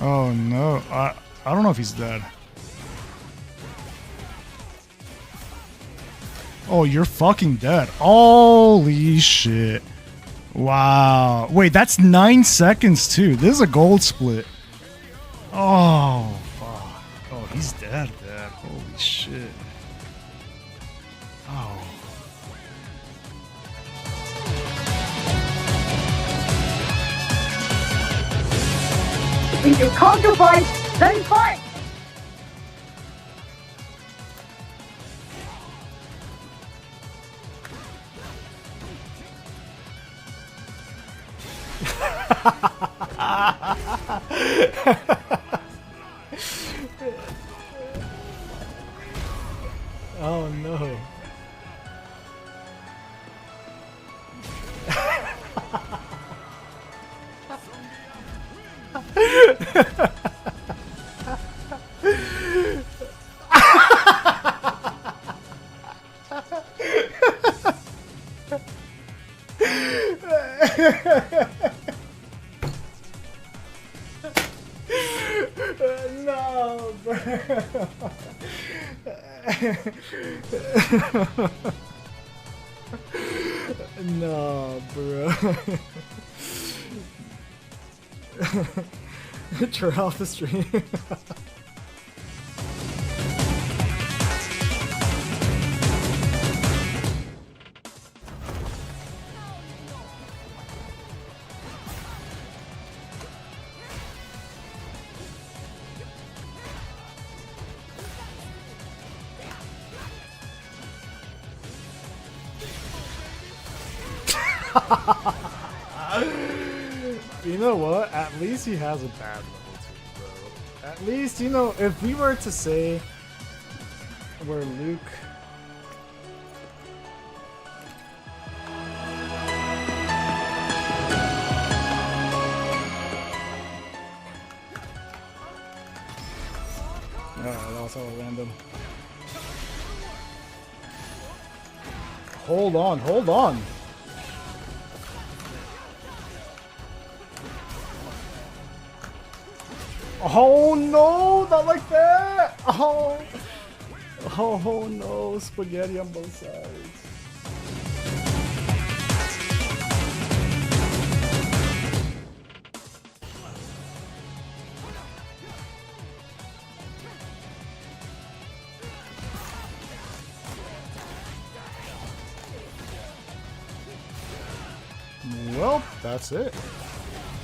Oh no, I don't know if he's dead. Oh, you're fucking dead. Holy shit. Wow. Wait, that's 9 seconds too. This is a gold split. Oh, fuck. Oh, he's dead. Holy shit. Oh. If you conquer fight, then fight! Oh no. No, bro. No, bro. Turn off the stream. You know what? At least he has a bad level 2, bro. At least, you know, if we were to say where Luke... that was all random. Hold on, hold on. Oh no, not like that! Oh no, spaghetti on both sides. Well, that's it.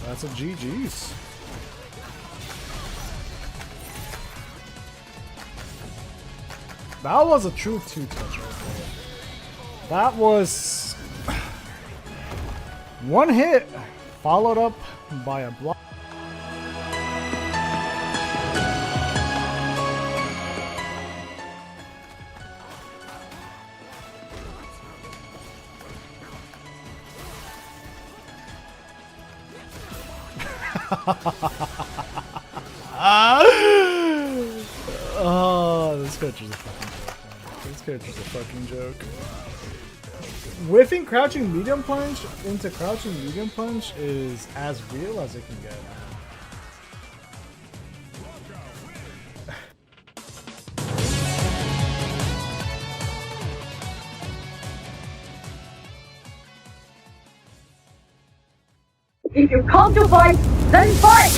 That's a GG's. That was a true 2-touch right there. That was one hit followed up by a block. Oh, this character's a fucking joke, man. This character's a fucking joke. Whiffing crouching medium punch into crouching medium punch is as real as it can get. If you come to fight, then fight!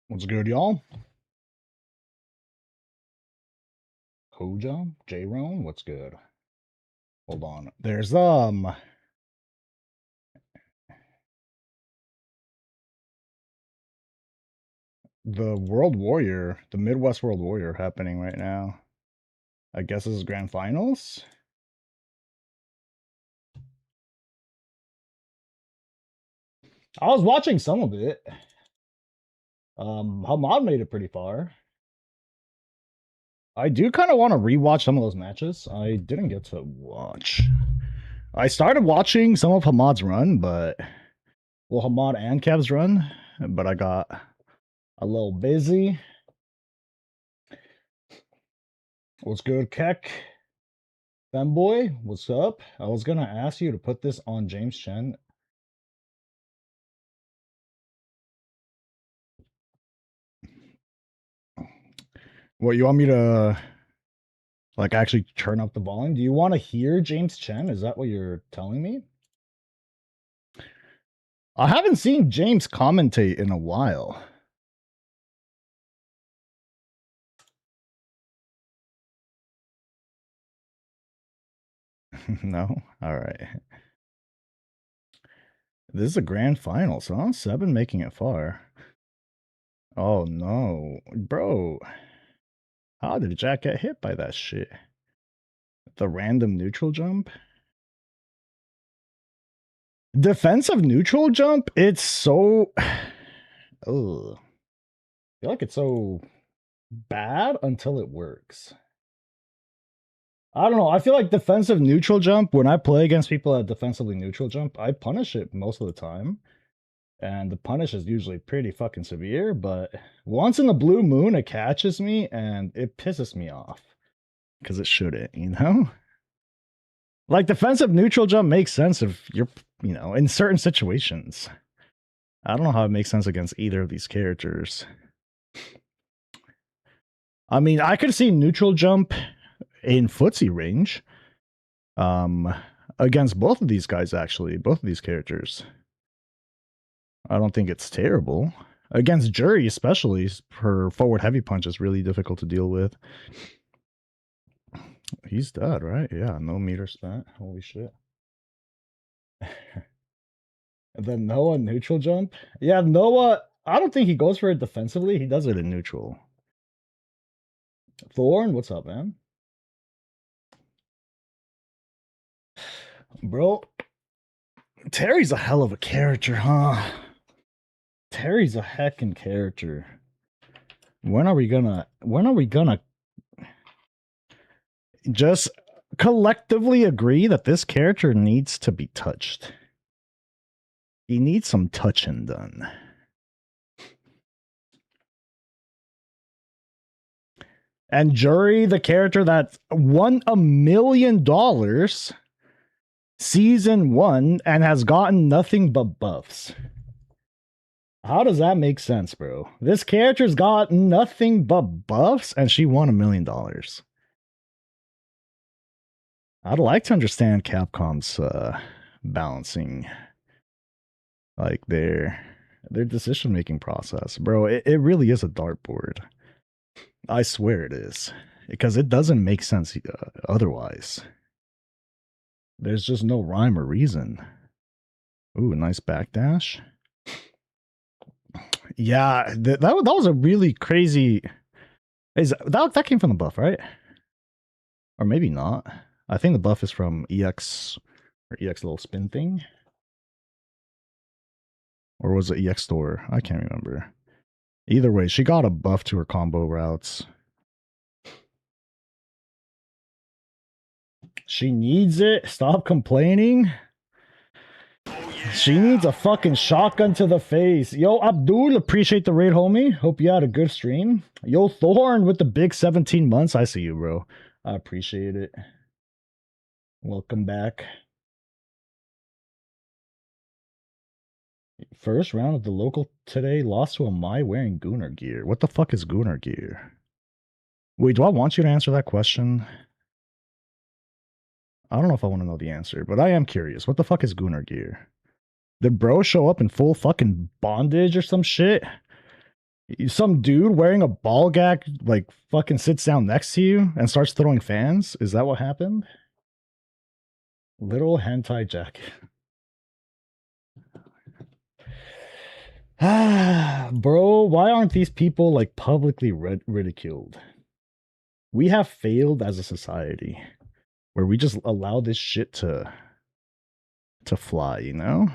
What's good, y'all? Hoja, J-Rone, what's good? Hold on. There's the World Warrior, the Midwest World Warrior happening right now. I guess this is grand finals. I was watching some of it. Hamad made it pretty far. I do kind of want to rewatch some of those matches. I didn't get to watch. I started watching some of Hamad's run, but well, Hamad and Kev's run, but I got a little busy. What's good, Keck? Femboy, what's up? I was gonna ask you to put this on James Chen. What, you want me to like actually turn up the volume? Do you want to hear James Chen? Is that what you're telling me? I haven't seen James commentate in a while. No? All right. This is a grand final, so 7 making it far. Oh no. Bro. How did Jack get hit by that shit? The random neutral jump? Defensive neutral jump? It's so... Ugh. I feel like it's so bad until it works. I don't know. I feel like defensive neutral jump, when I play against people at defensively neutral jump, I punish it most of the time. And the punish is usually pretty fucking severe, but once in the blue moon, it catches me and it pisses me off. Because it shouldn't, you know? Like, defensive neutral jump makes sense if you're, you know, in certain situations. I don't know how it makes sense against either of these characters. I mean, I could see neutral jump in footsie range. Against both of these guys, actually. Both of these characters. I don't think it's terrible. Against Jury, especially, her forward heavy punch is really difficult to deal with. He's dead, right? Yeah, no meter spent. Holy shit. The Noah neutral jump? Yeah, Noah, I don't think he goes for it defensively. He does it in neutral. Thorn, what's up, man? Bro, Terry's a hell of a character, huh? Terry's a heckin' character. When are we gonna just collectively agree that this character needs to be touched? He needs some touching done. And Jury, the character that won $1 million season 1 and has gotten nothing but buffs. How does that make sense, bro? This character's got nothing but buffs and she won $1 million. I'd like to understand Capcom's balancing, like their decision-making process. Bro, it really is a dartboard. I swear it is. Because it doesn't make sense otherwise. There's just no rhyme or reason. Ooh, nice backdash. Yeah, that was a really crazy... That came from the buff, right? Or maybe not. I think the buff is from EX, or EX little spin thing. Or was it EX store? I can't remember. Either way, she got a buff to her combo routes. She needs it. Stop complaining. She needs a fucking shotgun to the face. Yo, Abdul, appreciate the raid, homie. Hope you had a good stream. Yo, Thorn with the big 17 months. I see you, bro. I appreciate it. Welcome back. First round of the local today. Lost to a Mai wearing Gunnar gear. What the fuck is Gunnar gear? Wait, do I want you to answer that question? I don't know if I want to know the answer, but I am curious. What the fuck is Gunnar gear? Did bro show up in full fucking bondage or some shit? Some dude wearing a ball gag like fucking sits down next to you and starts throwing fans? Is that what happened? Little hentai jacket. Bro, why aren't these people like publicly ridiculed? We have failed as a society where we just allow this shit to fly, you know?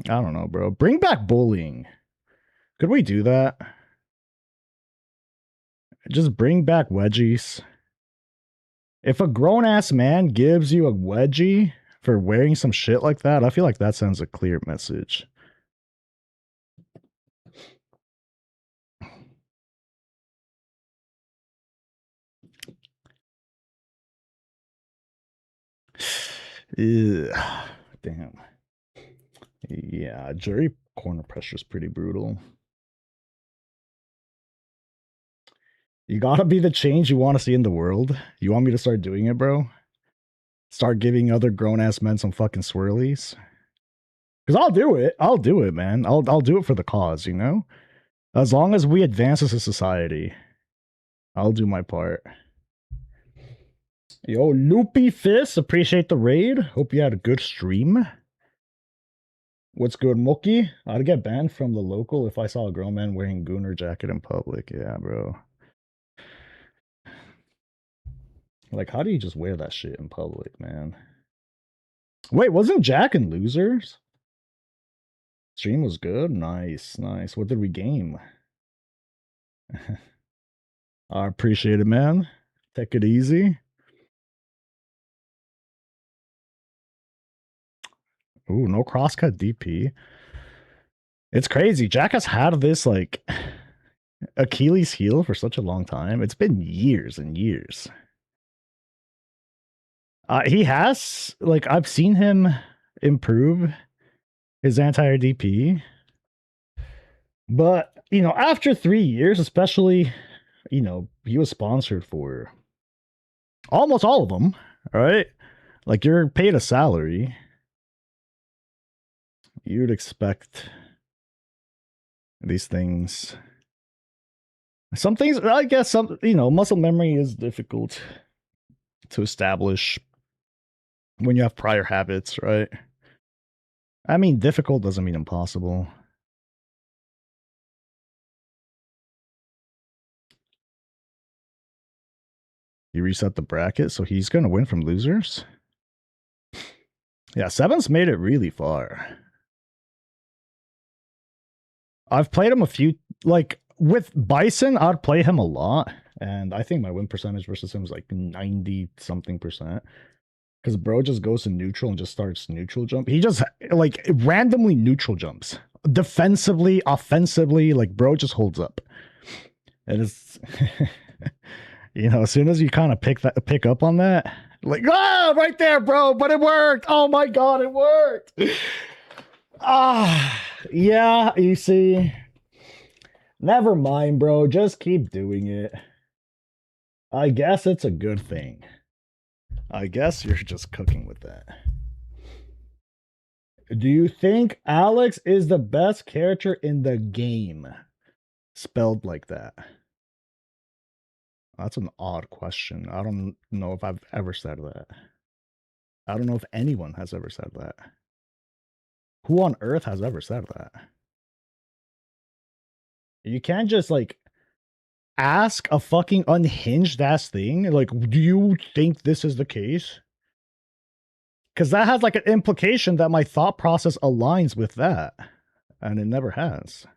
I don't know, bro. Bring back bullying. Could we do that? Just bring back wedgies. If a grown-ass man gives you a wedgie for wearing some shit like that, I feel like that sends a clear message. Ugh, damn. Yeah, jury corner pressure is pretty brutal. You gotta be the change you want to see in the world. You want me to start doing it, bro? Start giving other grown ass men some fucking swirlies? Because I'll do it. I'll do it, man. I'll do it for the cause, you know? As long as we advance as a society, I'll do my part. Yo, Loopy Fist, appreciate the raid. Hope you had a good stream. What's good, Mookie? I'd get banned from the local if I saw a grown man wearing Gooner jacket in public. Yeah, bro. Like, how do you just wear that shit in public, man? Wait, wasn't Jack in Losers? Stream was good? Nice, nice. What did we game? I appreciate it, man. Take it easy. Ooh, no crosscut DP. It's crazy. Jack has had this, like, Achilles heel for such a long time. It's been years and years. He has, like, I've seen him improve his anti-air DP. But, you know, after 3 years, especially, you know, he was sponsored for almost all of them, right? Like, you're paid a salary. You'd expect these things. Some things, I guess, you know, muscle memory is difficult to establish when you have prior habits, right? I mean, difficult doesn't mean impossible. He reset the bracket, so he's going to win from losers. Yeah, Seven's made it really far. I've played him a few, like, with Bison, I'd play him a lot, and I think my win percentage versus him is like 90-something%. Because bro just goes to neutral and just starts neutral jump. He just, like, randomly neutral jumps. Defensively, offensively, like, bro just holds up. And it's, you know, as soon as you kind of pick up on that, like, ah, right there, bro, but it worked. Oh my God, it worked. Yeah, you see. Never mind, bro. Just keep doing it. I guess it's a good thing. I guess you're just cooking with that. Do you think Alex is the best character in the game? Spelled like that. That's an odd question. I don't know if I've ever said that. I don't know if anyone has ever said that. Who on earth has ever said that? You can't just, like, ask a fucking unhinged ass thing. Like, do you think this is the case? Because that has, like, an implication that my thought process aligns with that. And it never has.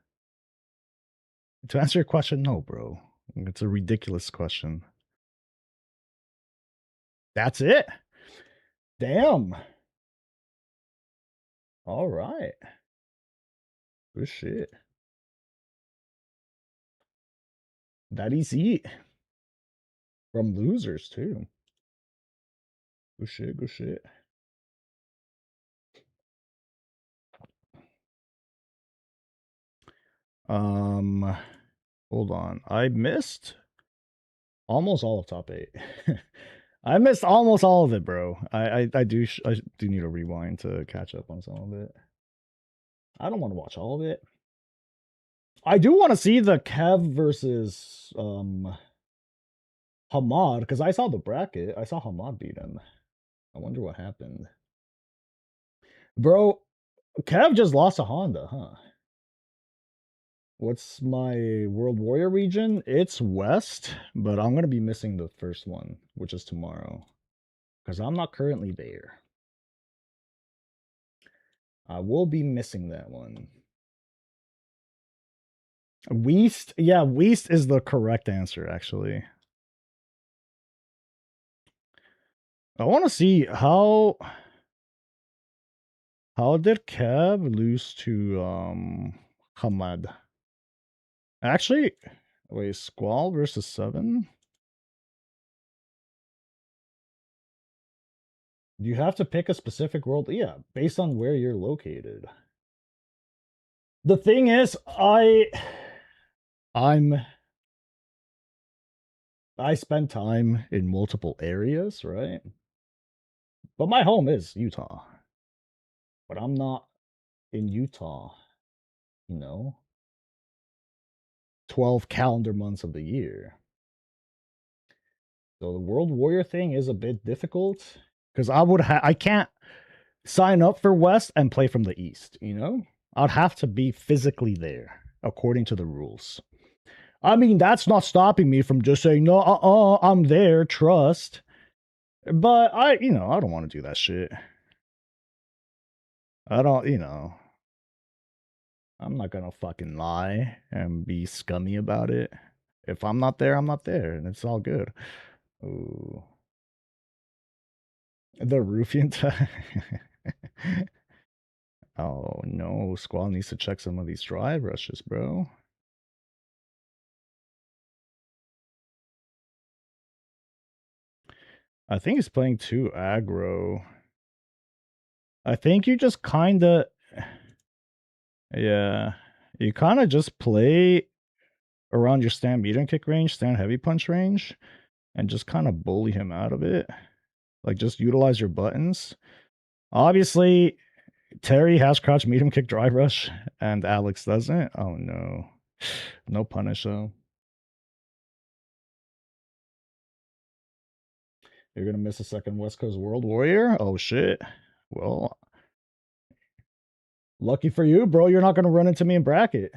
To answer your question, no, bro. It's a ridiculous question. That's it. Damn. All right. Good shit. That is it. From losers, too. Good shit, good shit. Hold on. I missed almost all of top 8. I missed almost all of it, bro. I do need a rewind to catch up on some of it. I don't want to watch all of it. I do want to see the Kev versus Hamad, because I saw the bracket. I saw Hamad beat him. I wonder what happened. Bro, Kev just lost to Honda, huh? What's my World Warrior region? It's West, but I'm going to be missing the first one, which is tomorrow, because I'm not currently there. I will be missing that one. Weast? Yeah, Weast is the correct answer, actually. I want to see how did Kev lose to Hamad? Actually, wait, Squall versus 7? You have to pick a specific world. Yeah, based on where you're located. The thing is, I'm I spend time in multiple areas, right? But my home is Utah. But I'm not in Utah, you know, 12 calendar months of the year. So the World Warrior thing is a bit difficult because I can't sign up for West and play from the East, you know? I'd have to be physically there according to the rules. I mean, that's not stopping me from just saying, no, I'm there, trust. But I don't want to do that shit. I don't, I'm not gonna fucking lie and be scummy about it. If I'm not there, I'm not there, and it's all good. Ooh. The Rufian time. Oh no, Squall needs to check some of these drive rushes, bro. I think he's playing too aggro. I think you just kinda yeah. You kinda just play around your stand medium kick range, stand heavy punch range, and just kind of bully him out of it. Like just utilize your buttons. Obviously, Terry has crouch medium kick drive rush, and Alex doesn't. Oh no. No punish though. You're gonna miss a second West Coast World Warrior? Oh shit. Well, lucky for you, bro. You're not gonna run into me in bracket.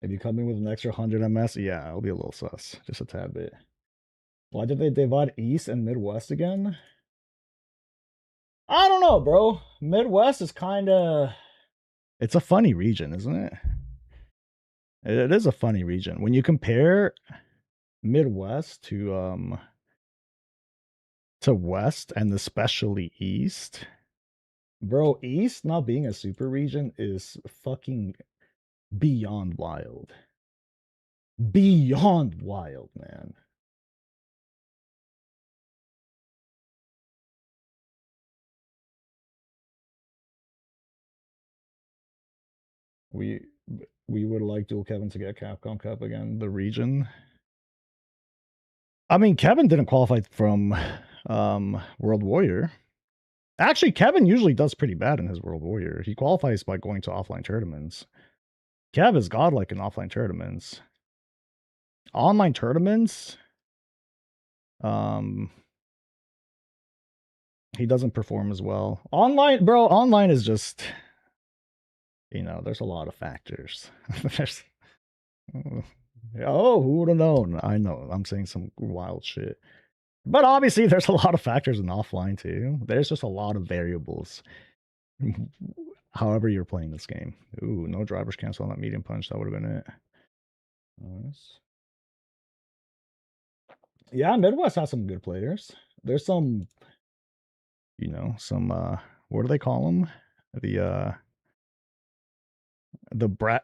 If you come in with an extra 100 MS, yeah, it'll be a little sus. Just a tad bit. Why did they divide East and Midwest again? I don't know, bro. Midwest is kind of. It's a funny region, isn't it? It is a funny region. When you compare Midwest to West and especially East, bro, East not being a super region is fucking beyond wild. Beyond wild, man. We we would like Dual Kevin to get Capcom Cup again, the region. I mean, Kevin didn't qualify from World Warrior. Actually, Kevin usually does pretty bad in his World Warrior. He qualifies by going to offline tournaments. Kev is godlike in offline tournaments. Online tournaments, he doesn't perform as well. Online, bro, online is just, there's a lot of factors. There's, oh, who would have known? I know, I'm saying some wild shit. But obviously, there's a lot of factors in offline too. There's just a lot of variables. However, you're playing this game. Ooh, no drivers cancel on that medium punch. That would have been it. Nice. Yeah, Midwest has some good players. There's some, some what do they call them? The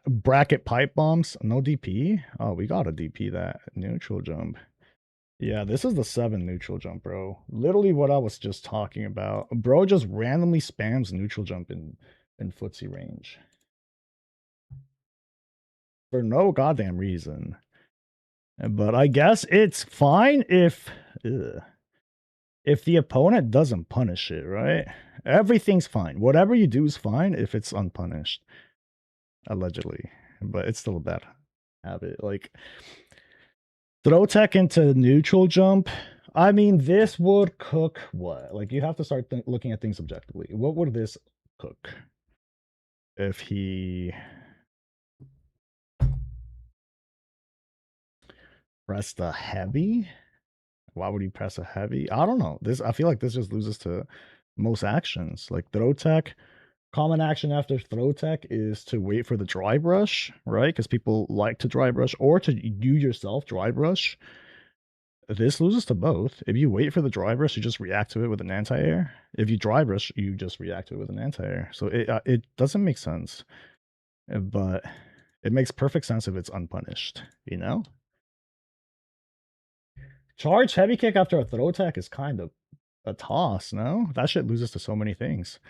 bracket pipe bombs. No DP. Oh, we got a DP that neutral jump. Yeah, this is the 7 neutral jump, bro. Literally what I was just talking about. Bro just randomly spams neutral jump in footsie range. For no goddamn reason. But I guess it's fine if the opponent doesn't punish it, right? Everything's fine. Whatever you do is fine if it's unpunished. Allegedly. But it's still a bad habit. Like, throw tech into neutral jump. I mean, this would cook what? Like, you have to start looking at things objectively. What would this cook if he pressed a heavy? Why would he press a heavy? I don't know. I feel like this just loses to most actions. Like throw tech, common action after throw tech is to wait for the drive rush, right? Because people like to drive rush, or to you yourself drive rush. This loses to both. If you wait for the drive rush, you just react to it with an anti-air. If you drive rush, you just react to it with an anti-air. So it doesn't make sense, but it makes perfect sense if it's unpunished, Charge heavy kick after a throw attack is kind of a toss, no? That shit loses to so many things.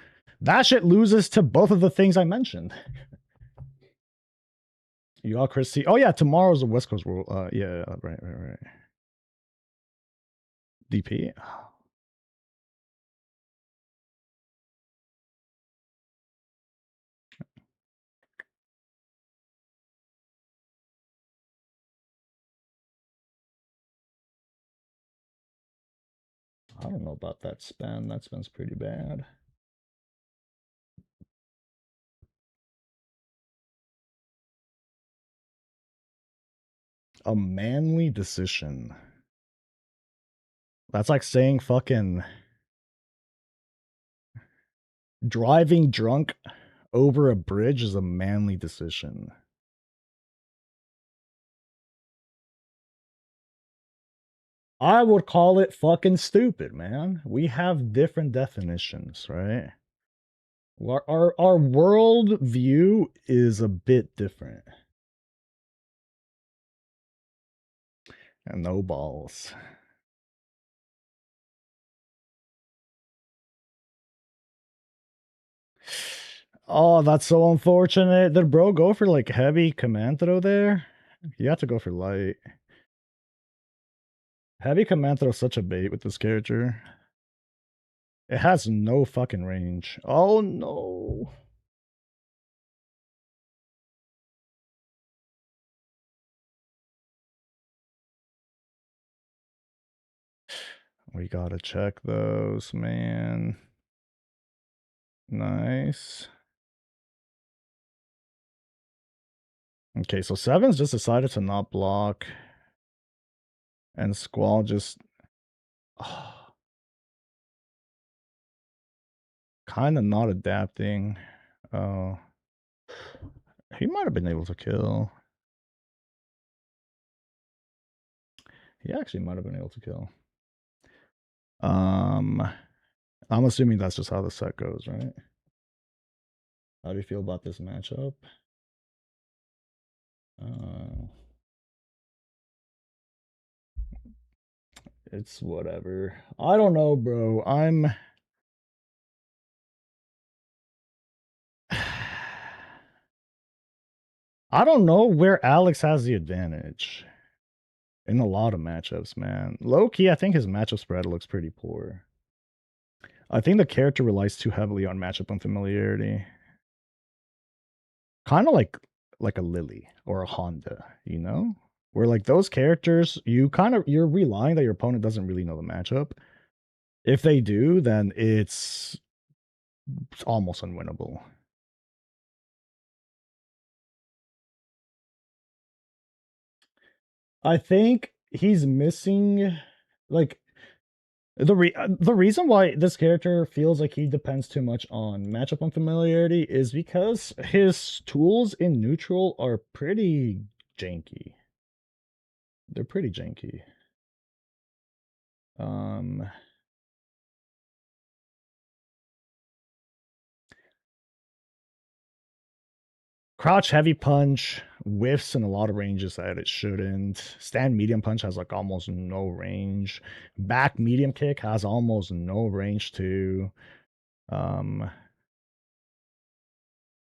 That shit loses to both of the things I mentioned. You all Chris C. Oh yeah, tomorrow's the West Coast World. Yeah, right. DP. I don't know about that spin. That spin's pretty bad. A manly decision. That's like saying fucking driving drunk over a bridge is a manly decision. I would call it fucking stupid, man. We have different definitions, right? Our world view is a bit different. And no balls. Oh, that's so unfortunate. Did bro go for like heavy command throw there? You have to go for light. Heavy command throw is such a bait with this character. It has no fucking range. Oh no. We gotta check those, man. Nice. Okay, so Sevens just decided to not block. And Squall just kind of not adapting. Oh. He might have been able to kill. He actually might have been able to kill. I'm assuming that's just how the set goes, right? How do you feel about this matchup? It's whatever. I don't know, bro. I don't know where Alex has the advantage in a lot of matchups, man. Low key, I think his matchup spread looks pretty poor. I think the character relies too heavily on matchup unfamiliarity. Kind of like a Lily or a Honda, you know? Where like those characters, you're relying that your opponent doesn't really know the matchup. If they do, then it's almost unwinnable. I think he's missing like the reason why this character feels like he depends too much on matchup unfamiliarity is because his tools in neutral are pretty janky. They're pretty janky. Crouch heavy punch whiffs in a lot of ranges that it shouldn't. Stand medium punch has like almost no range. Back medium kick has almost no range too.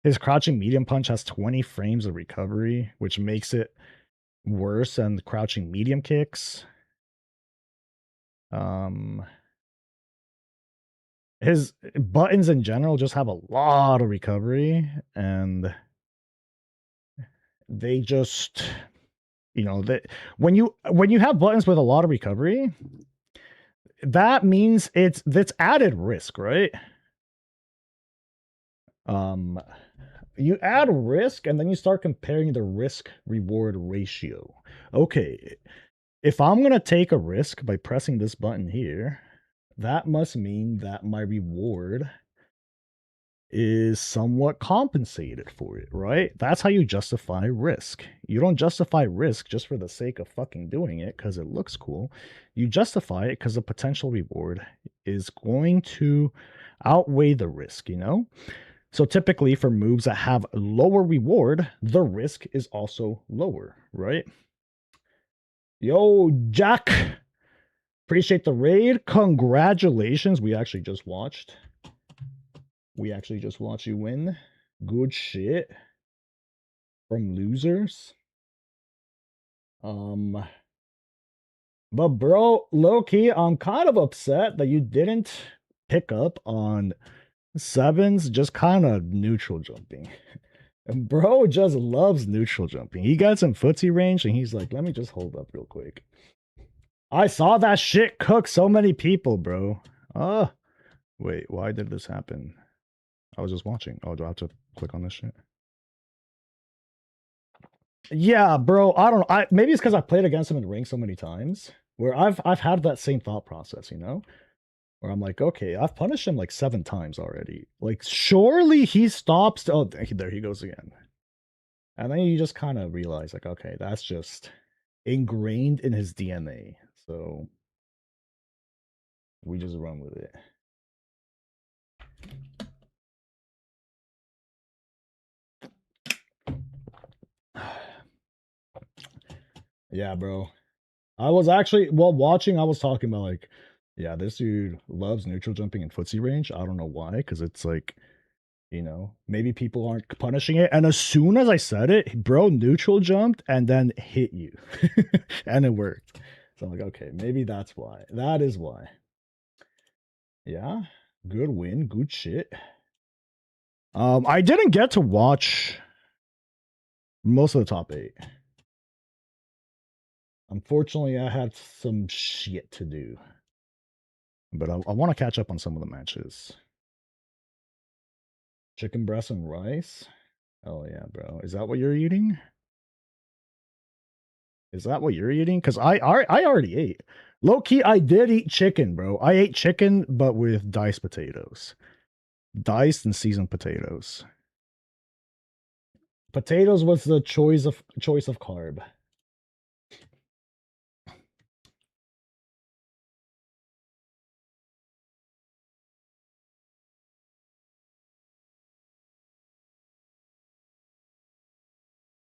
His crouching medium punch has 20 frames of recovery, which makes it worse than the crouching medium kicks. His buttons in general just have a lot of recovery, and they just, you know, that when you have buttons with a lot of recovery, that means that's added risk, right? You add risk and then you start comparing the risk reward ratio. Okay, if I'm going to take a risk by pressing this button here, that must mean that my reward is somewhat compensated for it, right? That's how you justify risk. You don't justify risk just for the sake of fucking doing it because it looks cool. You justify it because the potential reward is going to outweigh the risk, you know? So typically for moves that have lower reward, the risk is also lower, right? Yo, Jack. Appreciate the raid. Congratulations. We actually just watched. We actually just watched you win. Good shit. From losers. But bro, low key, I'm kind of upset that you didn't pick up on sevens just kind of neutral jumping. And bro just loves neutral jumping. He got some footsie range and he's like, let me just hold up real quick. I saw that shit cook so many people, bro. Wait, why did this happen? I was just watching. Oh, do I have to click on this shit? Yeah, bro. I don't know. Maybe it's because I played against him in ring so many times where I've had that same thought process, you know? Where I'm like, okay, I've punished him like 7 times already. Like, surely he stops. Oh, there he goes again. And then you just kind of realize, like, okay, that's just ingrained in his DNA. So we just run with it. Yeah, bro. I was actually, while watching, I was talking about, like, yeah, this dude loves neutral jumping and footsie range. I don't know why, because it's like, you know, maybe people aren't punishing it. And as soon as I said it, bro neutral jumped and then hit you. And it worked. So I'm like, okay, maybe that's why. That is why. Yeah, good win, good shit. I didn't get to watch most of the top 8. Unfortunately, I had some shit to do. But I want to catch up on some of the matches. Chicken breast and rice? Oh yeah, bro. Is that what you're eating? Is that what you're eating? Because I already ate. Low key, I did eat chicken, bro. I ate chicken, but with diced potatoes. Diced and seasoned potatoes. Potatoes was the choice of carb.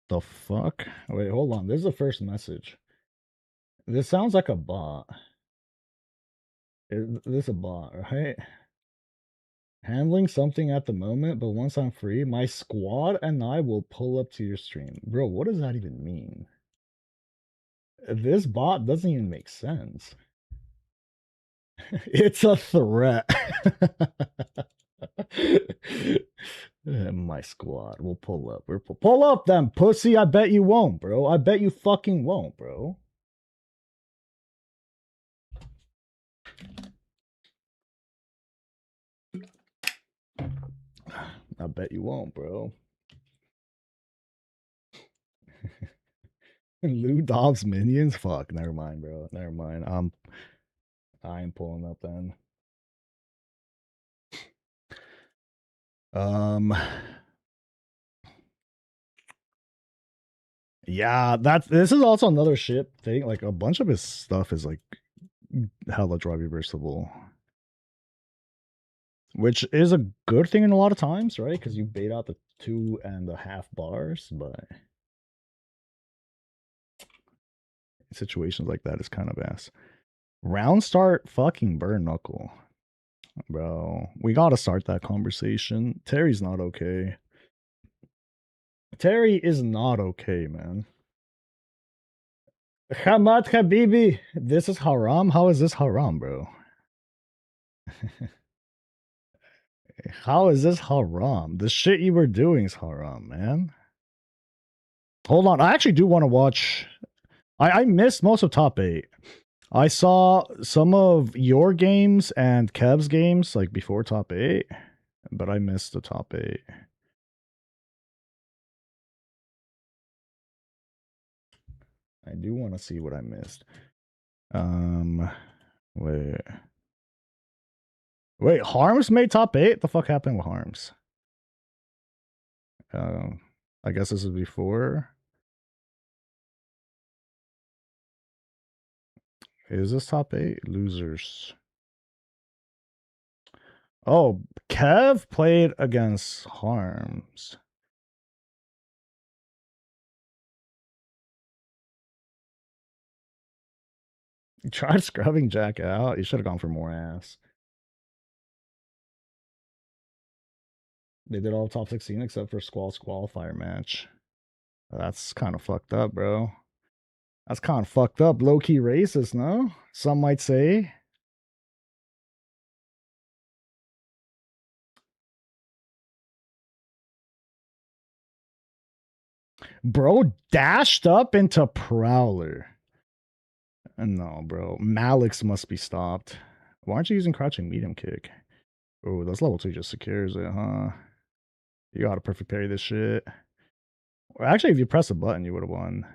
The fuck? Wait, hold on. This is the first message. This sounds like a bot. This is a bot, right? Handling something at the moment, but once I'm free, my squad and I will pull up to your stream. Bro, what does that even mean? This bot doesn't even make sense. It's a threat. My squad will pull up. Pull up then, pussy. I bet you won't, bro. I bet you fucking won't, bro. I bet you won't, bro. Lou Dobbs minions? Fuck, never mind, bro. Never mind. I ain't pulling up then. Yeah, this is also another shit thing. Like a bunch of his stuff is like hella drug reversible. Which is a good thing in a lot of times, right? Because you bait out the 2.5 bars, but situations like that is kind of ass. Round start fucking burn knuckle. Bro, we gotta start that conversation. Terry's not okay. Terry is not okay, man. Hamad Habibi, this is haram? How is this haram, bro? How is this haram? The shit you were doing is haram, man. Hold on, I actually do want to watch. I missed most of top 8. I saw some of your games and Kev's games like before top 8, but I missed the top 8. I do want to see what I missed. Wait. Wait, Harms made top 8? The fuck happened with Harms? I guess this is before. Is this top 8? Losers. Oh, Kev played against Harms. You tried scrubbing Jack out. You should have gone for more ass. They did all top 16 except for Squall's qualifier match. That's kind of fucked up, bro. That's kind of fucked up. Low key racist, no? Some might say. Bro dashed up into Prowler. No, bro. Malix must be stopped. Why aren't you using crouching medium kick? Oh, that's level 2 just secures it, huh? You gotta perfect parry this shit. Actually, if you press a button, you would have won.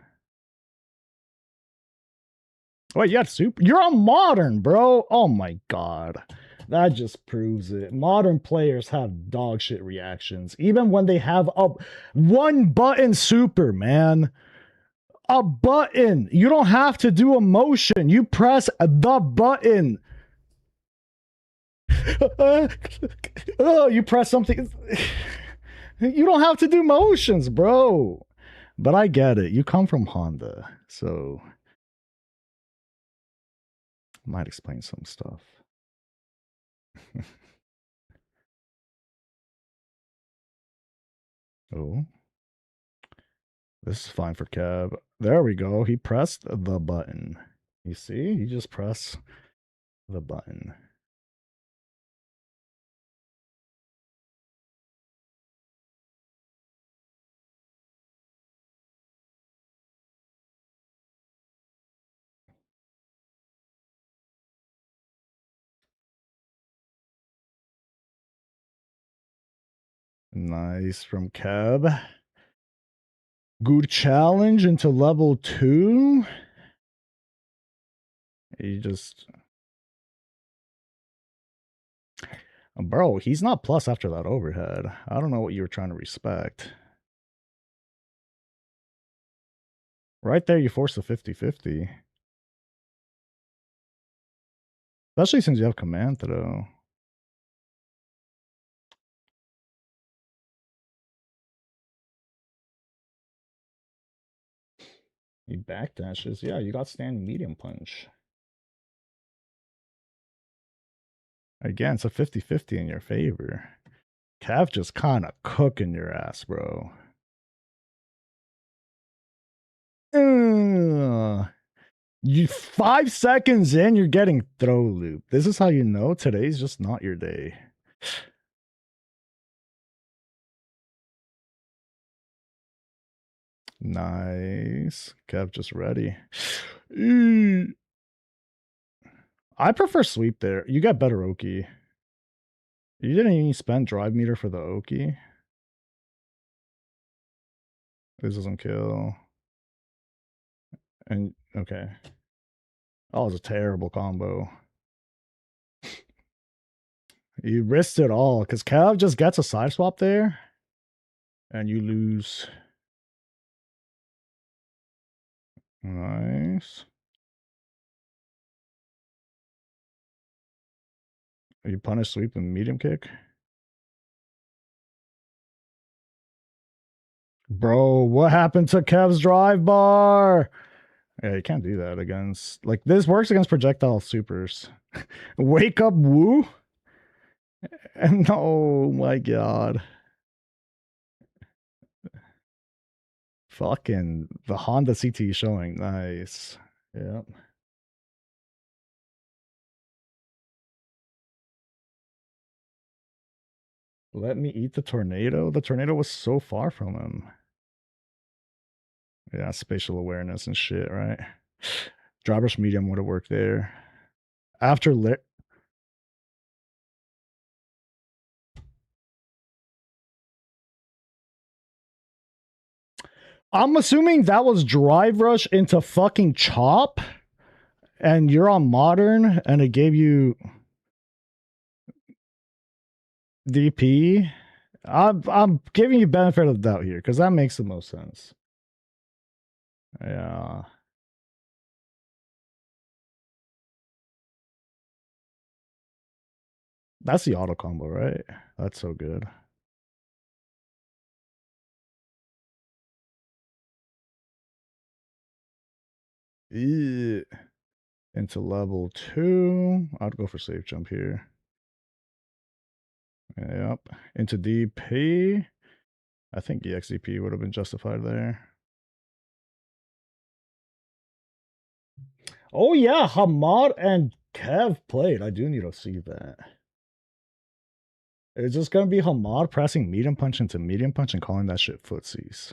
Wait, you had super? You're on modern, bro. Oh my god. That just proves it. Modern players have dog shit reactions, even when they have a one button super, man. A button. You don't have to do a motion. You press the button. Oh, you press something. You don't have to do motions, bro. But I get it. You come from Honda, so might explain some stuff. Oh, this is fine for Cab. There we go. He pressed the button. You see? You just press the button. Nice from Cab. Good challenge into level 2. You just... Bro, he's not plus after that overhead. I don't know what you were trying to respect. Right there, you force the 50-50. Especially since you have command throw. He backdashes. Yeah, you got standing medium punch. Again, it's a 50-50 in your favor. Cav just kind of cooking your ass, bro. You 5 seconds in, you're getting throw loop. This is how you know today's just not your day. Nice. Kev just ready. I prefer sweep there. You got better Oki. You didn't even spend drive meter for the Oki. This doesn't kill. And okay. Oh, it was a terrible combo. You risked it all because Kev just gets a side swap there. And you lose. Nice. You punish sweep and medium kick. Bro, what happened to Kev's drive bar? Yeah, you can't do that against... Like, this works against projectile supers. Wake up, woo? And oh my god. Fucking the Honda CT showing. Nice. Yep. Let me eat the tornado. The tornado was so far from him. Yeah, spatial awareness and shit, right? Drawbrush medium would have worked there. After lit. I'm assuming that was drive rush into fucking chop, and you're on modern, and it gave you DP. I'm giving you benefit of the doubt here because that makes the most sense. Yeah. That's the auto combo, right? That's so good. Ew. into level 2. I'd go for safe jump here. Yep. Into DP. I think EXDP would have been justified there. Oh yeah, Hamad and Kev played. I do need to see that. It's just gonna be Hamad pressing medium punch into medium punch and calling that shit footsies.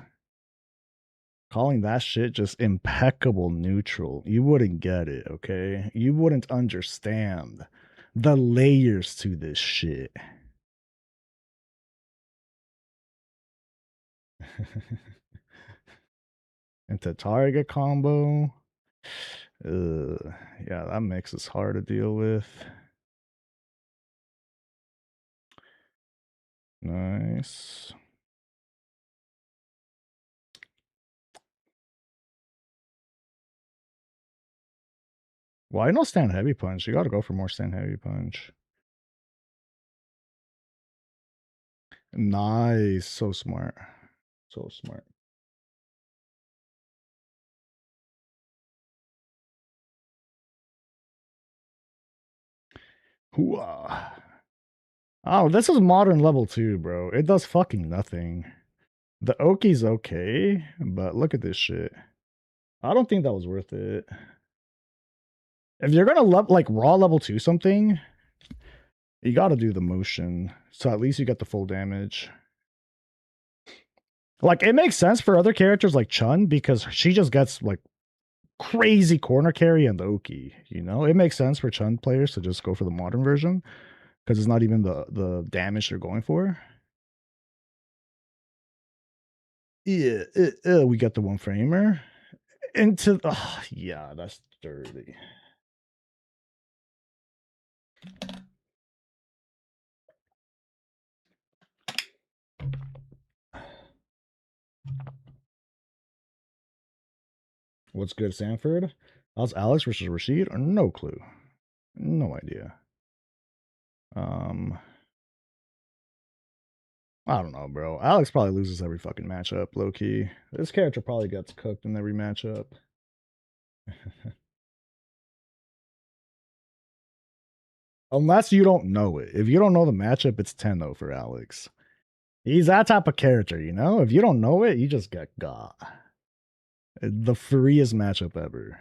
Calling that shit just impeccable neutral. You wouldn't get it, okay? You wouldn't understand the layers to this shit. Into target combo. Yeah, that mix is hard to deal with. Nice. Why no stand heavy punch? You gotta go for more stand heavy punch. Nice. So smart. So smart. Hooah. Oh, this is modern level 2, bro. It does fucking nothing. The Oki's okay, but look at this shit. I don't think that was worth it. If you're gonna like raw level 2 something, you gotta do the motion. So at least you get the full damage. Like, it makes sense for other characters like Chun because she just gets like crazy corner carry and the Oki, you know? It makes sense for Chun players to just go for the modern version because it's not even the damage they're going for. Yeah, we got the one framer into yeah, that's dirty. What's good, Sanford? How's Alex versus Rashid? No clue. No idea. I don't know, bro. Alex probably loses every fucking matchup, low key. This character probably gets cooked in every matchup. Unless you don't know it. If you don't know the matchup, it's 10-0 for Alex. He's that type of character, you know? If you don't know it, you just get got. The freest matchup ever.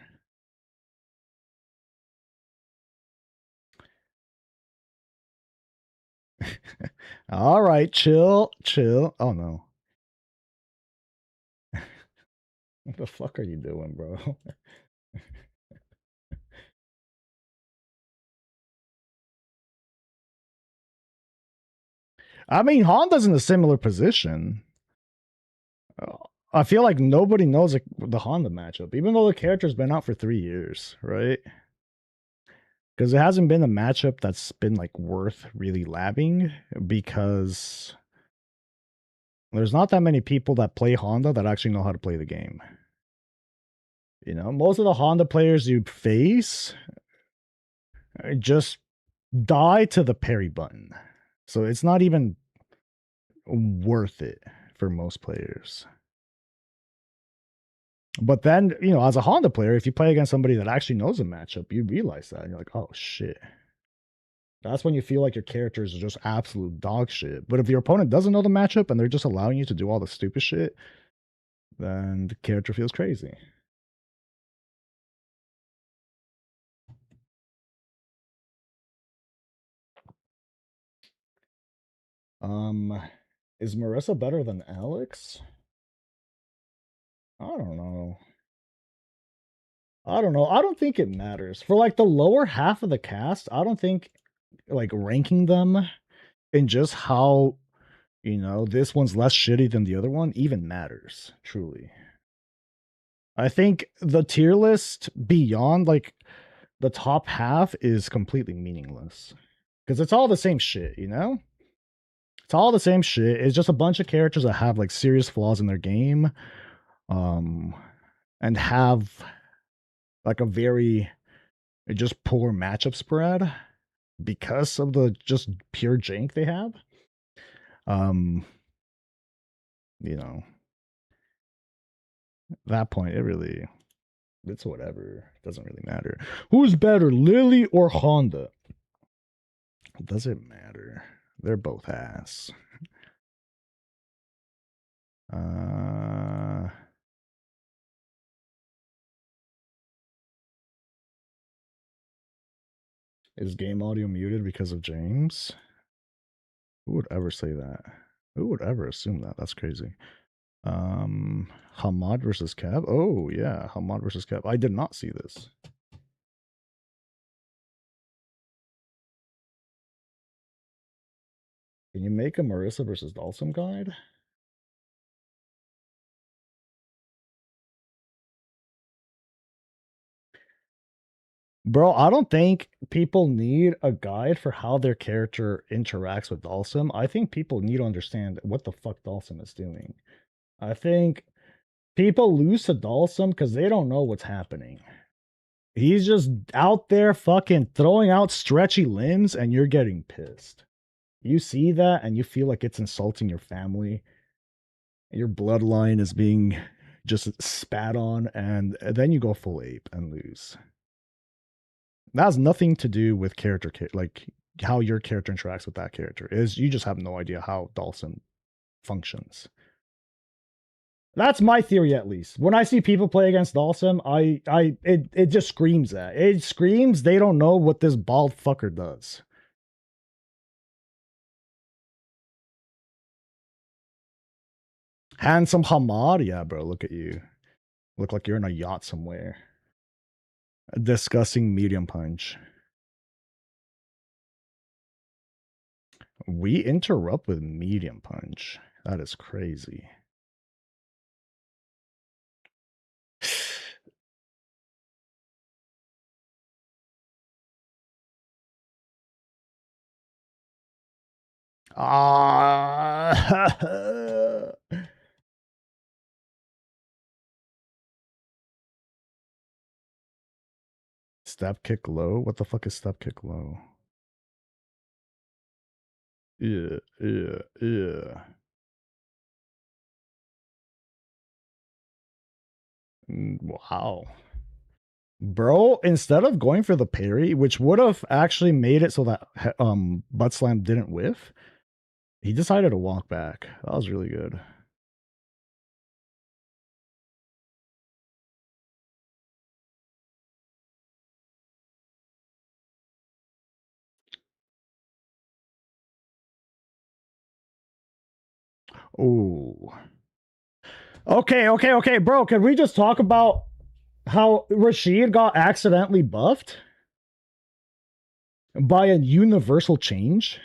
All right, chill, chill. Oh no. What the fuck are you doing, bro? I mean, Honda's in a similar position. I feel like nobody knows the Honda matchup, even though the character's been out for 3 years, right? Because it hasn't been a matchup that's been like worth really labbing because there's not that many people that play Honda that actually know how to play the game. You know, most of the Honda players you face just die to the parry button. So it's not even worth it for most players. But then, you know, as a Honda player, if you play against somebody that actually knows a matchup, you realize that. And you're like, oh shit. That's when you feel like your characters are just absolute dog shit. But if your opponent doesn't know the matchup and they're just allowing you to do all the stupid shit, then the character feels crazy. Is Marissa better than Alex? I don't know. I don't know. I don't think it matters. For like the lower half of the cast, I don't think like ranking them in just how, you know, this one's less shitty than the other one even matters, truly. I think the tier list beyond like the top half is completely meaningless because it's all the same shit, you know? It's all the same shit. It's just a bunch of characters that have like serious flaws in their game, and have like a very just poor matchup spread because of the just pure jank they have. You know, that point, it really it's whatever. It doesn't really matter. Who's better, Lily or Honda? Does it matter? They're both ass. Is game audio muted because of James? Who would ever say that? Who would ever assume that? That's crazy. Hamad versus Kev. Oh yeah, Hamad versus Kev. I did not see this. Can you make a Marissa versus Dalsum guide? Bro, I don't think people need a guide for how their character interacts with Dalsum. I think people need to understand what the fuck Dalsum is doing. I think people lose to Dalsum because they don't know what's happening. He's just out there fucking throwing out stretchy limbs and you're getting pissed. You see that and you feel like it's insulting your family. Your bloodline is being just spat on, and then you go full ape and lose. That has nothing to do with character, like how your character interacts with that character. Is you just have no idea how Dalsum functions. That's my theory, at least. When I see people play against Dalsum, it just screams that. It screams they don't know what this bald fucker does. Handsome Hamad, yeah, bro. Look at you. Look like you're in a yacht somewhere. A discussing medium punch. We interrupt with medium punch. That is crazy. Step kick low? What the fuck is step kick low? Yeah. Wow. Bro, instead of going for the parry, which would have actually made it so that butt slam didn't whiff, he decided to walk back. That was really good. Oh. Okay, bro. Can we just talk about how Rashid got accidentally buffed by a universal change?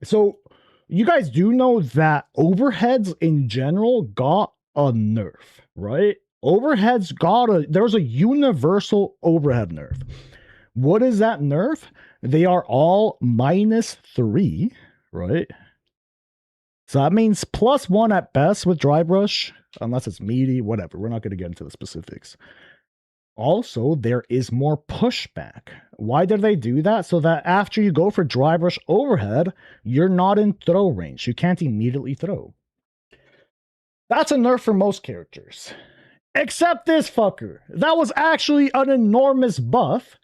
So you guys do know that overheads in general got a nerf, right? Overheads there was a universal overhead nerf. What is that nerf? They are all -3, right? So that means +1 at best with Dry Brush, unless it's meaty, whatever. We're not going to get into the specifics. Also, there is more pushback. Why did they do that? So that after you go for Dry Brush overhead, you're not in throw range. You can't immediately throw. That's a nerf for most characters. Except this fucker. That was actually an enormous buff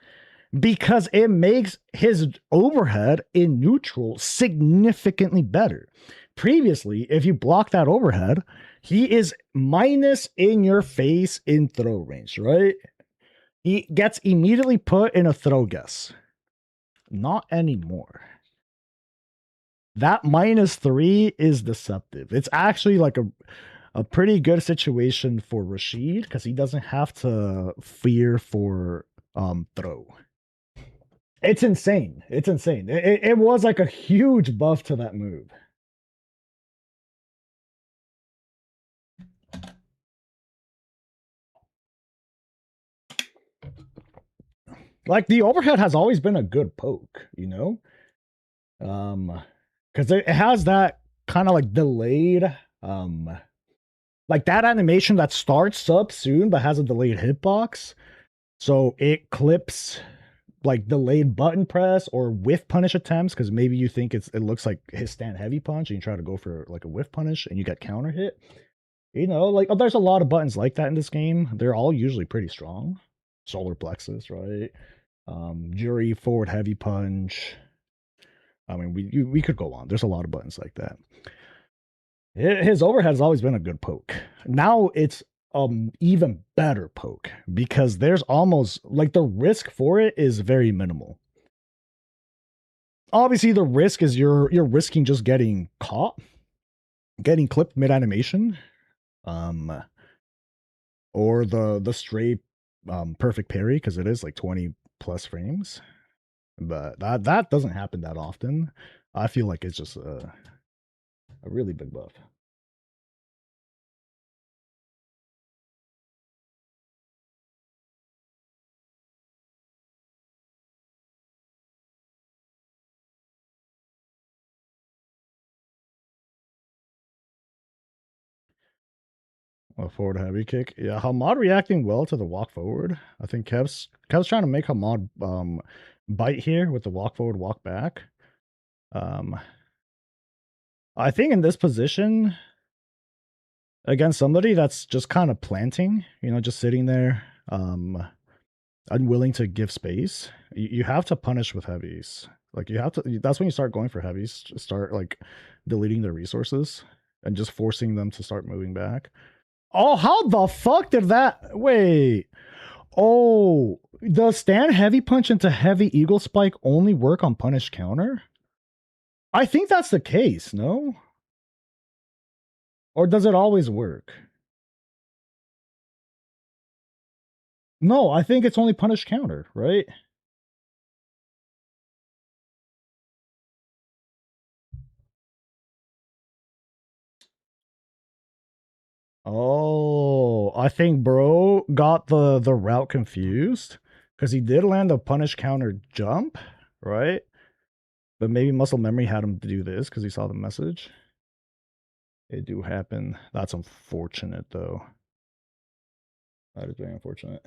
because it makes his overhead in neutral significantly better. Previously, if you block that overhead, he is minus in your face in throw range, right? He gets immediately put in a throw guess. Not anymore. That -3 is deceptive. It's actually like a pretty good situation for Rashid because he doesn't have to fear for throw. It's insane. It's insane. It was like a huge buff to that move. Like the overhead has always been a good poke, you know? Because it has that kind of like delayed, like that animation that starts up soon but has a delayed hitbox. So it clips like delayed button press or whiff punish attempts because maybe you think it looks like his stand heavy punch and you try to go for like a whiff punish and you get counter hit. You know, like there's a lot of buttons like that in this game. They're all usually pretty strong. solar plexus, right? Jury, forward heavy punch. I mean, we could go on. There's a lot of buttons like that. His overhead has always been a good poke. Now it's even better poke because there's almost like the risk for it is very minimal. Obviously, the risk is you're risking just getting caught, getting clipped mid animation, or the straight perfect parry because it is like 20 plus frames. But that doesn't happen that often. I feel like it's just a really big buff. A forward heavy kick. Yeah, Hamad reacting well to the walk forward. I think Kev's trying to make Hamad bite here with the walk forward, walk back. I think in this position against somebody that's just kind of planting, just sitting there, unwilling to give space, you have to punish with heavies. Like you have to. That's when you start going for heavies. Start like deleting their resources and just forcing them to start moving back. Oh, how the fuck did that? Wait. Oh, the stand heavy punch into heavy eagle spike only work on punish counter? I think that's the case, no? Or does it always work? No, I think it's only punish counter, right? Oh, I think bro got the route confused because he did land a punish counter jump, right? But maybe muscle memory had him do this because he saw the message. It do happen. That's unfortunate though. That is very unfortunate.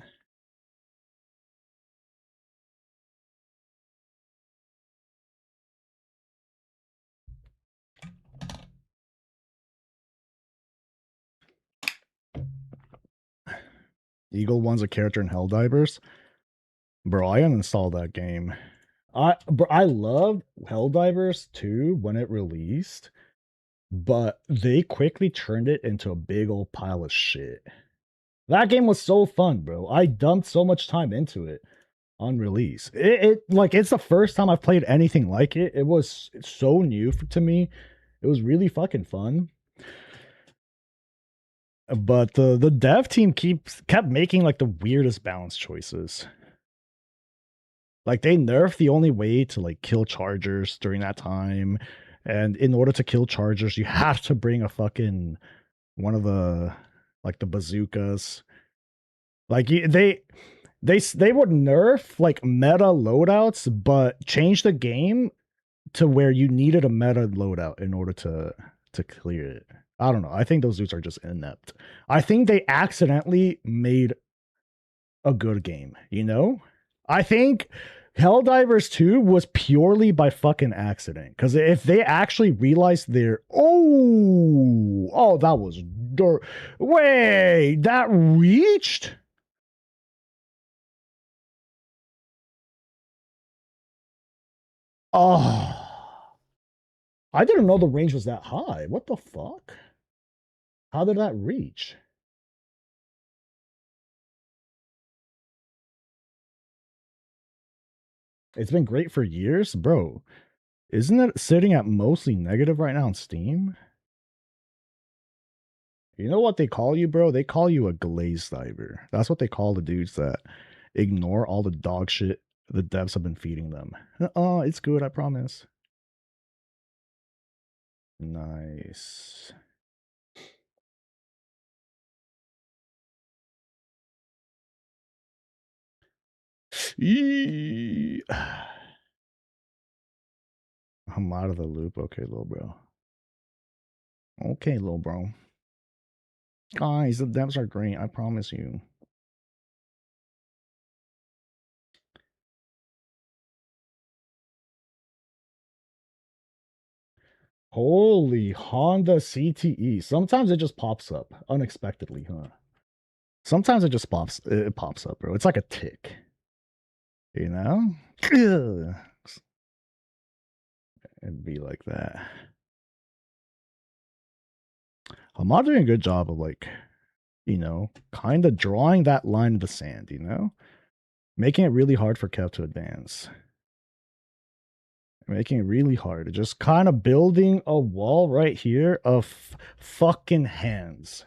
Eagle One's a character in Helldivers. Bro, I uninstalled that game. I loved Helldivers 2 when it released, but they quickly turned it into a big old pile of shit. That game was so fun, bro. I dumped so much time into it on release. It like it's the first time I've played anything like it. It was so new to me. It was really fucking fun. But the dev team kept making like the weirdest balance choices. Like they nerfed the only way to like kill chargers during that time. And in order to kill chargers, you have to bring a fucking one of the like the bazookas. Like they would nerf like meta loadouts, but change the game to where you needed a meta loadout in order to clear it. I don't know. I think those dudes are just inept. I think they accidentally made a good game, you know? I think Helldivers 2 was purely by fucking accident. Because if they actually realized their that was dirt. Wait, that reached? Oh, I didn't know the range was that high. What the fuck? How did that reach? It's been great for years, bro. Isn't it sitting at mostly negative right now on Steam? You know what they call you, bro? They call you a glaze diver. That's what they call the dudes that ignore all the dog shit the devs have been feeding them. Oh, it's good, I promise. Nice. Eee. I'm out of the loop. Okay, little bro. Okay, little bro. Guys, the devs are great. I promise you. Holy Honda CTE. Sometimes it just pops up unexpectedly, huh? Sometimes it just pops. It pops up, bro. It's like a tick. You know, it'd be like that. Hamad's doing a good job of like, kind of drawing that line in the sand. Making it really hard for Kev to advance. Making it really hard. Just kind of building a wall right here of fucking hands.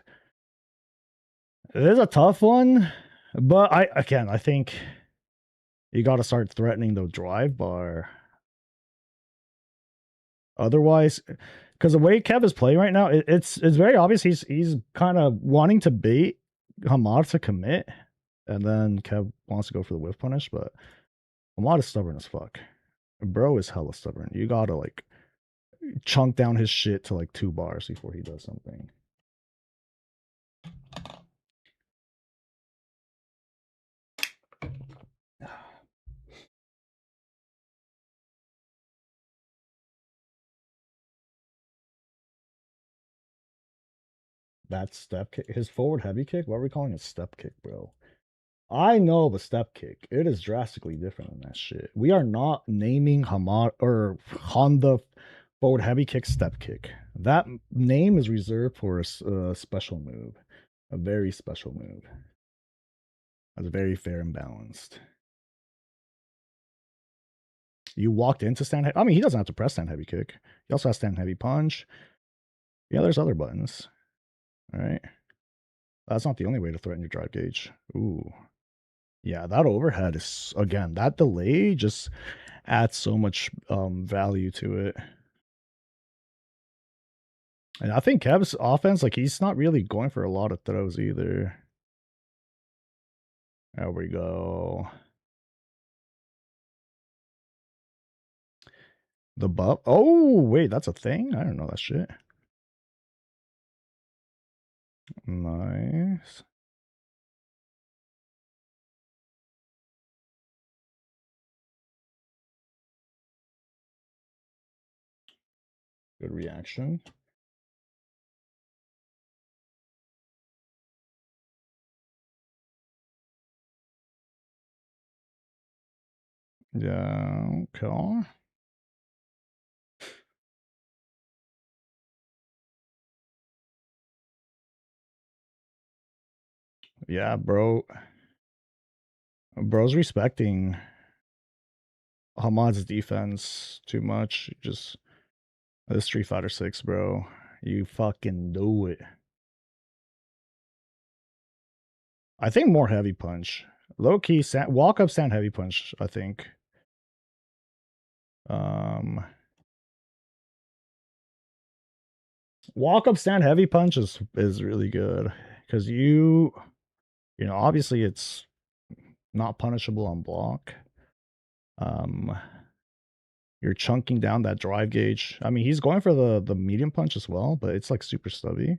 It is a tough one, but I think you got to start threatening the drive bar. Otherwise, because the way Kev is playing right now, it's very obvious he's kind of wanting to bait Hamad to commit, and then Kev wants to go for the whiff punish, but Hamad is stubborn as fuck. Bro is hella stubborn. You gotta like chunk down his shit to like 2 bars before he does something. That step kick, his forward heavy kick. What are we calling a step kick, bro? I know the step kick. It is drastically different than that shit. We are not naming Hamad or Honda forward heavy kick step kick. That name is reserved for a special move, a very special move. That's very fair and balanced. You walked into stand heavy. I mean, he doesn't have to press stand heavy kick. He also has stand heavy punch. Yeah, there's other buttons. All right. That's not the only way to threaten your drive gauge. Ooh. Yeah, that overhead is, again, that delay just adds so much value to it. And I think Kev's offense, like, he's not really going for a lot of throws either. There we go. The buff. Oh, wait, that's a thing? I don't know that shit. Nice. Good reaction. Yeah, okay. Yeah, bro. Bro's respecting Hamad's defense too much. Just this Street Fighter 6, bro. You fucking do it. I think more heavy punch. Low key walk up stand heavy punch, I think. Walk up stand heavy punch is really good because obviously it's not punishable on block. You're chunking down that drive gauge. I mean, he's going for the medium punch as well, but it's like super stubby.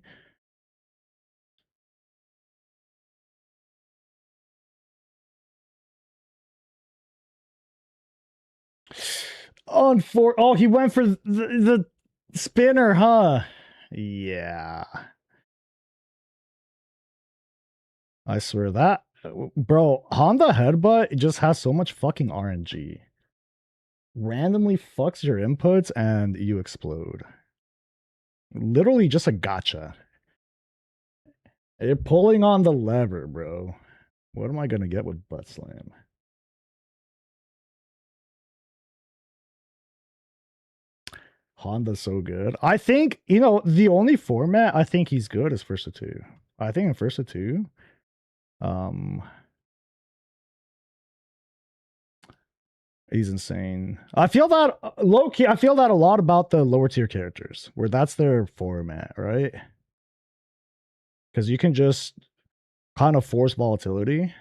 Oh, he went for the spinner, huh? Yeah. I swear that, bro, Honda headbutt just has so much fucking RNG. Randomly fucks your inputs and you explode. Literally just a gotcha. You're pulling on the lever, bro. What am I gonna get with butt slam? Honda's so good. I think, the only format I think he's good is first to two. I think in first to two, he's insane. I feel that low key. I feel that a lot about the lower tier characters, where that's their format, right? Because you can just kind of force volatility.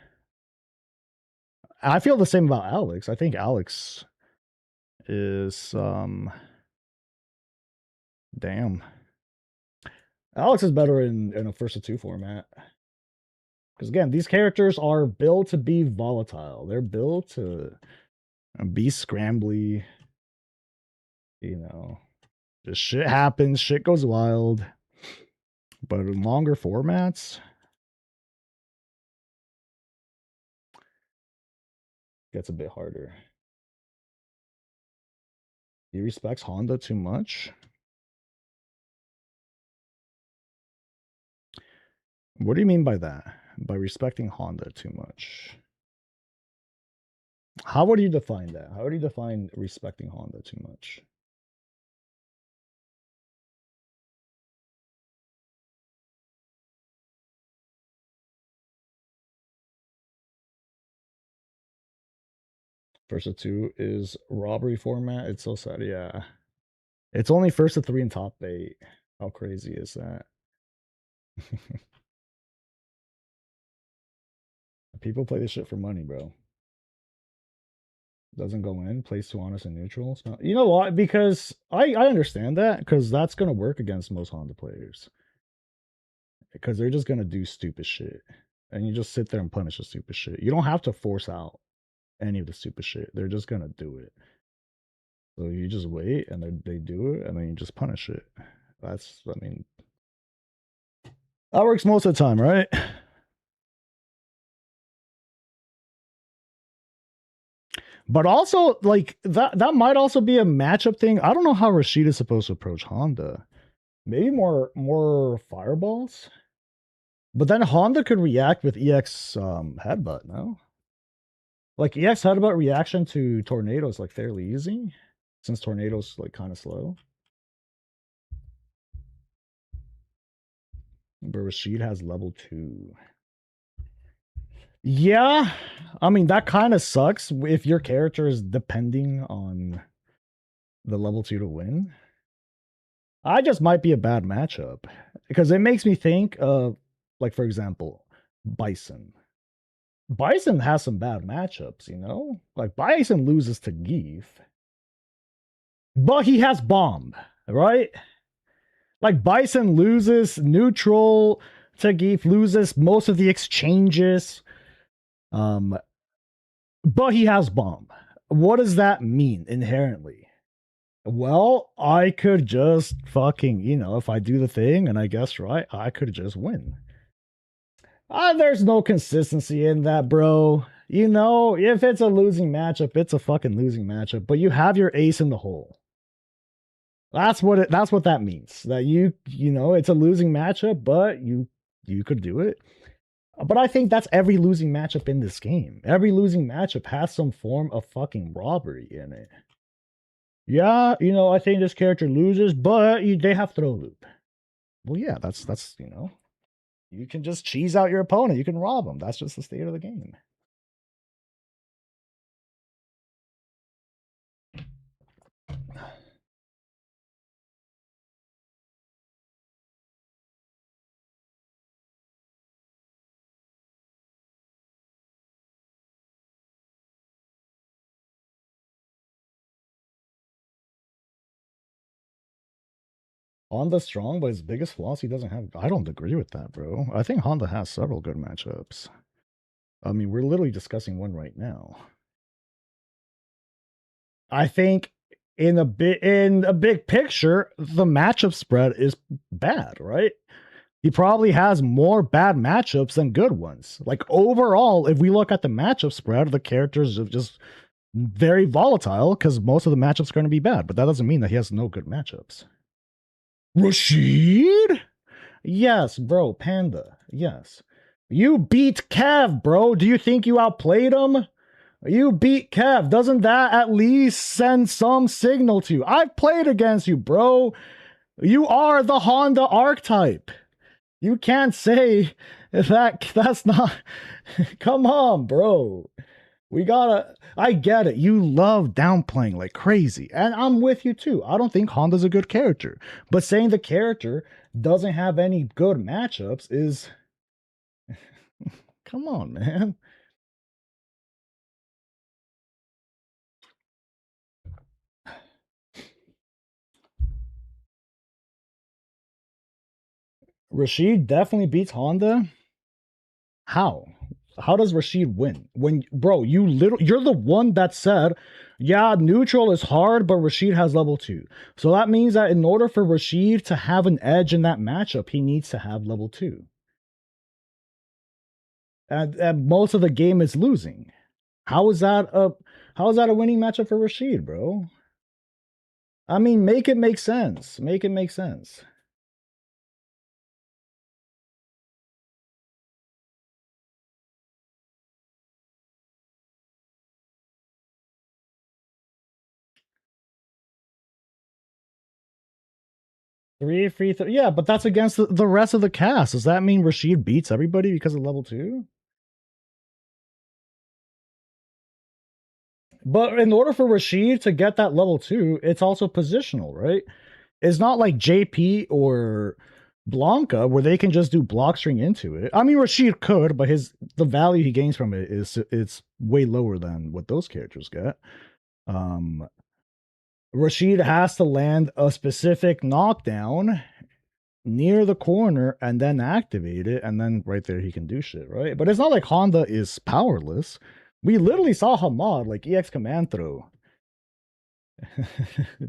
I feel the same about Alex. I think Alex is damn. Alex is better in a first to two format. Because again, these characters are built to be volatile. They're built to be scrambly. Just shit happens, shit goes wild. But in longer formats, gets a bit harder. He respects Honda too much. What do you mean by that? By respecting Honda too much? How would you define that? How would you define respecting Honda too much? First to 2 is robbery format. It's so sad. Yeah. It's only first to 3 and top 8. How crazy is that? People play this shit for money, bro. Doesn't go in, plays too honest and neutral. So, you know what? Because I understand that, because that's gonna work against most Honda players. Because they're just gonna do stupid shit. And you just sit there and punish the stupid shit. You don't have to force out any of the stupid shit. They're just gonna do it. So you just wait and they do it and then you just punish it. That's, I mean, that works most of the time, right? But also, like, that might also be a matchup thing. I don't know how Rashid is supposed to approach Honda. Maybe more fireballs. But then Honda could react with EX headbutt, no? Like EX headbutt reaction to tornado is like fairly easy, since tornado's like kind of slow. But Rashid has level 2. Yeah, I mean that kind of sucks if your character is depending on the level 2 to win. I just might be a bad matchup because it makes me think of, like, for example, Bison. Bison has some bad matchups, you know? Like Bison loses to Geef, but he has bomb, right? Like Bison loses neutral to Geef, loses most of the exchanges. But he has bomb. What does that mean inherently? Well, I could just fucking, you know, if I do the thing and I guess right, I could just win. There's no consistency in that, bro. You know, if it's a losing matchup, it's a fucking losing matchup. But you have your ace in the hole. That's what that means. That you know, it's a losing matchup, but you could do it. But I think that's every losing matchup in this game. Every losing matchup has some form of fucking robbery in it. Yeah, you know, I think this character loses, but they have throw loop. Well, yeah, that's you know, you can just cheese out your opponent. You can rob them. That's just the state of the game. Honda's strong, but his biggest flaws he doesn't have. I don't agree with that, bro. I think Honda has several good matchups. I mean, we're literally discussing one right now. I think in a big picture, the matchup spread is bad, right? He probably has more bad matchups than good ones. Like overall, if we look at the matchup spread, the characters are just very volatile because most of the matchups are going to be bad. But that doesn't mean that he has no good matchups. Rashid? Yes, bro. Panda. Yes. You beat Kev, bro. Do you think you outplayed him? You beat Kev. Doesn't that at least send some signal to you? I've played against you, bro. You are the Honda archetype. You can't say that's not. Come on, bro. We gotta. I get it. You love downplaying like crazy. And I'm with you too. I don't think Honda's a good character. But saying the character doesn't have any good matchups is. Come on, man. Rashid definitely beats Honda. How? How does Rashid win? When, bro, you're the one that said, yeah, neutral is hard, but Rashid has level 2. So that means that in order for Rashid to have an edge in that matchup, he needs to have level 2. And most of the game is losing. How is that a winning matchup for Rashid, bro? I mean, make it make sense. Make it make sense. Three free throw. Yeah, but that's against the rest of the cast. Does that mean Rashid beats everybody because of level 2? But in order for Rashid to get that level 2, it's also positional, right? It's not like JP or Blanca where they can just do block string into it. I mean, Rashid could, but the value he gains from it is it's way lower than what those characters get. Rashid has to land a specific knockdown near the corner and then activate it, and then right there he can do shit, right? But it's not like Honda is powerless. We literally saw Hamad like EX command throw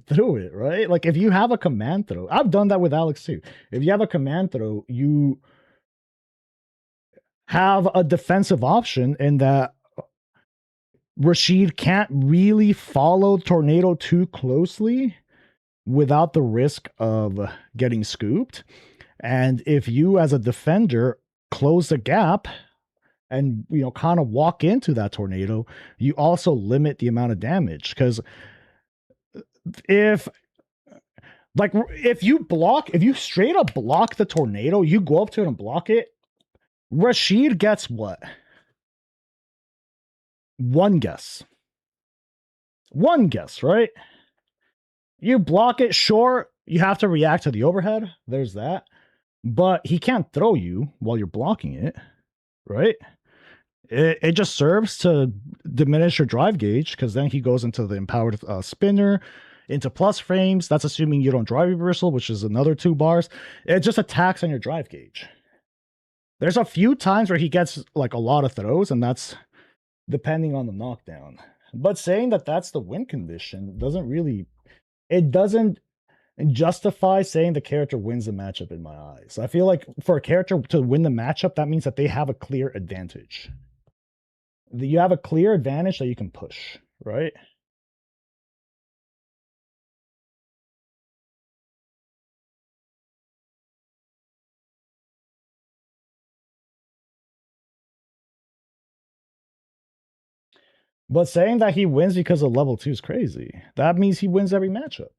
through it, right? Like if you have a command throw, I've done that with Alex too. If you have a command throw, you have a defensive option in that Rashid can't really follow Tornado too closely without the risk of getting scooped. And if you as a defender close the gap and kind of walk into that tornado, you also limit the amount of damage. Because if you straight up block the tornado, you go up to it and block it, Rashid gets what? One guess, right? You block it, sure, you have to react to the overhead. There's that. But he can't throw you while you're blocking it, right? It just serves to diminish your drive gauge, because then he goes into the empowered spinner, into plus frames. That's assuming you don't drive reversal, which is another 2 bars. It just attacks on your drive gauge. There's a few times where he gets like a lot of throws, and that's depending on the knockdown. But saying that that's the win condition doesn't justify saying the character wins the matchup in my eyes. I feel like for a character to win the matchup, that means that they have a clear advantage. You have a clear advantage that you can push, right? But saying that he wins because of level 2 is crazy. That means he wins every matchup.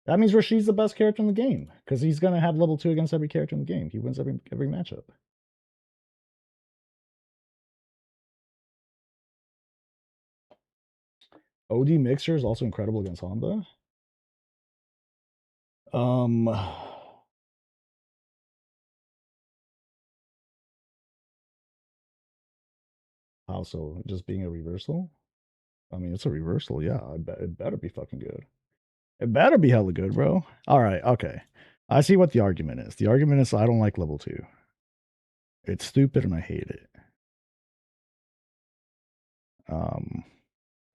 That means Rashid's the best character in the game, because he's going to have level 2 against every character in the game. He wins every matchup. OD Mixer is also incredible against Honda. How so? Just being a reversal? I mean, it's a reversal, yeah. It better be fucking good. It better be hella good, bro. All right, okay. I see what the argument is. The argument is I don't like level 2. It's stupid and I hate it.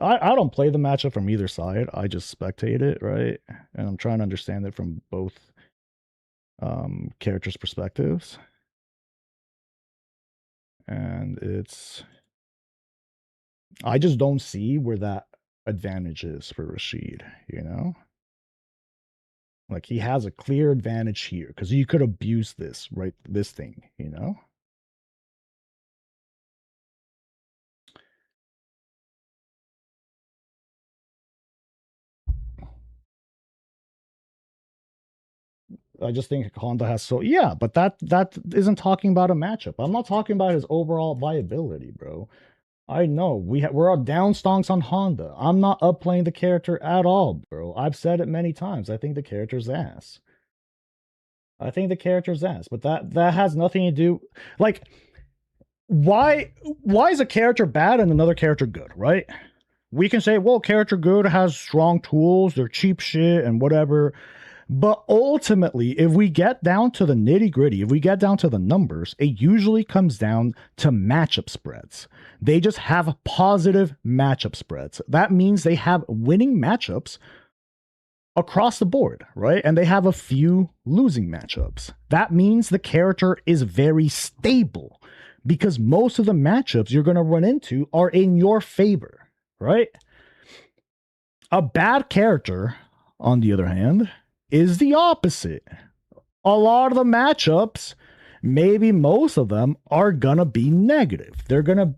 I don't play the matchup from either side. I just spectate it, right? And I'm trying to understand it from both characters' perspectives. And I just don't see where that advantage is for Rashid, Like he has a clear advantage here because you could abuse this, right? This thing, I just think Honda has but that isn't talking about a matchup. I'm not talking about his overall viability, bro. I know we're down stonks on Honda. I'm not upplaying the character at all, bro. I've said it many times. I think the character's ass. But that has nothing to do. Like, why is a character bad and another character good, right? We can say, well, character good has strong tools, they're cheap shit and whatever. But ultimately, if we get down to the nitty gritty, if we get down to the numbers, it usually comes down to matchup spreads. They just have positive matchup spreads. That means they have winning matchups across the board, right? And they have a few losing matchups. That means the character is very stable. because most of the matchups you're going to run into are in your favor, right? A bad character, on the other hand, is the opposite. A lot of the matchups, maybe most of them, are gonna be negative.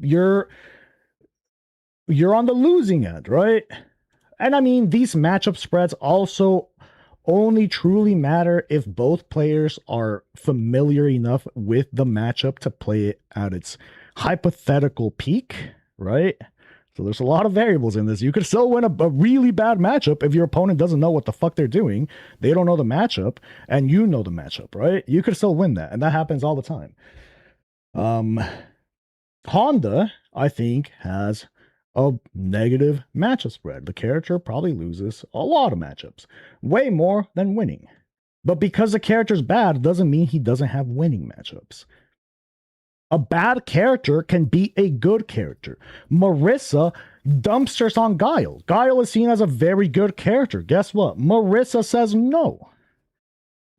You're on the losing end, right? And I mean, these matchup spreads also only truly matter if both players are familiar enough with the matchup to play it at its hypothetical peak, right? So there's a lot of variables in this. You could still win a really bad matchup if your opponent doesn't know what the fuck they're doing. They don't know the matchup, and you know the matchup, right? You could still win that, and that happens all the time. Honda, I think, has a negative matchup spread. The character probably loses a lot of matchups, way more than winning. But because the character's bad doesn't mean he doesn't have winning matchups. A bad character can beat a good character. Marissa dumpsters on Guile. Guile is seen as a very good character. Guess what? Marissa says no.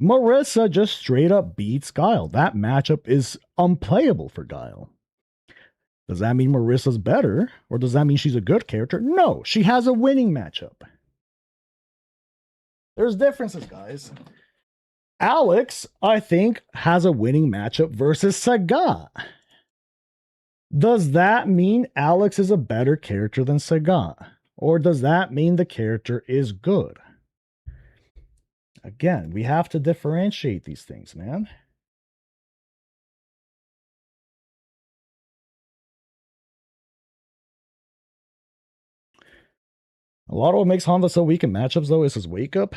Marissa just straight up beats Guile. That matchup is unplayable for Guile. Does that mean Marissa's better? Or does that mean she's a good character? No, she has a winning matchup. There's differences, guys. Alex, I think, has a winning matchup versus Sagat. Does that mean Alex is a better character than Sagat? Or does that mean the character is good? Again, we have to differentiate these things, man. A lot of what makes Honda so weak in matchups, though, is his wake up.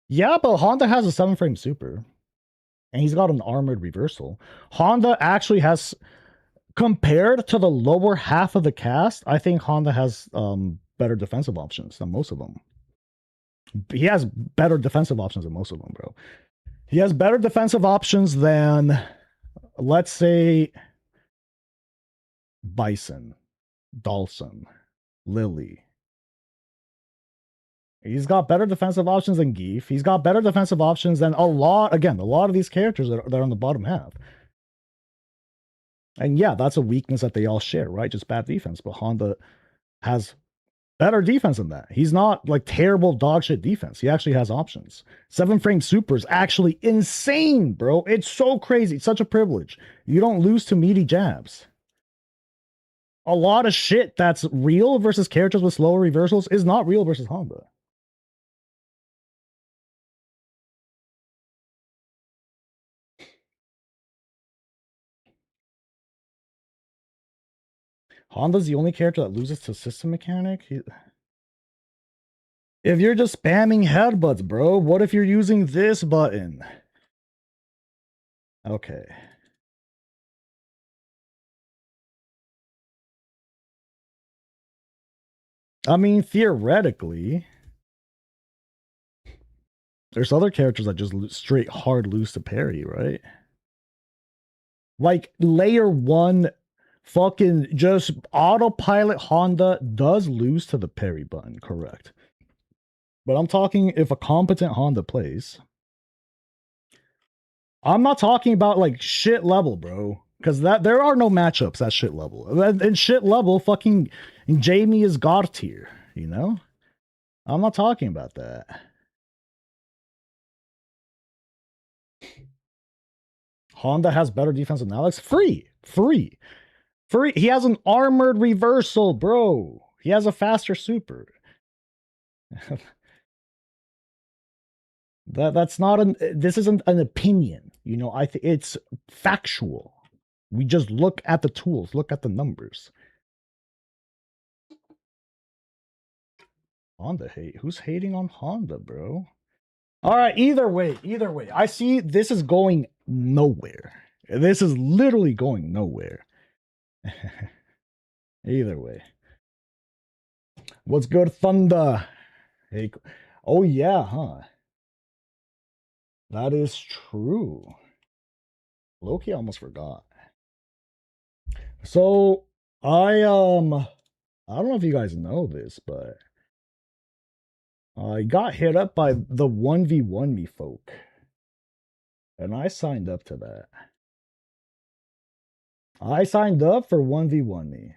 Yeah, but Honda has a 7-frame super. And he's got an armored reversal. Honda actually has, compared to the lower half of the cast, I think Honda has better defensive options than most of them. He has better defensive options than most of them, bro. He has better defensive options than, let's say, Bison, Dawson, Lily. He's got better defensive options than Geef. He's got better defensive options than a lot of these characters that are on the bottom half. And yeah, that's a weakness that they all share, right? Just bad defense. But Honda has better defense than that. He's not like terrible dog shit defense. He actually has options. 7-frame super is actually insane, bro. It's so crazy. It's such a privilege. You don't lose to meaty jabs. A lot of shit that's real versus characters with slower reversals is not real versus Honda. Honda's the only character that loses to system mechanic. If you're just spamming headbutts, bro, what if you're using this button? Okay. I mean, theoretically, there's other characters that just straight hard lose to parry, right? Like layer 1 fucking just autopilot Honda does lose to the parry button, correct? But I'm talking if a competent Honda plays. I'm not talking about like shit level, bro. Because there are no matchups at shit level. In shit level, fucking Jamie is God tier, you know? I'm not talking about that. Honda has better defense than Alex. Free. He has an armored reversal, bro. He has a faster super. That's not this isn't an opinion. You know, I think it's factual. We just look at the tools, look at the numbers. Honda hate. Who's hating on Honda, bro? All right, either way. I see this is going nowhere. This is literally going nowhere. Either way. What's good, Thunder? Hey, oh yeah, huh? That is true. Loki almost forgot. So I don't know if you guys know this, but I got hit up by the 1v1 me folk. And I signed up to that. I signed up for 1v1 me.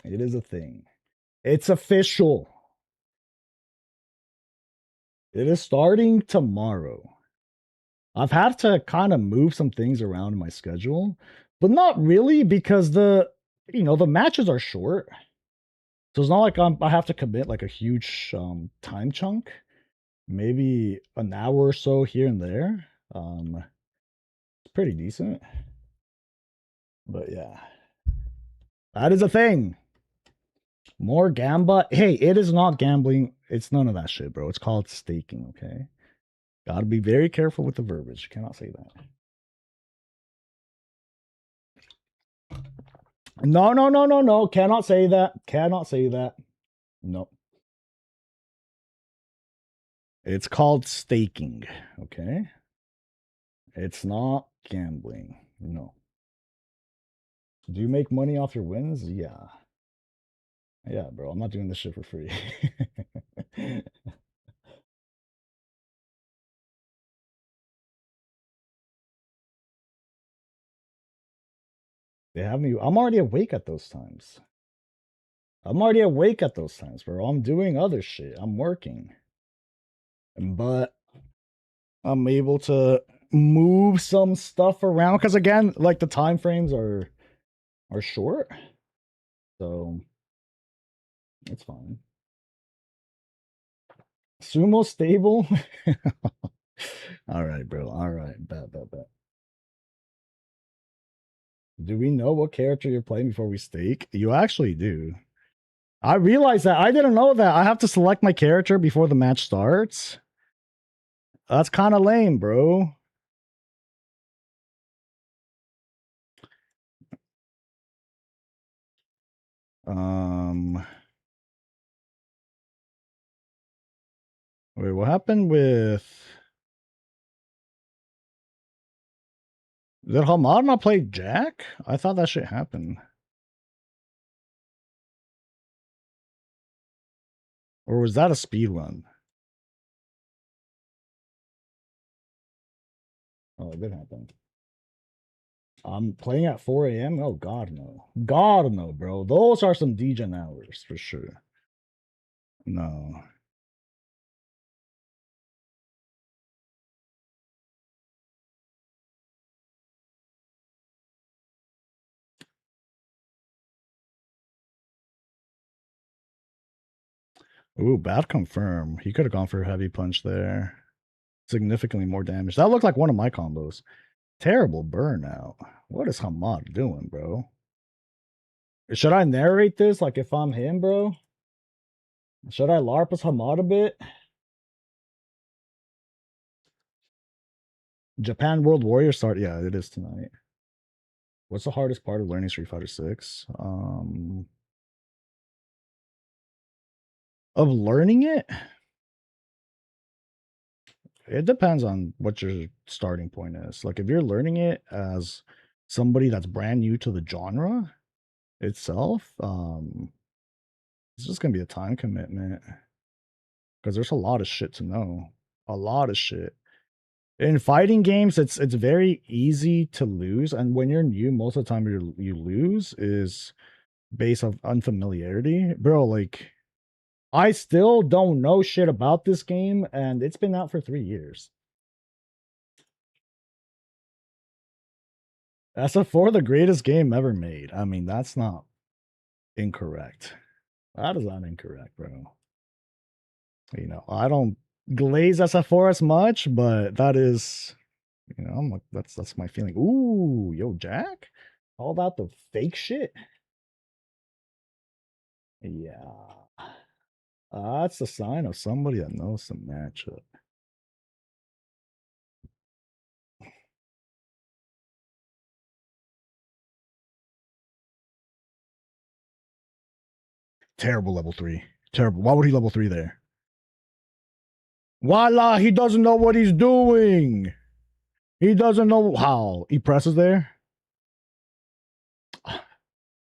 It is a thing. It's official. It is starting tomorrow. I've had to kind of move some things around in my schedule, but not really because the matches are short. So it's not like I have to commit like a huge time chunk. Maybe an hour or so here and there. It's pretty decent. But yeah. That is a thing. More gamba. Hey, it is not gambling. It's none of that shit, bro. It's called staking, okay? Gotta be very careful with the verbiage. You cannot say that. No, no, no, no, no. Cannot say that. Cannot say that. No. It's called staking, okay? It's not gambling. No. Do you make money off your wins? Yeah. Yeah, bro. I'm not doing this shit for free. They have me. I'm already awake at those times. I'm already awake at those times, bro. I'm doing other shit. I'm working. But I'm able to move some stuff around because again, like the time frames are short. So it's fine. Sumo stable. All right, bro. All right. Bet. Do we know what character you're playing before we stake? You actually do. I realized that. I didn't know that. I have to select my character before the match starts. That's kind of lame, bro. Wait, what happened with... Did Hamad not play Jack? I thought that shit happened. Or was that a speed run? Oh, it did happen. I'm playing at 4 a.m. Oh, God, no. God, no, bro. Those are some degen hours for sure. No. Ooh, bad confirm. He could have gone for a heavy punch there. Significantly more damage. That looked like one of my combos. Terrible burnout. What is Hamad doing, bro? Should I narrate this like if I'm him, bro? Should I LARP as Hamad a bit? Japan World Warrior start. Yeah, it is tonight. What's the hardest part of learning Street Fighter 6? Of learning it? It depends on what your starting point is. Like if you're learning it as somebody that's brand new to the genre itself, it's just gonna be a time commitment because there's a lot of shit to know. A lot of shit. In fighting games, it's very easy to lose, and when you're new, most of the time you lose is based on unfamiliarity. Bro, like I still don't know shit about this game, and it's been out for 3 years. SF4, the greatest game ever made. I mean, that's not incorrect. That is not incorrect, bro. You know, I don't glaze SF4 as much, but that is, you know, I'm like, that's my feeling. Ooh, yo, Jack? All about the fake shit? Yeah. That's a sign of somebody that knows some matchup. Terrible level 3. Terrible. Why would he level 3 there? Voila, he doesn't know what he's doing. He doesn't know how. He presses there.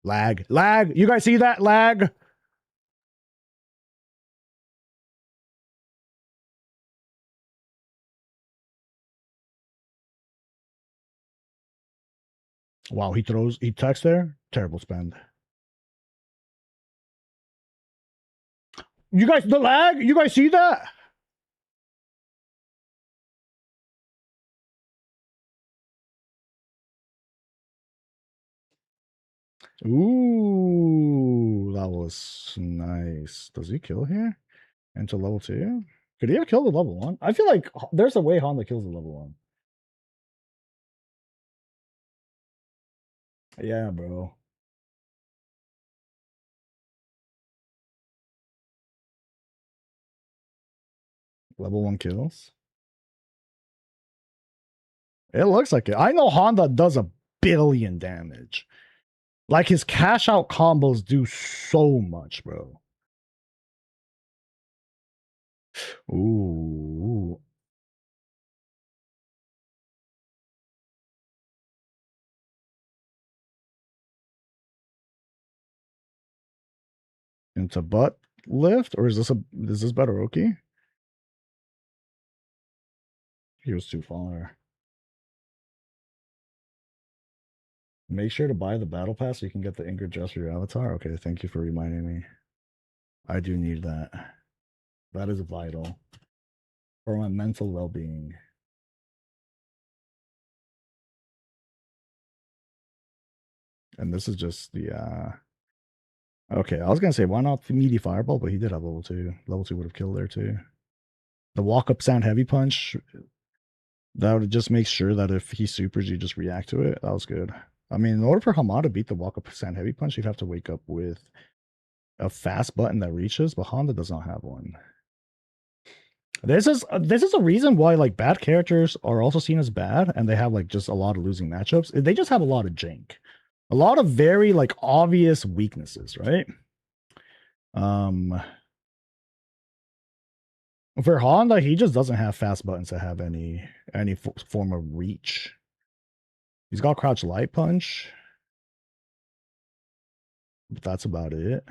Lag. Lag. You guys see that? Lag. Wow, he texts there. Terrible spend. You guys, the lag. You guys see that? Ooh, that was nice. Does he kill here? Into level 2? Could he have killed the level 1? I feel like there's a way Honda kills the level 1. Yeah, bro. Level 1 kills. It looks like it. I know Honda does a billion damage. Like his cash out combos do so much, bro. Ooh. Into butt lift? Or is this better Oki? He was too far. Make sure to buy the battle pass so you can get the Ingrid dress for your avatar. Okay, thank you for reminding me. I do need that. That is vital for my mental well-being. And this is just the okay, I was gonna say why not the meaty fireball, but he did have level 2. Level 2 would have killed there too. The walk-up sound heavy punch, that would just make sure that if he supers, you just react to it. That was good. I mean, in order for Hamada to beat the walk-up sound heavy punch, you'd have to wake up with a fast button that reaches, but Honda does not have one. This is a reason why like bad characters are also seen as bad, and they have like just a lot of losing matchups. They just have a lot of jank, a lot of very like obvious weaknesses, right? For Honda, he just doesn't have fast buttons that have any form of reach. He's got crouch light punch, but that's about it.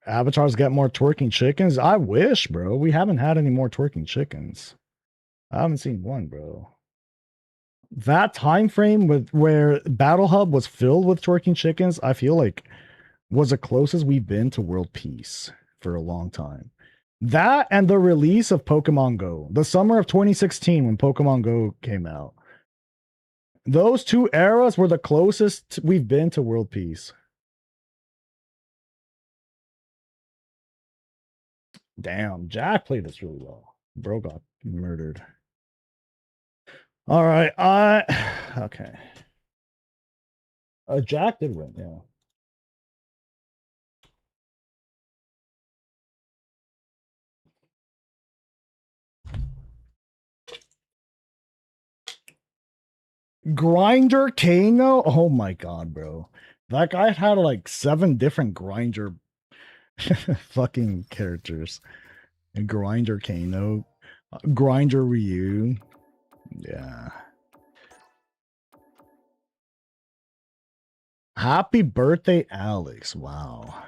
Avatars get more twerking chickens. I wish, bro. We haven't had any more twerking chickens. I haven't seen one, bro. That time frame with where Battle Hub was filled with twerking chickens, I feel like was the closest we've been to world peace for a long time. That and the release of Pokemon Go, the summer of 2016 when Pokemon Go came out. Those two eras were the closest we've been to world peace. Damn, Jack played this really well. Bro got murdered. All right, okay. Jack did win, yeah. Grinder Kano? Oh my god, bro. That guy had like 7 different grinder fucking characters. And Grinder Kano, Grinder Ryu. Yeah. Happy birthday, Alex. Wow.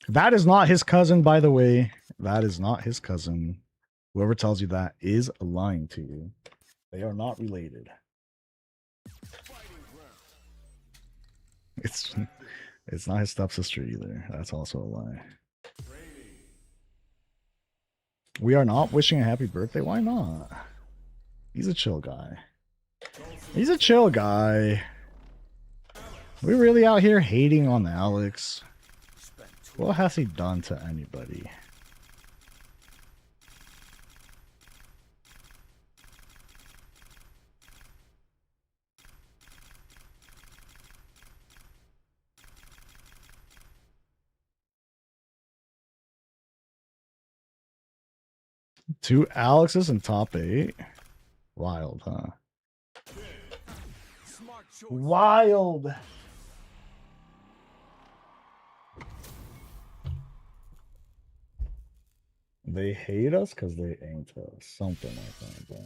That is not his cousin, by the way. That is not his cousin. Whoever tells you that is lying to you. They are not related. It's not his stepsister either. That's also a lie. We are not wishing a happy birthday. Why not? He's a chill guy. He's a chill guy. We're really out here hating on Alex. What has he done to anybody? Two Alexes in top 8. Wild, huh? Wild. They hate us because they ain't us. Something like that, bro.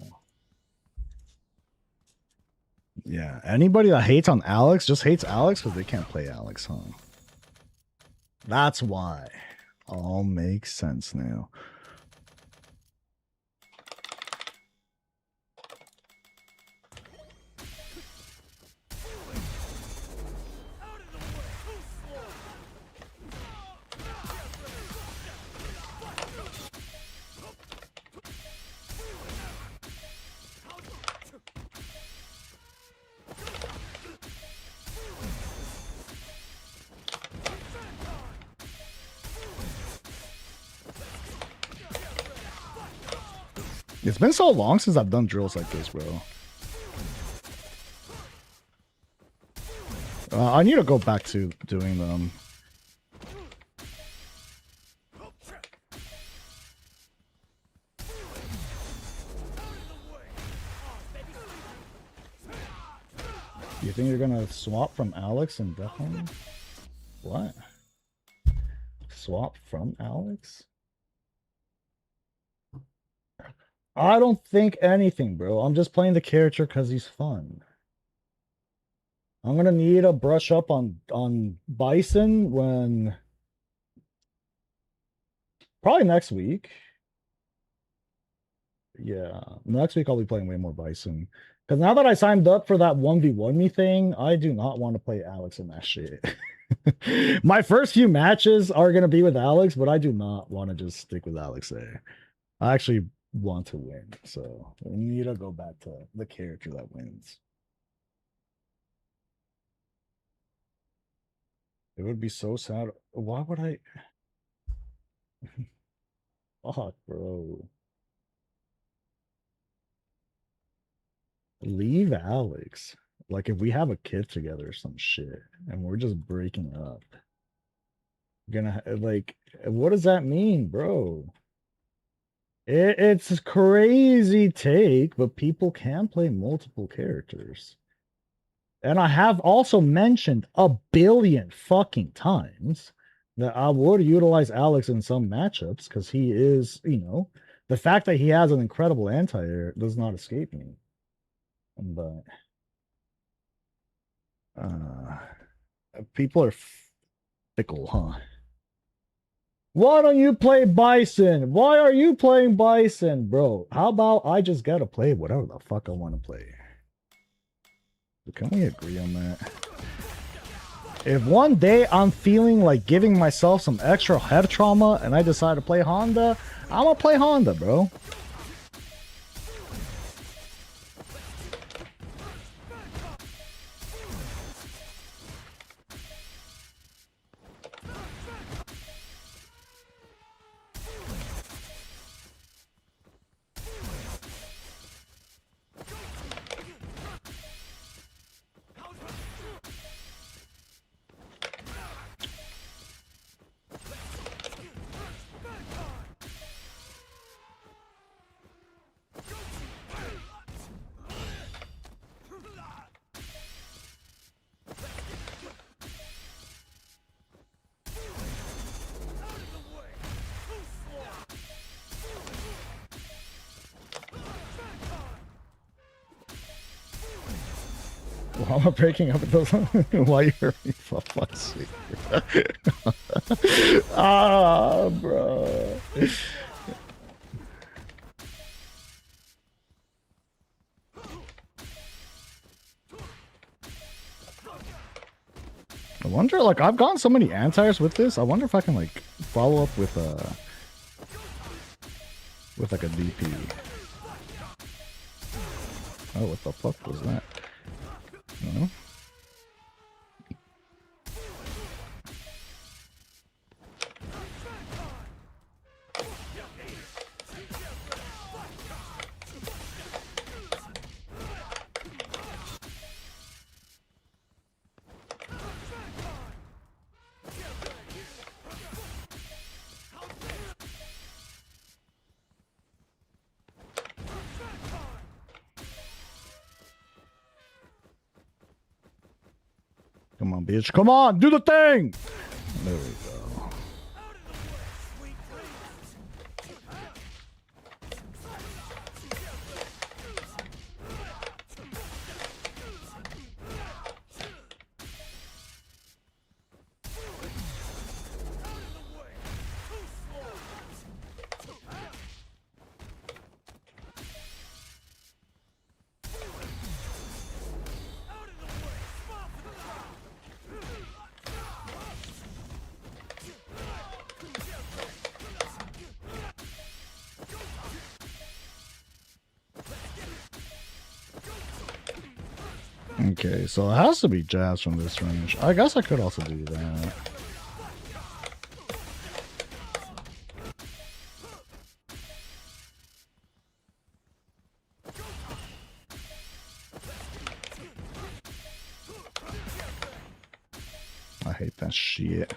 Yeah, anybody that hates on Alex just hates Alex because they can't play Alex, huh? That's why. All makes sense now. It's been so long since I've done drills like this, bro. I need to go back to doing them. You think you're gonna swap from Alex and Declan? What? Swap from Alex? I don't think anything, bro. I'm just playing the character because he's fun. I'm gonna need to brush up on Bison when probably next week. Yeah, next week I'll be playing way more Bison. Because now that I signed up for that 1v1 me thing, I do not want to play Alex in that shit. My first few matches are gonna be with Alex, but I do not want to just stick with Alex there. I actually want to win, so we need to go back to the character that wins. It would be so sad. Why would I? Fuck, bro. Leave Alex. Like, if we have a kid together or some shit, and we're just breaking up, gonna like, what does that mean, bro? It's a crazy take, but people can play multiple characters. And I have also mentioned a billion fucking times that I would utilize Alex in some matchups because he is, you know, the fact that he has an incredible anti-air does not escape me. But people are fickle, huh? Why don't you play Bison? Why are you playing Bison, bro? How about I just gotta play whatever the fuck I want to play? Can we agree on that? If one day I'm feeling like giving myself some extra head trauma and I decide to play Honda, I'm gonna play Honda, bro. While we're breaking up, it doesn't. Why you hurt me? For fuck's sake. Ah, bro. I wonder, like, I've gotten so many anti-airs with this. I wonder if I can, like, follow up with like a DP. Oh, what the fuck was that? No? Come on, bitch. Come on, do the thing! There we go. Okay, so it has to be jabs from this range. I guess I could also do that. I hate that shit.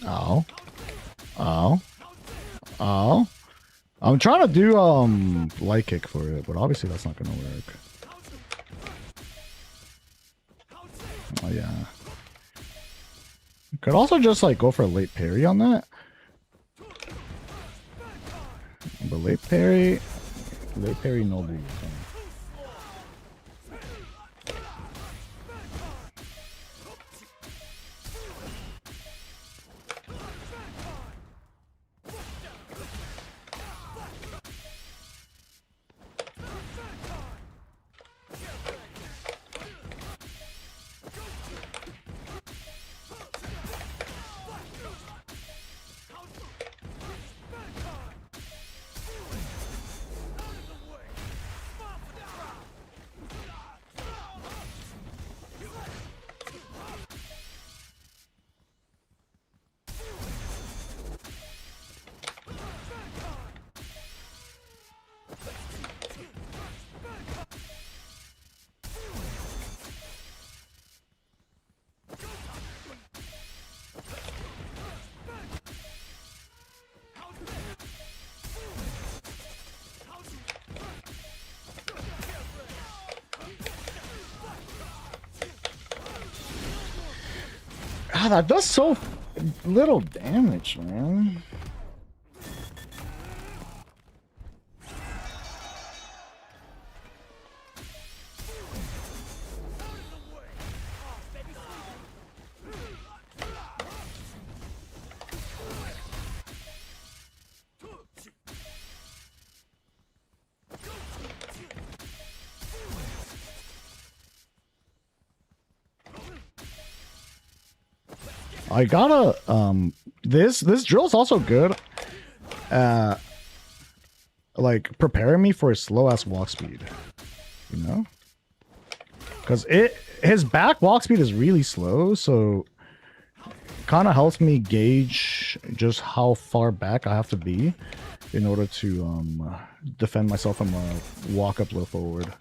Oh. Oh. Oh. I'm trying to do light kick for it, but obviously that's not gonna work. Oh yeah. Could also just like go for a late parry on that. But late parry no boost. Ah, that does so little damage, man. I gotta this drill's also good like preparing me for his slow ass walk speed, you know, because his back walk speed is really slow, so kind of helps me gauge just how far back I have to be in order to defend myself from a walk up low forward.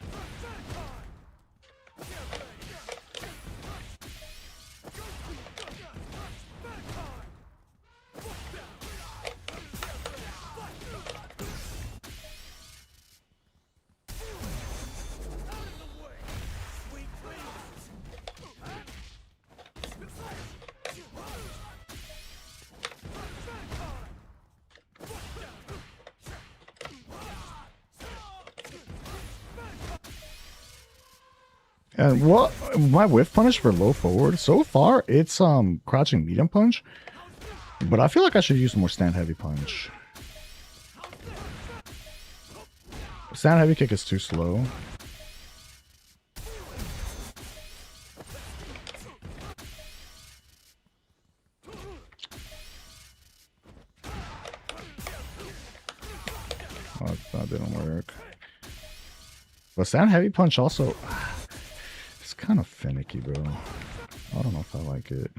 And what my whiff punish for low forward so far, it's crouching medium punch, but I feel like I should use more stand heavy punch. Stand heavy kick is too slow. Oh, that didn't work. But stand heavy punch also, it's kind of finicky, bro. I don't know if I like it.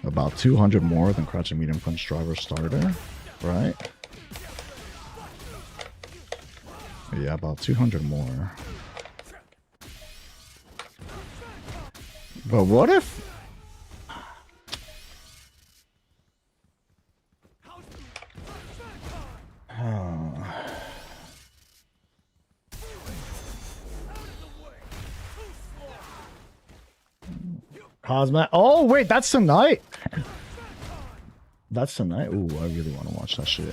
About 200 more than crouching medium punch driver starter, right? Yeah, about 200 more. But what if... Cosma. Oh, wait, that's tonight. That's tonight. Ooh, I really want to watch that shit.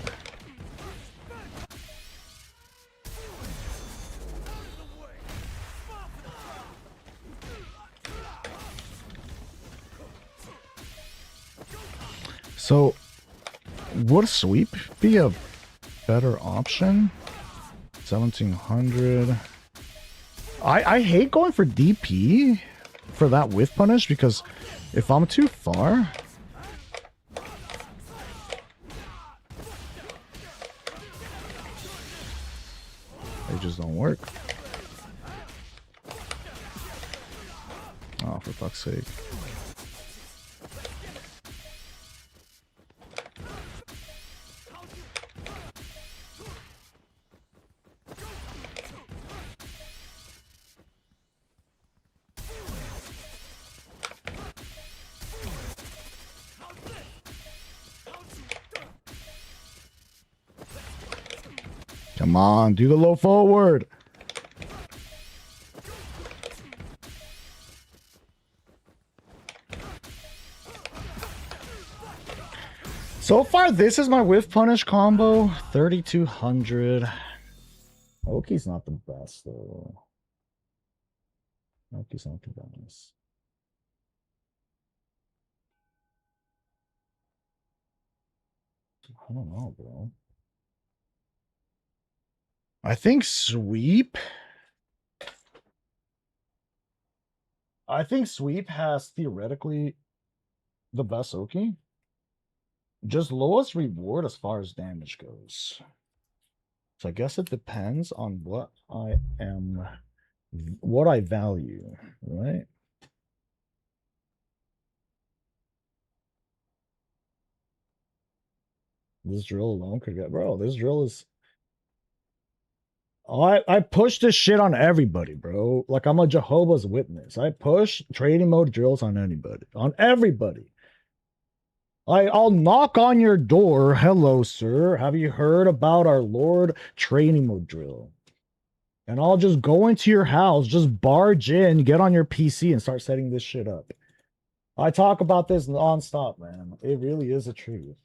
So, would a sweep be a better option? 1700. I hate going for DP for that whiff punish because if I'm too far, they just don't work. Oh, for fuck's sake. Come on, do the low forward. So far, this is my whiff punish combo. 3,200. Oki's not the best, though. Oki's not the best. I don't know, bro. I think sweep. I think sweep has theoretically the best Oki. Just lowest reward as far as damage goes. So I guess it depends on what I value, right? This drill alone could get, bro. This drill is. I push this shit on everybody, bro. Like I'm a Jehovah's Witness. I push trading mode drills on anybody, on everybody. I'll knock on your door. Hello, sir. Have you heard about our Lord training mode drill? And I'll just go into your house, just barge in, get on your PC, and start setting this shit up. I talk about this nonstop, man. It really is a truth.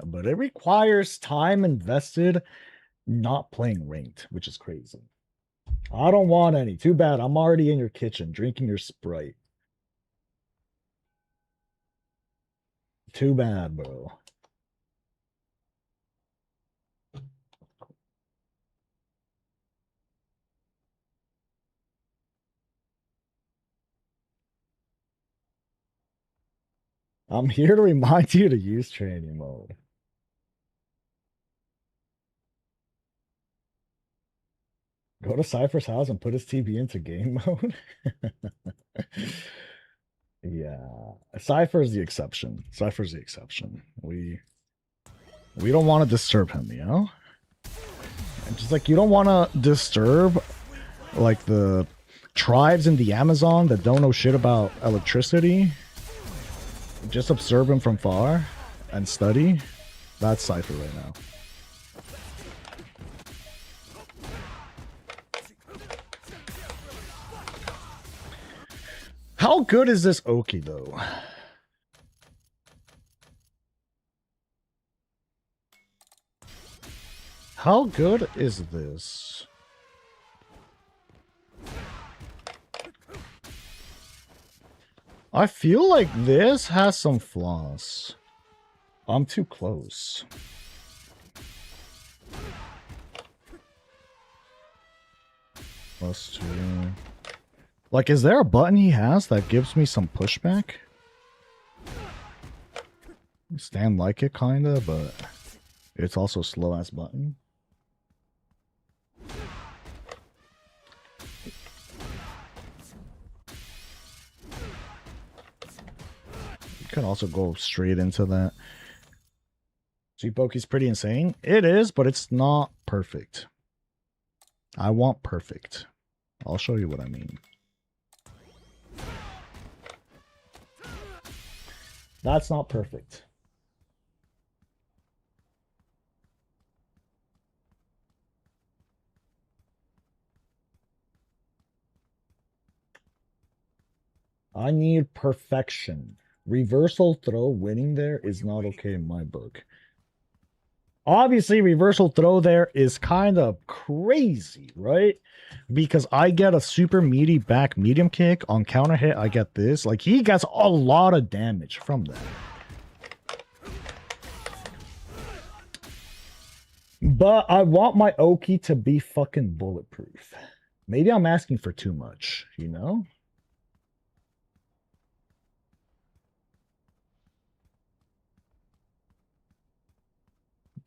But it requires time invested not playing ranked, which is crazy. I don't want any. Too bad. I'm already in your kitchen drinking your Sprite. Too bad, bro. I'm here to remind you to use training mode. Go to Cypher's house and put his TV into game mode. Yeah. Cypher's the exception. Cypher's the exception. We don't want to disturb him, you know? And just like you don't want to disturb like the tribes in the Amazon that don't know shit about electricity. Just observe him from far and study. That's Cypher right now. How good is this Oki, though? How good is this? I feel like this has some flaws. I'm too close. +2. Like, is there a button he has that gives me some pushback? Stand like it, kinda, but it's also a slow-ass button. Can also go straight into that. Sweet Poke's pretty insane. It is, but it's not perfect. I want perfect. I'll show you what I mean. That's not perfect. I need perfection. Reversal throw winning there is not okay in my book. Obviously, reversal throw there is kind of crazy, right? Because I get a super meaty back medium kick. On counter hit, I get this. Like, he gets a lot of damage from that. But I want my Oki to be fucking bulletproof. Maybe I'm asking for too much, you know?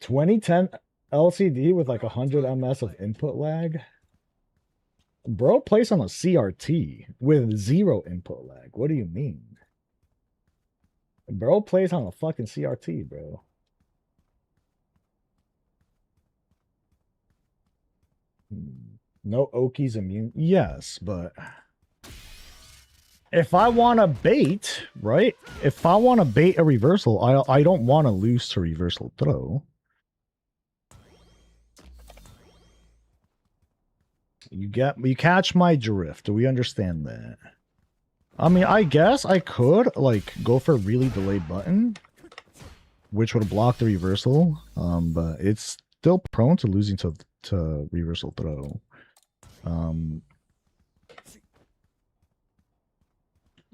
$2010 LCD with like 100 ms of input lag. Bro plays on a CRT with 0 input lag. What do you mean? Bro plays on a fucking CRT, bro. No Oki's immune. Yes, but if I want to bait, right? If I want to bait a reversal, I don't want to lose to reversal throw. You catch my drift. Do we understand that? I mean, I guess I could like go for a really delayed button, which would block the reversal. But it's still prone to losing to reversal throw.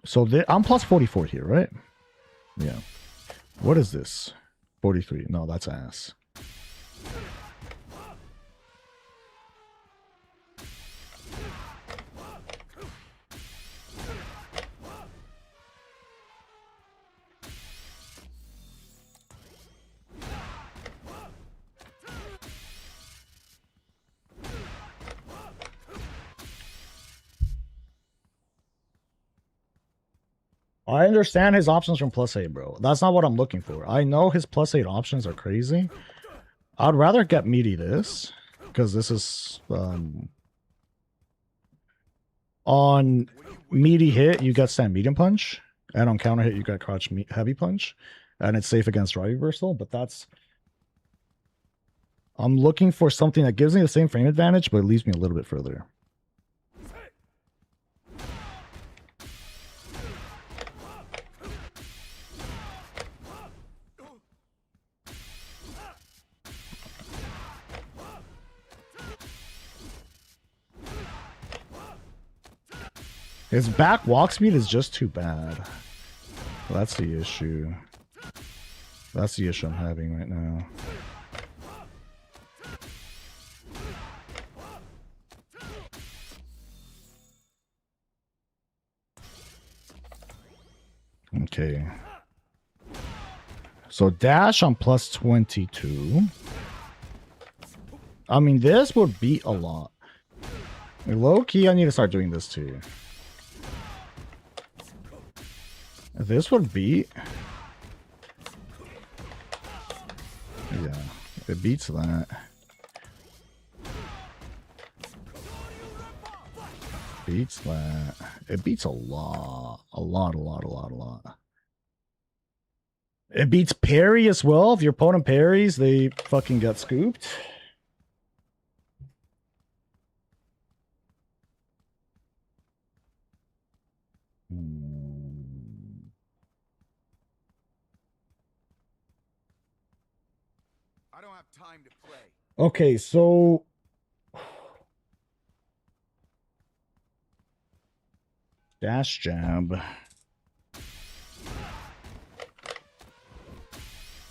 So I'm plus 44 here, right? Yeah. What is this? 43. No, that's ass. I understand his options from plus 8, bro. That's not what I'm looking for. I know his plus 8 options are crazy. I'd rather get meaty this, because this is on meaty hit, you get stand medium punch, and on counter hit, you get crouch heavy punch, and it's safe against right reversal, but that's... I'm looking for something that gives me the same frame advantage, but it leaves me a little bit further. His back walk speed is just too bad. That's the issue. That's the issue I'm having right now. Okay. So dash on plus 22. I mean, this would beat a lot. Low key, I need to start doing this too. This would beat. Yeah, it beats that. Beats that. It beats a lot. A lot. It beats parry as well. If your opponent parries, they fucking get scooped. I don't have time to play. Okay, so dash jab.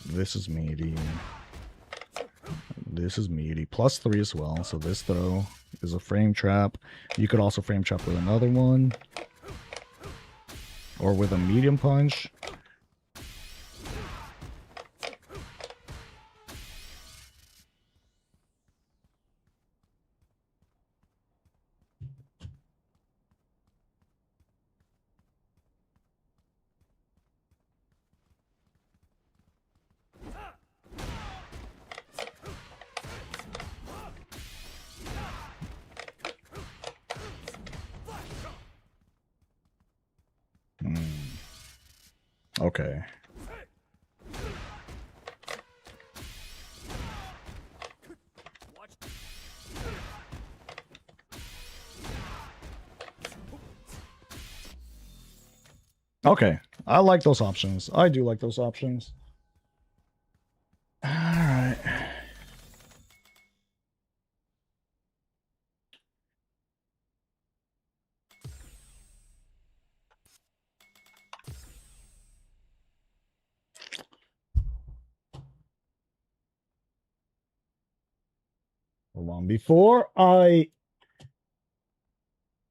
This is meaty. This is meaty. Plus 3 as well. So this throw is a frame trap. You could also frame trap with another one. Or with a medium punch. Okay. Okay. I like those options. I do like those options. All right. Hold on.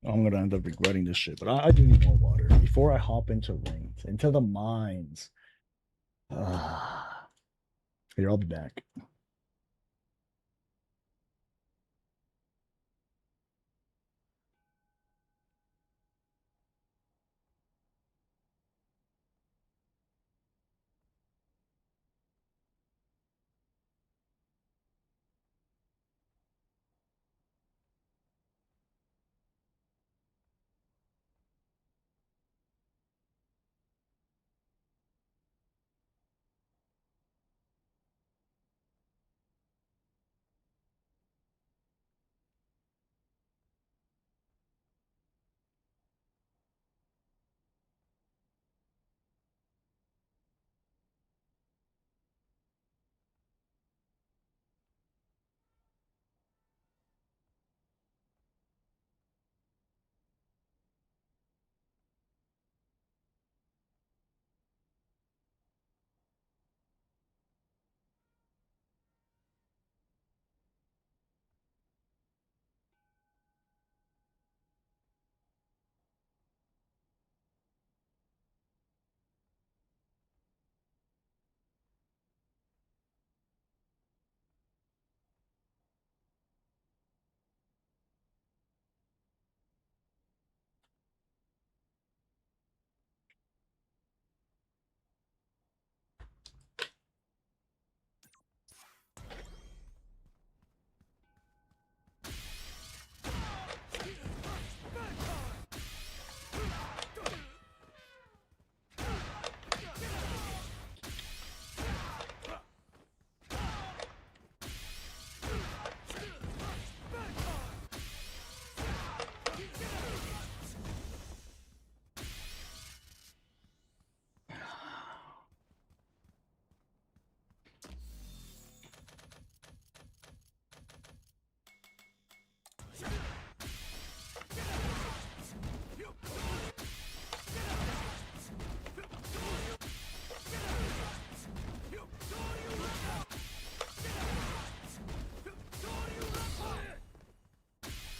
I'm gonna end up regretting this shit, but I do need more water before I hop into rings, into the mines. Here, I'll be back.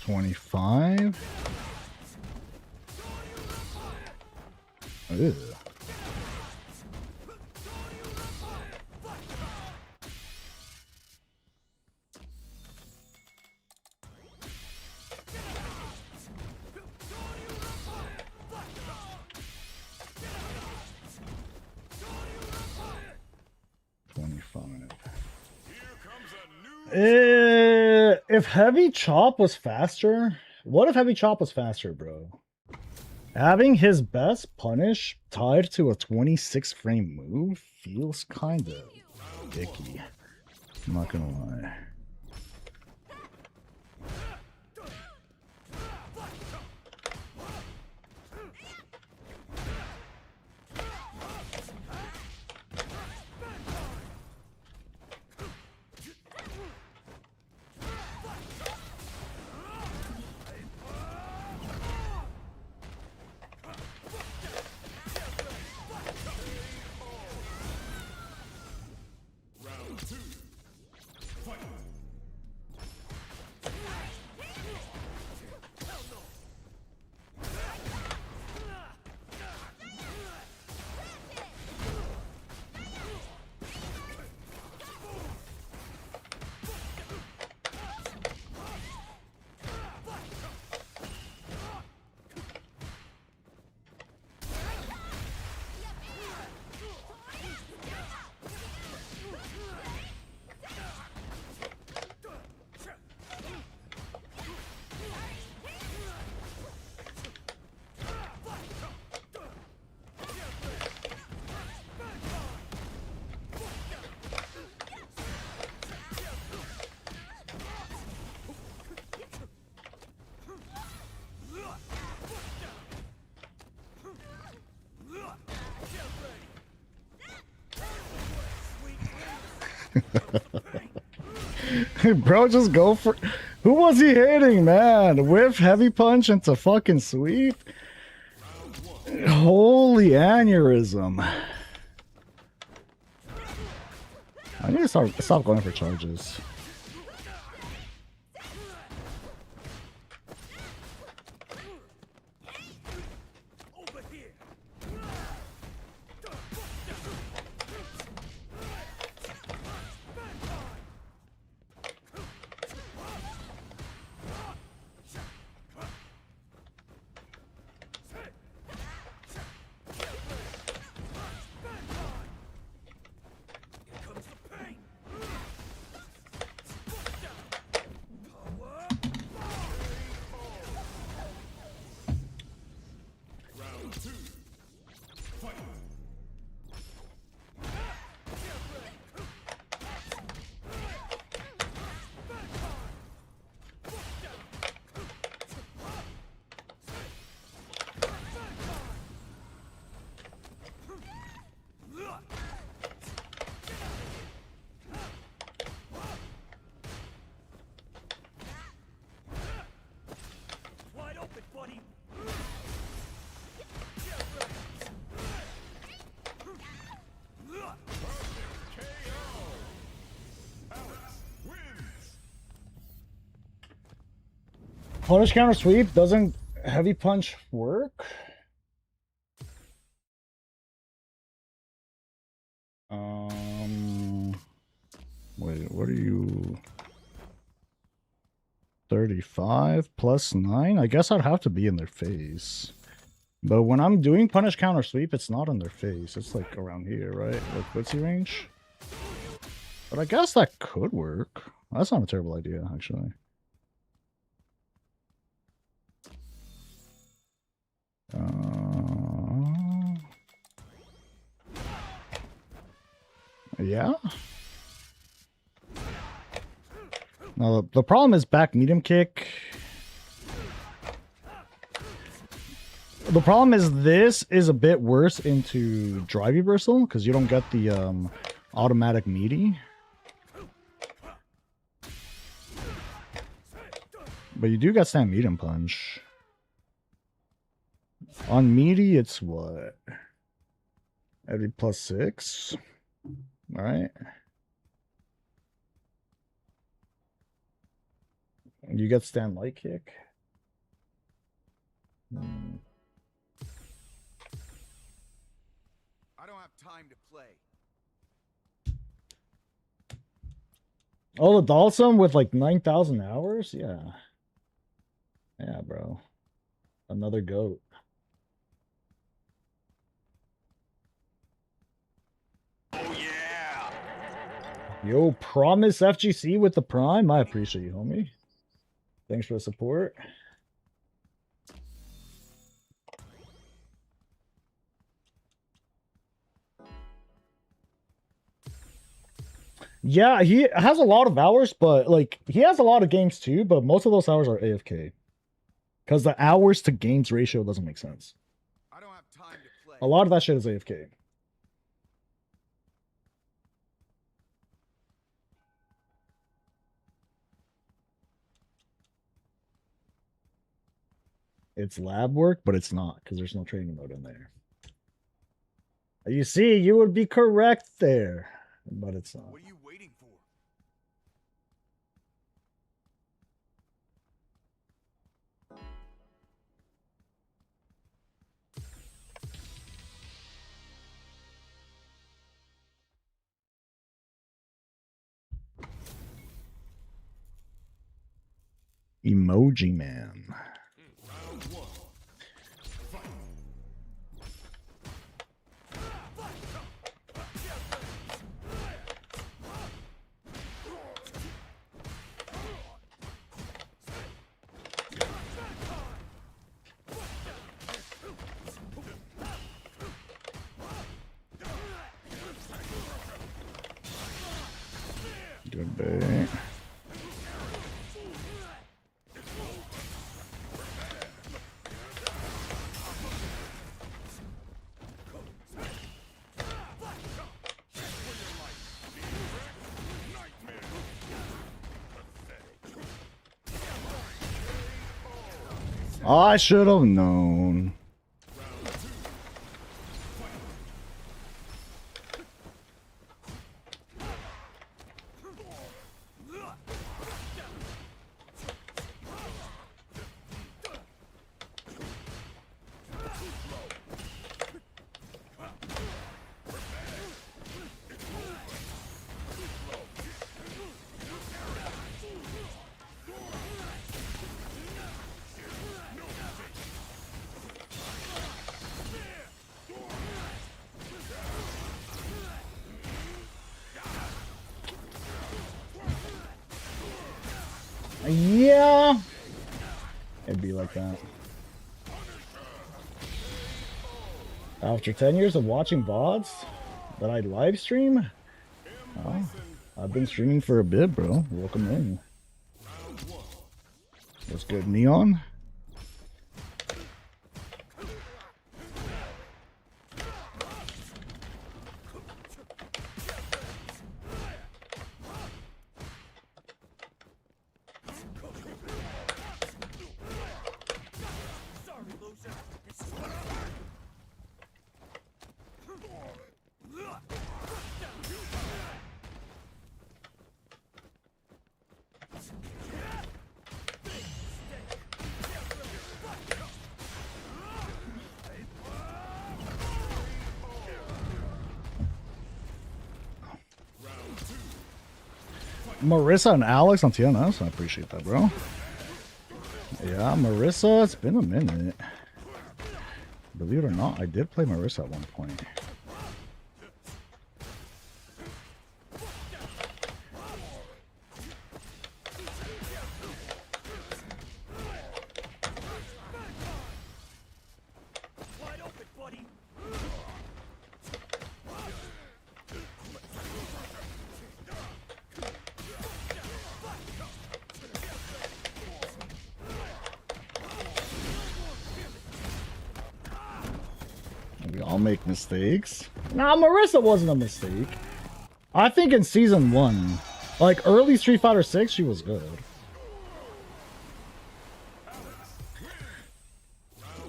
$25. Ew. If Heavy Chop was faster, what if Heavy Chop was faster, bro? Having his best punish tied to a 26 frame move feels kind of icky. I'm not gonna lie. Round 2. Fight! Bro, just go for... Who was he hitting, man? Whiff, heavy punch into fucking sweep? Holy aneurysm. I need to stop going for charges. Punish counter sweep, doesn't heavy punch work? Wait, what are you? 35 plus 9? I guess I'd have to be in their face. But when I'm doing punish counter sweep, it's not in their face. It's like around here, right? Like footsie range. But I guess that could work. That's not a terrible idea, actually. Yeah. Now the problem is back medium kick. The problem is this is a bit worse into drive reversal because you don't get the automatic meaty. But you do get stand medium punch. On meaty, it's what? Every +6. All right. You get stand light kick. I don't have time to play. Oh, the Dalsum with like 9,000 hours? Yeah. Yeah, bro. Another goat. Oh yeah. Yo, promise FGC with the prime. I appreciate you, homie. Thanks for the support. Yeah, he has a lot of hours, but like he has a lot of games too, but most of those hours are AFK. Because the hours to games ratio doesn't make sense. I don't have time to play. A lot of that shit is AFK. It's lab work, but it's not because there's no training mode in there. You see, you would be correct there, but it's not. What are you waiting for? Emoji Man. Round one. Fight. Good bait. I should have known. Yeah, it'd be like that. After 10 years of watching VODs that I live stream, oh, I've been streaming for a bit, bro. Welcome in. What's good, Neon? Marissa and Alex on TNS. I appreciate that, bro. Yeah, Marissa, it's been a minute. Believe it or not, I did play Marissa at one point. We all make mistakes. Nah, Marissa wasn't a mistake. I think in season 1, like early Street Fighter 6, she was good.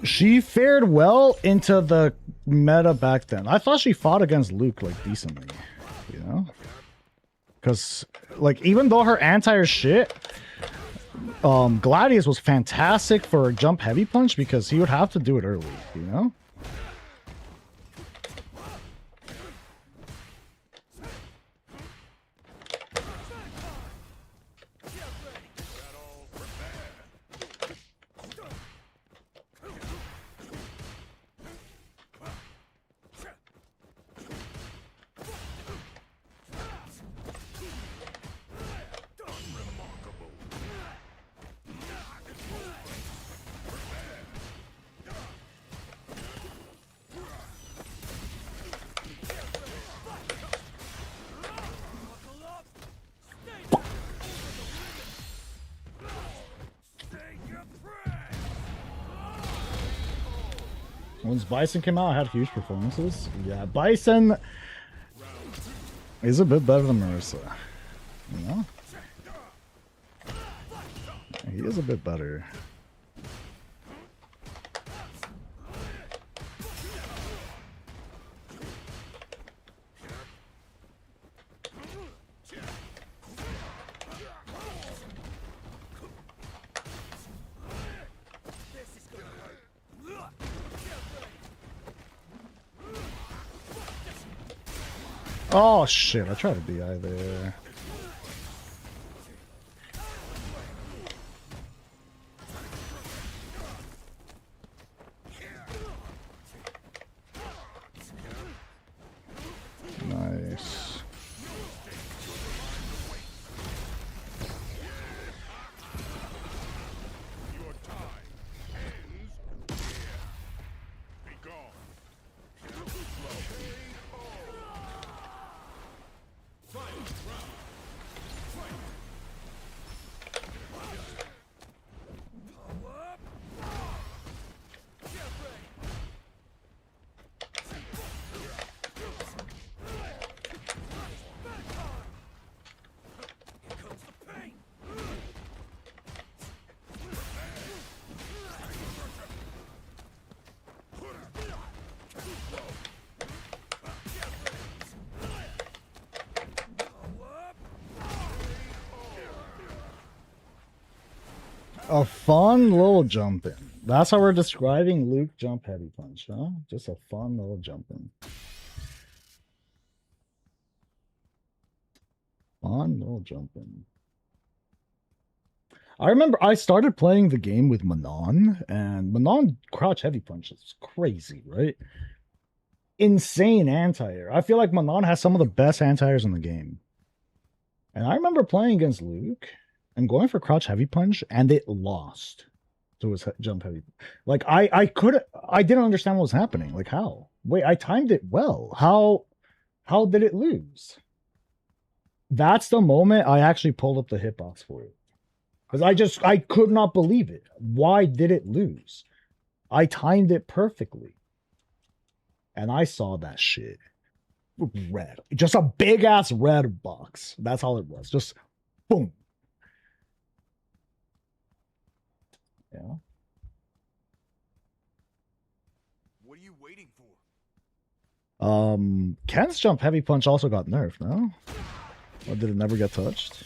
She fared well into the meta back then. I thought she fought against Luke like decently, you know? Because like even though her anti shit, Gladius was fantastic for a jump heavy punch because he would have to do it early, you know? Once Bison came out, I had huge performances. Yeah, Bison is a bit better than Marissa. You know? He is a bit better. Oh shit, I tried to DI there. Nice. Your time ends here. Be gone. Final round. A fun little jump in. That's how we're describing Luke jump heavy punch, huh? Just a fun little jump in. Fun little jump in. I remember I started playing the game with Manon, and Manon crouch heavy punch is crazy, right? Insane anti-air. I feel like Manon has some of the best anti-airs in the game. And I remember playing against Luke and going for crouch heavy punch, and it lost to his jump heavy. Like I didn't understand what was happening. Like how? Wait, I timed it well. How did it lose? That's the moment I actually pulled up the hitbox for it. Because I could not believe it. Why did it lose? I timed it perfectly. And I saw that shit. Red. Just a big ass red box. That's all it was. Just boom. Yeah. What are you waiting for? Ken's jump heavy punch also got nerfed, no? Or did it never get touched?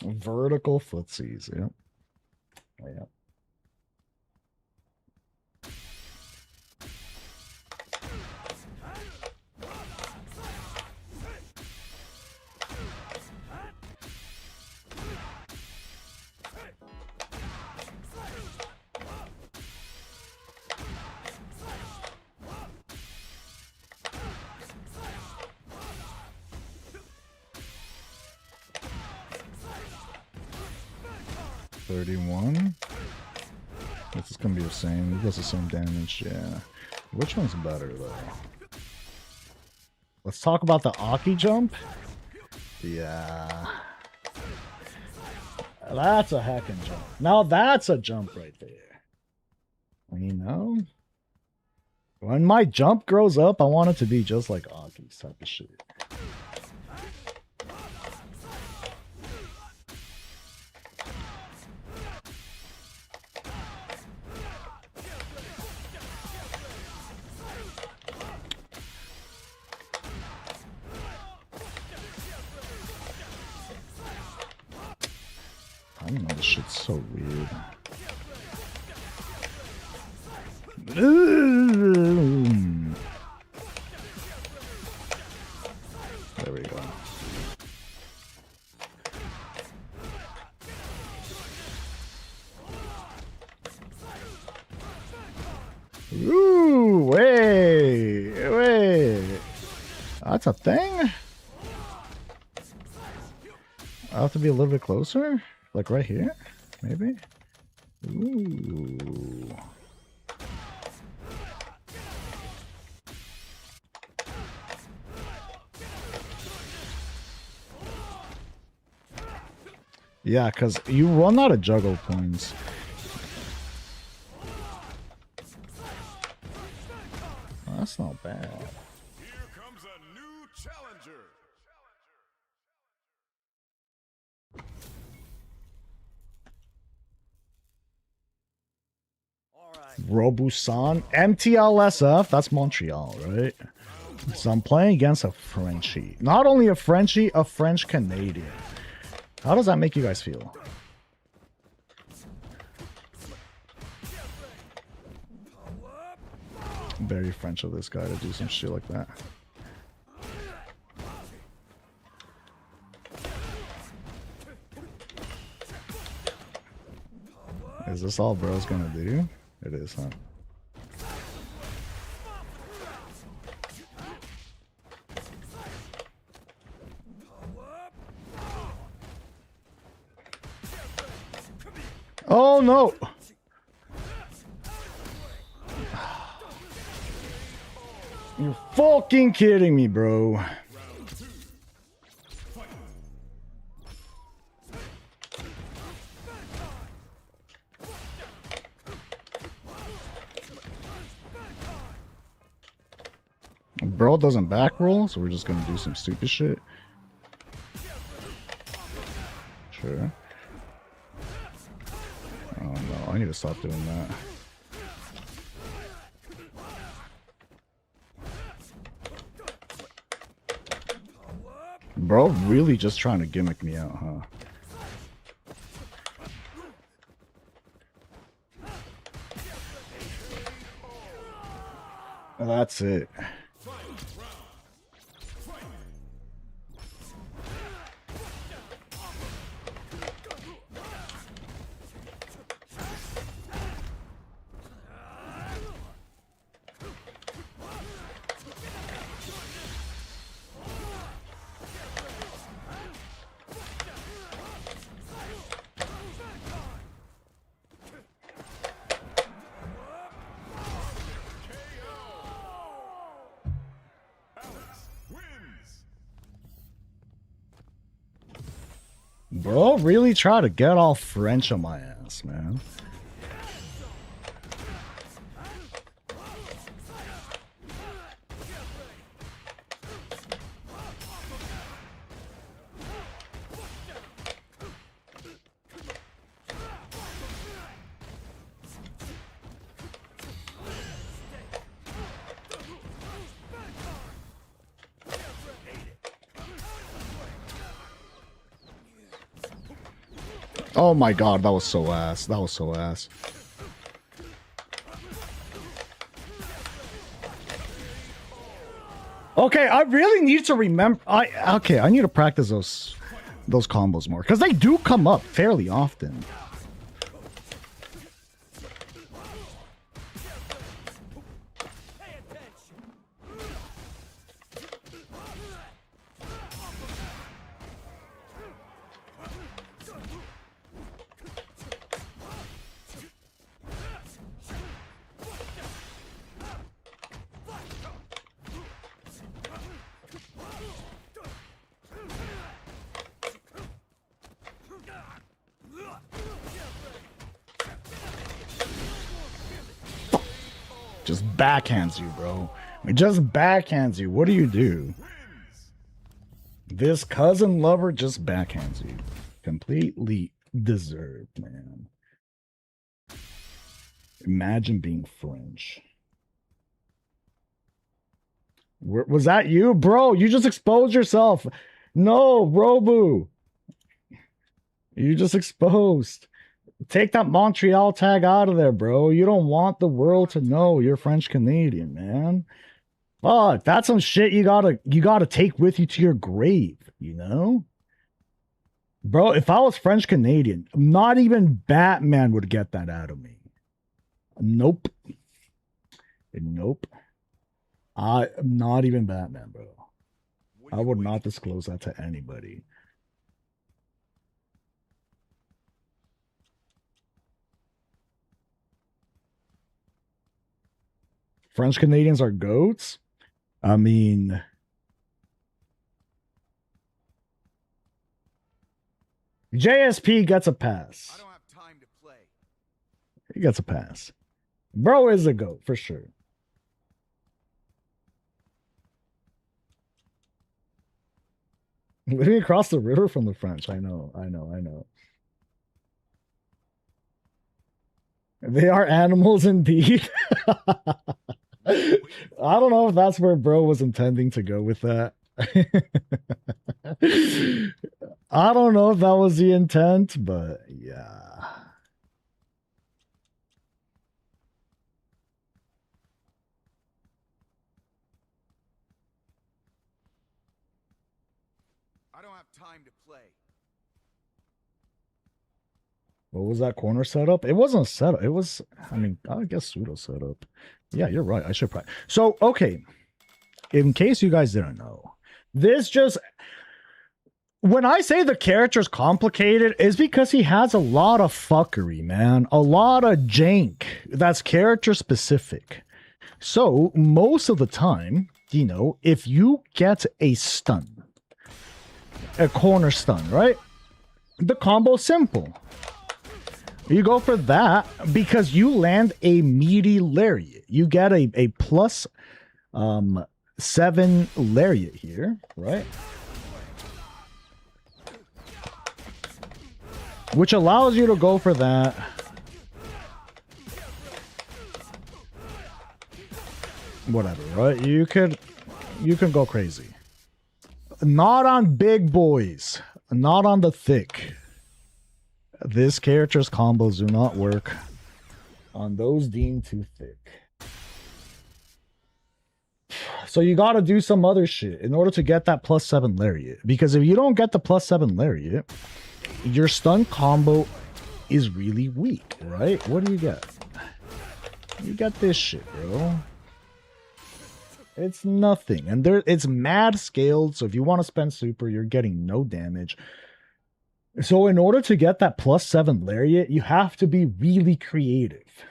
'Vertical footsies, yep. Oh, yeah. This is gonna be the same. It does the same damage, yeah. Which one's better though? Let's talk about the Aki jump. Yeah. That's a heckin' jump. Now that's a jump right there. You know? When my jump grows up, I want it to be just like Aki's type of shit. I don't know, this shit's so weird. There we go. Ooh, wait. That's a thing? I have to be a little bit closer? Like right here? Maybe? Ooh. Yeah, because you run out of juggle points. Oh, that's not bad. Here comes a new challenger. Robusan, MTLSF, that's Montreal, right? So I'm playing against a Frenchie. Not only a Frenchie, a French Canadian. How does that make you guys feel? Very French of this guy to do some shit like that. Is this all bro's gonna do? It is, huh? Oh no! You're fucking kidding me, bro. bro doesn't back roll, so we're just gonna do some stupid shit. Sure. Oh no, I need to stop doing that. Bro really just trying to gimmick me out, huh? That's it. Bro really try to get all French on my ass, man. Oh my god, that was so ass. That was so ass. Okay, I really need to remember. I need to practice those combos more because they do come up fairly often. Just backhands you, bro. It just backhands you. What do you do? This cousin lover just backhands you. Completely deserved, man. Imagine being French. Was that you? Bro, you just exposed yourself. No, Robu. You just exposed. Take that Montreal tag out of there, bro. You don't want the world to know you're French Canadian, man. Fuck, that's some shit you gotta take with you to your grave, you know? Bro, if I was French Canadian, not even Batman would get that out of me. Nope. Nope. Not even Batman, bro. I would not disclose that to anybody. French Canadians are goats? I mean, JSP gets a pass. I don't have time to play. He gets a pass. Bro is a goat, for sure. Living across the river from the French. I know. They are animals indeed. I don't know if that's where bro was intending to go with that. I don't know if that was the intent, but yeah. I don't have time to play. What was that corner setup? It wasn't a setup. It was, I mean, I guess pseudo setup. Yeah, you're right. I should probably. So, okay. In case you guys didn't know, this just, when I say the character's complicated, is because he has a lot of fuckery, man. A lot of jank that's character specific. So, most of the time, you know, if you get a stun, a corner stun, right? The combo's simple. You go for that because you land a meaty lariat. You get a plus +7 lariat here, right? Which allows you to go for that. Whatever, right? You can go crazy. Not on big boys. Not on the thick. This character's combos do not work on those deemed too thick. So you gotta do some other shit in order to get that +7 lariat. Because if you don't get the +7 lariat, your stun combo is really weak, right? What do you get? You get this shit, bro. It's nothing. And it's mad scaled, so if you want to spend super, you're getting no damage. So in order to get that +7 lariat, you have to be really creative.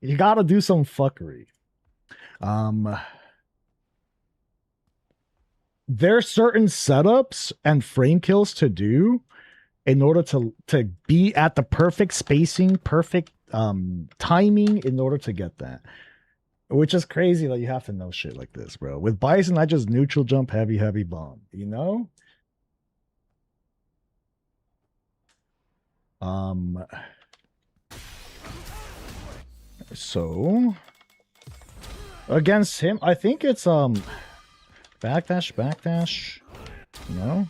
You gotta do some fuckery. There are certain setups and frame kills to do in order to be at the perfect spacing, perfect timing in order to get that. Which is crazy that you have to know shit like this, bro. With Bison, I just neutral jump, heavy bomb, you know? So against him, I think it's backdash. No.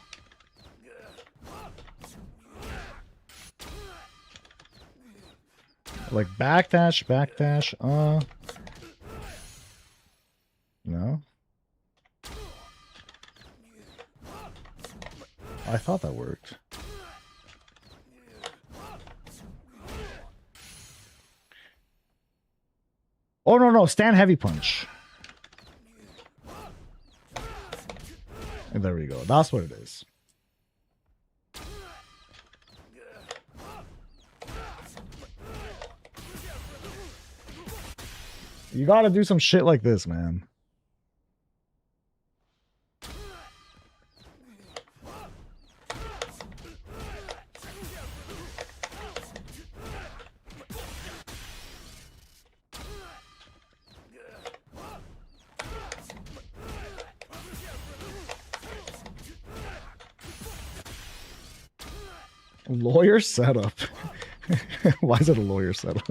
Like backdash. No. I thought that worked. Oh, no. Stand heavy punch. And there we go. That's what it is. You gotta do some shit like this, man. Lawyer setup. Why is it a lawyer setup?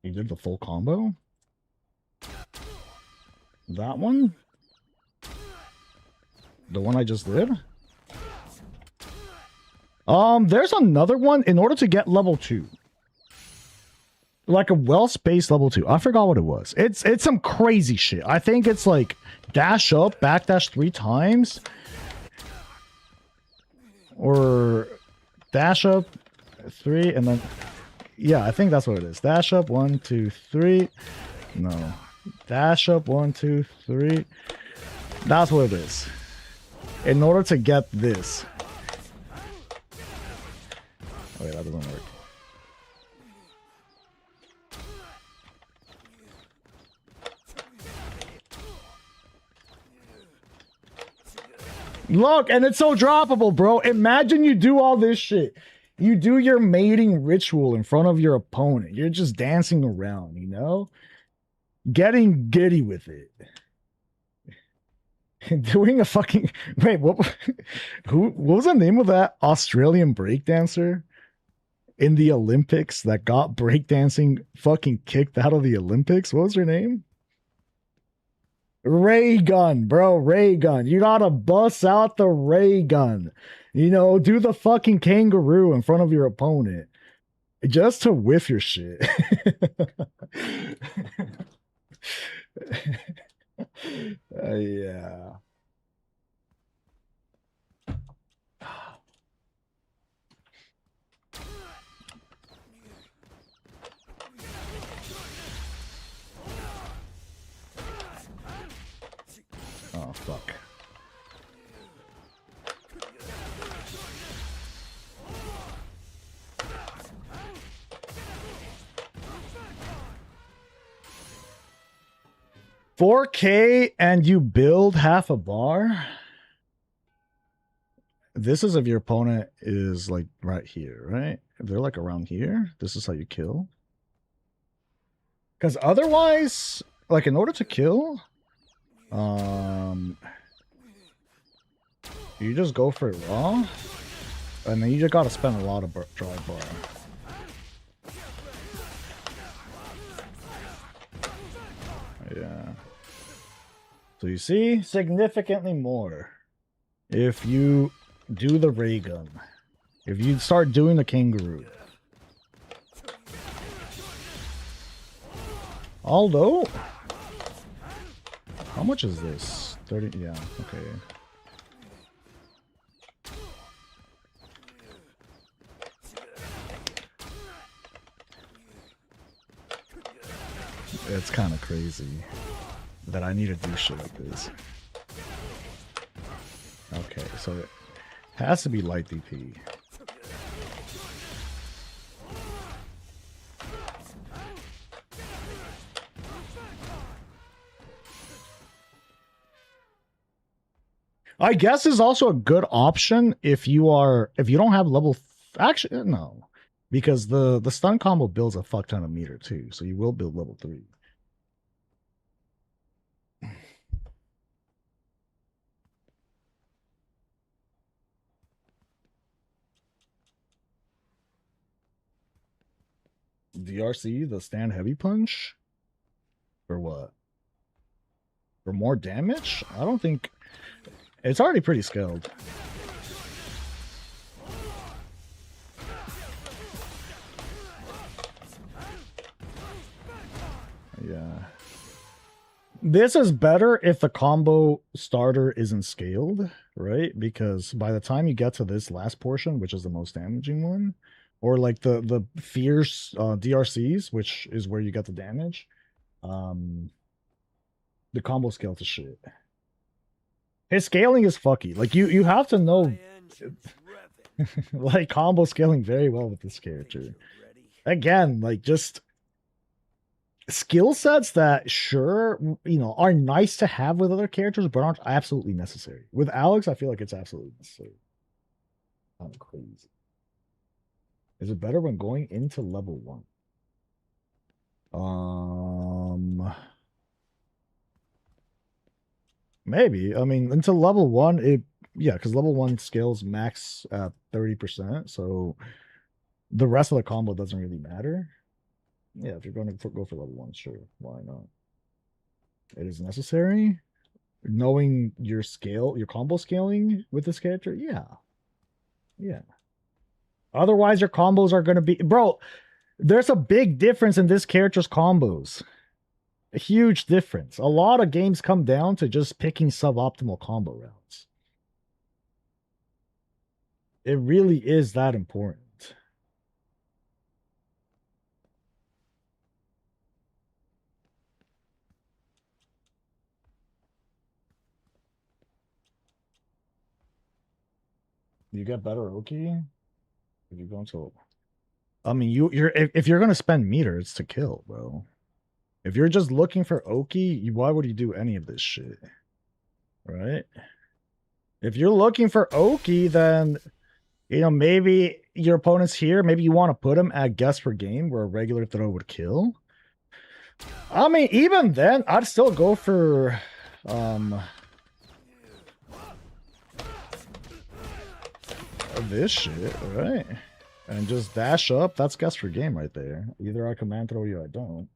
You did the full combo? That one? The one I just did? There's another one in order to get level 2. Like a well-spaced level 2. I forgot what it was. It's some crazy shit. I think it's like dash up, backdash 3 times. Or dash up 3 and then... Yeah, I think that's what it is. Dash up 1, 2, 3. No. Dash up 1, 2, 3. That's what it is. In order to get this. Oh, wait, that doesn't work. Look, and it's so droppable, bro. Imagine you do all this shit. You do your mating ritual in front of your opponent. You're just dancing around, you know? Getting giddy with it. Doing a fucking... Wait, what was the name of that Australian breakdancer in the Olympics that got breakdancing fucking kicked out of the Olympics? What was her name? Ray gun, bro. Ray gun. You gotta bust out the ray gun. You know, do the fucking kangaroo in front of your opponent. Just to whiff your shit. Yeah. Oh, fuck. 4K and you build half a bar. This is if your opponent is like right here, right? If they're like around here, this is how you kill. Because otherwise, like in order to kill, you just go for it raw, and then you just gotta spend a lot of dry bar. Yeah. So you see, significantly more if you do the ray gun. If you start doing the kangaroo. Although, how much is this? 30, yeah, okay. It's kind of crazy that I need to do shit like this. Okay, so it has to be light DP. I guess is also a good option if you don't have level. Actually, no, because the stun combo builds a fuck ton of meter too, so you will build level 3. DRC, the stand heavy punch? For what? For more damage? I don't think... It's already pretty scaled. Yeah. This is better if the combo starter isn't scaled, right? Because by the time you get to this last portion, which is the most damaging one, or like the fierce DRCs, which is where you get the damage, the combo scale to shit. His scaling is fucky. Like you have to know like combo scaling very well with this character. Again, like just skill sets that sure, you know, are nice to have with other characters, but aren't absolutely necessary. With Alex, I feel like it's absolutely necessary. I'm crazy. Is it better when going into level 1? Maybe. I mean, until level 1, yeah, because level 1 scales max at 30%, so the rest of the combo doesn't really matter. Yeah, if you're going to go for level 1, sure, why not? It is necessary. Knowing your combo scaling with this character, yeah. Yeah. Otherwise, your combos are going to be... Bro, there's a big difference in this character's combos. A huge difference. A lot of games come down to just picking suboptimal combo routes. It really is that important. You get better Oki if you go into... I mean, if you're going to spend meter, it's to kill, bro. If you're just looking for Oki, why would you do any of this shit? Right? If you're looking for Oki, then, you know, maybe your opponent's here. Maybe you want to put him at guess per game where a regular throw would kill. I mean, even then, I'd still go for... this shit, right? And just dash up. That's guess per game right there. Either I command throw you or I don't.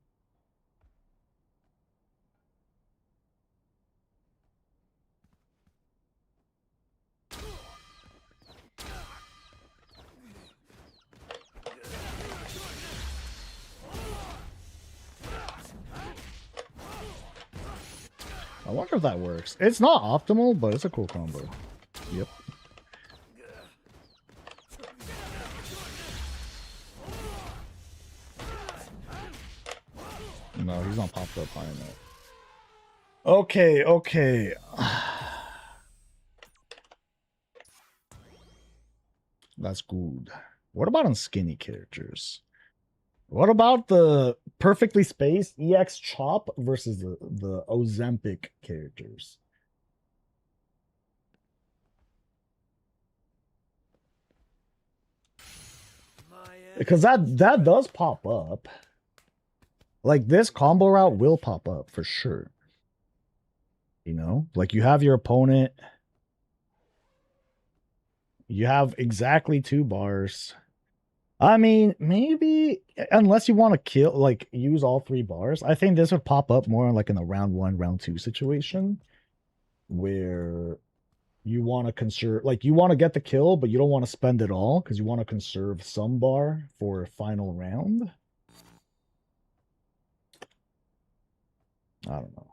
I wonder if that works. It's not optimal, but it's a cool combo. Yep. No, he's not popped up high enough. Okay, okay. That's good. What about on skinny characters? What about the perfectly spaced EX Chop versus the Ozempic characters? Because that does pop up. Like this combo route will pop up for sure. You know, like you have your opponent. You have exactly 2 bars. I mean, maybe unless you want to kill, like use all 3 bars. I think this would pop up more like in a round 1, round 2 situation where you want to conserve, like you want to get the kill, but you don't want to spend it all because you want to conserve some bar for final round. I don't know.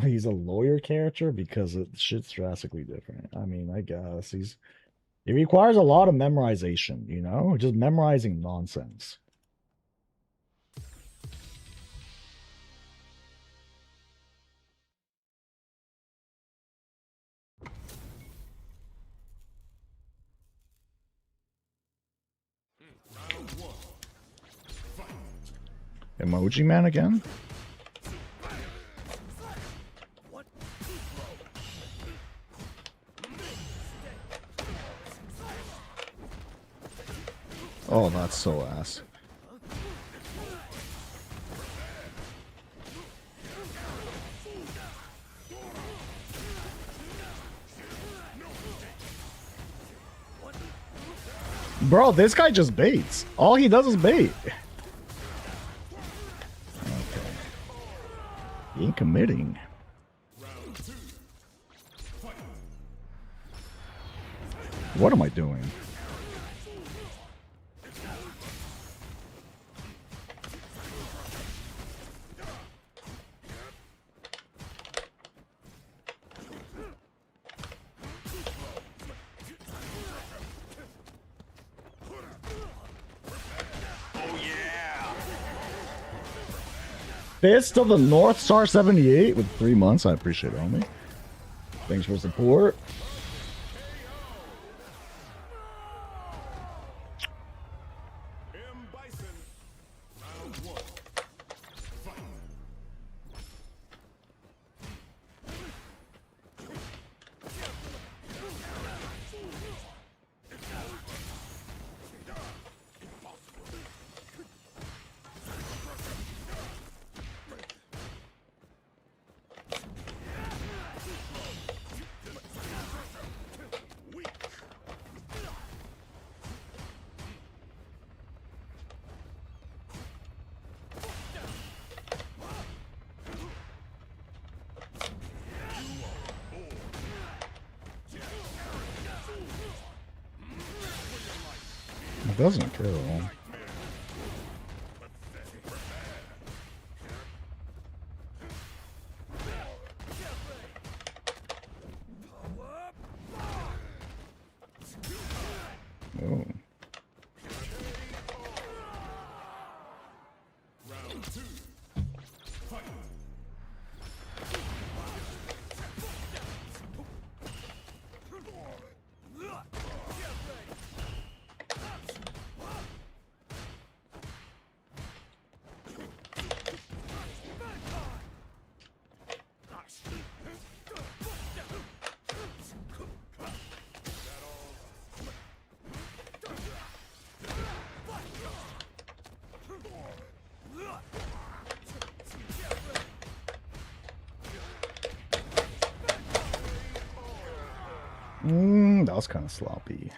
He's a lawyer character because shit's drastically different. I mean, I guess it requires a lot of memorization, you know, just memorizing nonsense. Emoji Man again? Oh, that's so ass. Bro, this guy just baits. All he does is bait. Okay. He ain't committing. What am I doing? Fist of the North Star 78 with 3 months. I appreciate it, homie. Thanks for support. Bison, round 1. Fight. It doesn't kill. Oh. Round 2. Fight. That was kind of sloppy.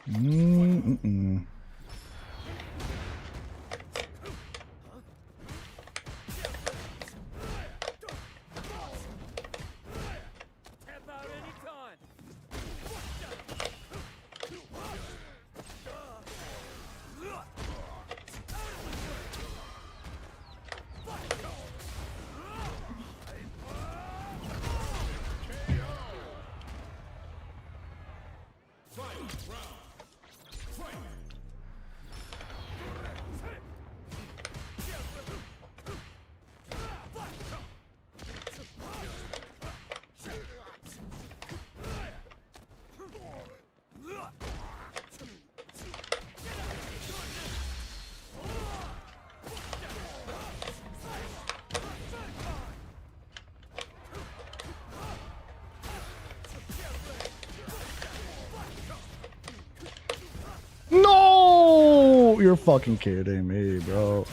Mm-mm. No! You're fucking kidding me, bro.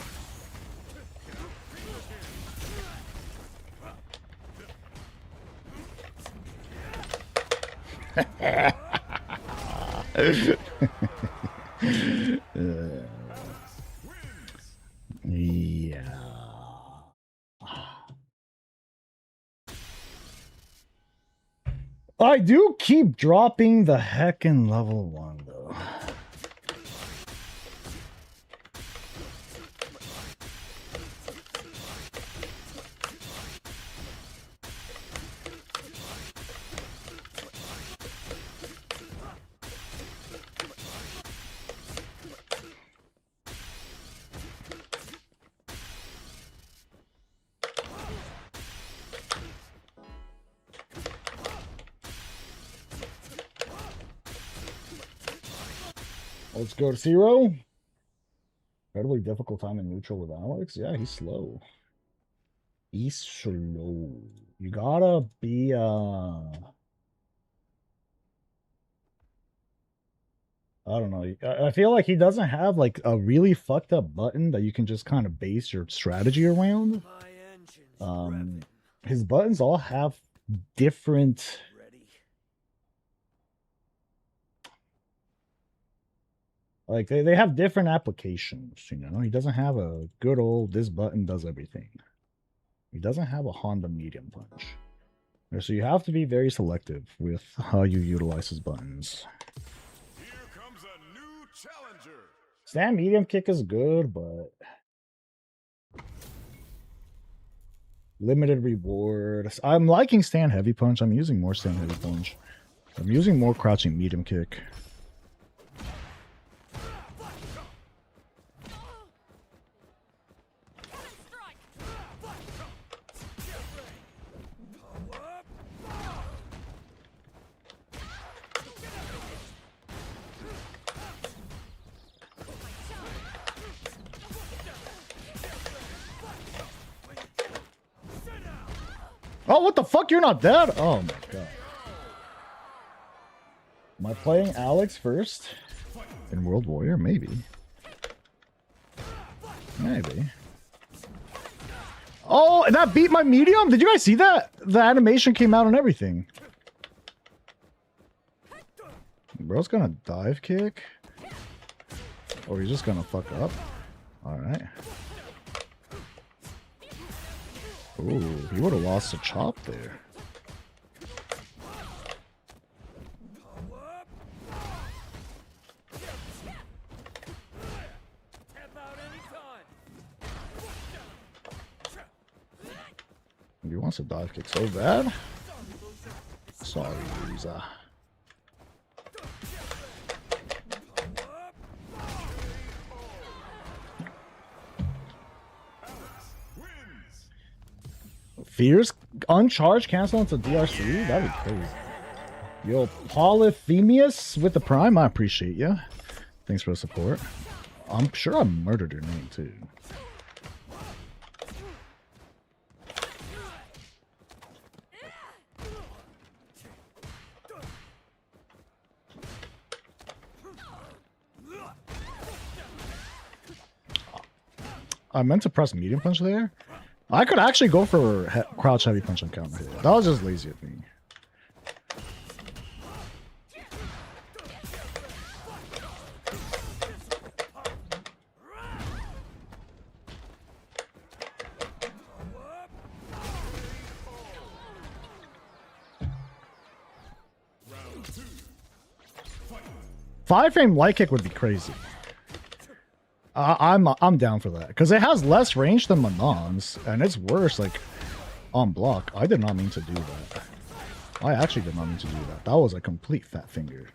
Yeah. I do keep dropping the heckin' level 1 though. Let's go to Zero. Incredibly difficult time in neutral with Alex. Yeah, he's slow. He's slow. You gotta be I don't know. I feel like he doesn't have like a really fucked up button that you can just kind of base your strategy around. His buttons all have different. Like they have different applications, you know. He doesn't have a good old this button does everything. He doesn't have a Honda medium punch. So you have to be very selective with how you utilize his buttons. Here comes a new challenger. Stand medium kick is good, but limited reward. I'm liking stand heavy punch. I'm using more stand heavy punch. I'm using more crouching medium kick. Oh, what the fuck? You're not dead? Oh my god. Am I playing Alex first in World Warrior? Maybe. Maybe. Oh, that beat my medium? Did you guys see that? The animation came out and everything. Bro's gonna dive kick? Or he's just gonna fuck up? Alright. Ooh, he would have lost a chop there. He wants a dive kick so bad. Sorry, loser. Fears uncharged cancel into DRC? That'd be crazy. Yo, Polyphemius with the Prime, I appreciate you. Thanks for the support. I'm sure I murdered your name too. I meant to press medium punch there. I could actually go for crouch heavy punch on counter hit. That was just lazy of me. 5-frame light kick would be crazy. I'm down for that because it has less range than Manon's and it's worse like on block. I did not mean to do that. I actually did not mean to do that. That was a complete fat finger.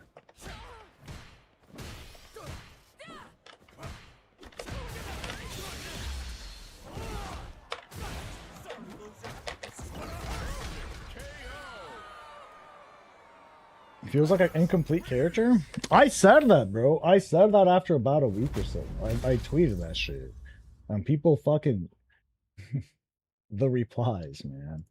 Feels like an incomplete character. I said that, bro. I said that after about a week or so. I tweeted that shit. And people fucking... the replies, man.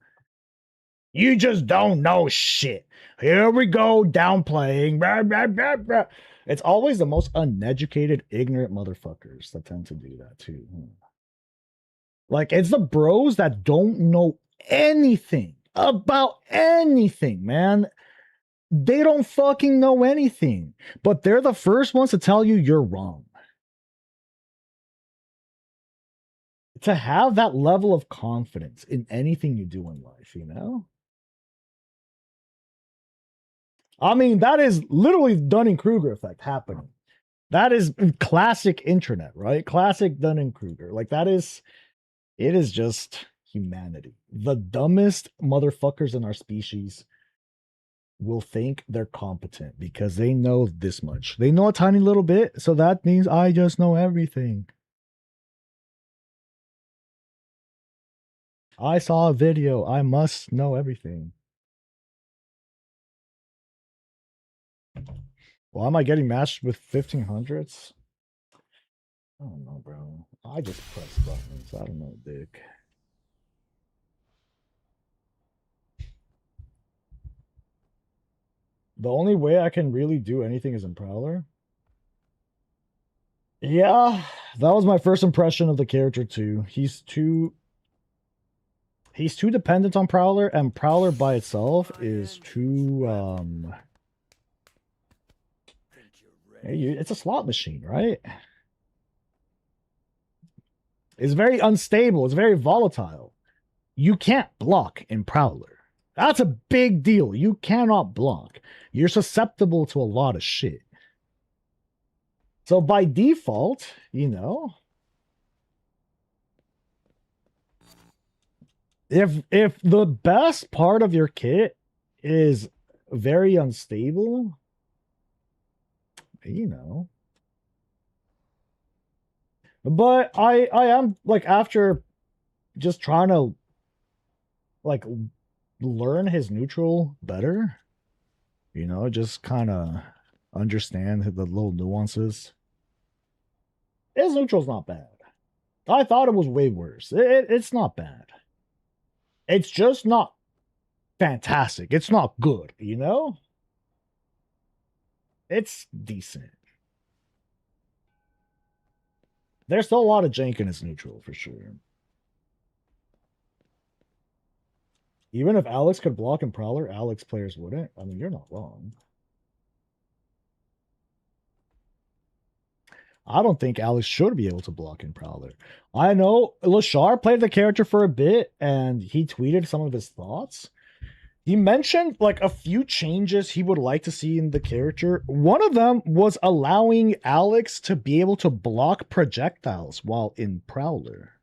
You just don't know shit. Here we go, downplaying. Blah, blah, blah, blah. It's always the most uneducated, ignorant motherfuckers that tend to do that, too. Like, it's the bros that don't know anything about anything, man. They don't fucking know anything, but they're the first ones to tell you you're wrong. To have that level of confidence in anything you do in life, you know? I mean, that is literally Dunning-Kruger effect happening. That is classic internet, right? Classic Dunning-Kruger. Like, that is, it is just humanity. The dumbest motherfuckers in our species will think they're competent because they know this much. They know a tiny little bit, so that means I just know everything. I saw a video. I must know everything. Why am I getting matched with 1500s? I don't know, bro. I just press buttons. I don't know, dick. The only way I can really do anything is in Prowler. Yeah, that was my first impression of the character too. He's too dependent on Prowler, and Prowler by itself is too it's a slot machine, right? It's very unstable, it's very volatile. You can't block in Prowler. That's a big deal. You cannot block. You're susceptible to a lot of shit. So by default, you know, if the best part of your kit is very unstable, you know. But I am like, after just trying to like learn his neutral better, you know, just kind of understand the little nuances. His neutral's not bad. I thought it was way worse. It's not bad. It's just not fantastic. It's not good, you know? It's decent. There's still a lot of jank in his neutral, for sure. Even if Alex could block in Prowler, Alex players wouldn't. I mean, you're not wrong. I don't think Alex should be able to block in Prowler. I know Lashar played the character for a bit, and he tweeted some of his thoughts. He mentioned like a few changes he would like to see in the character. One of them was allowing Alex to be able to block projectiles while in Prowler.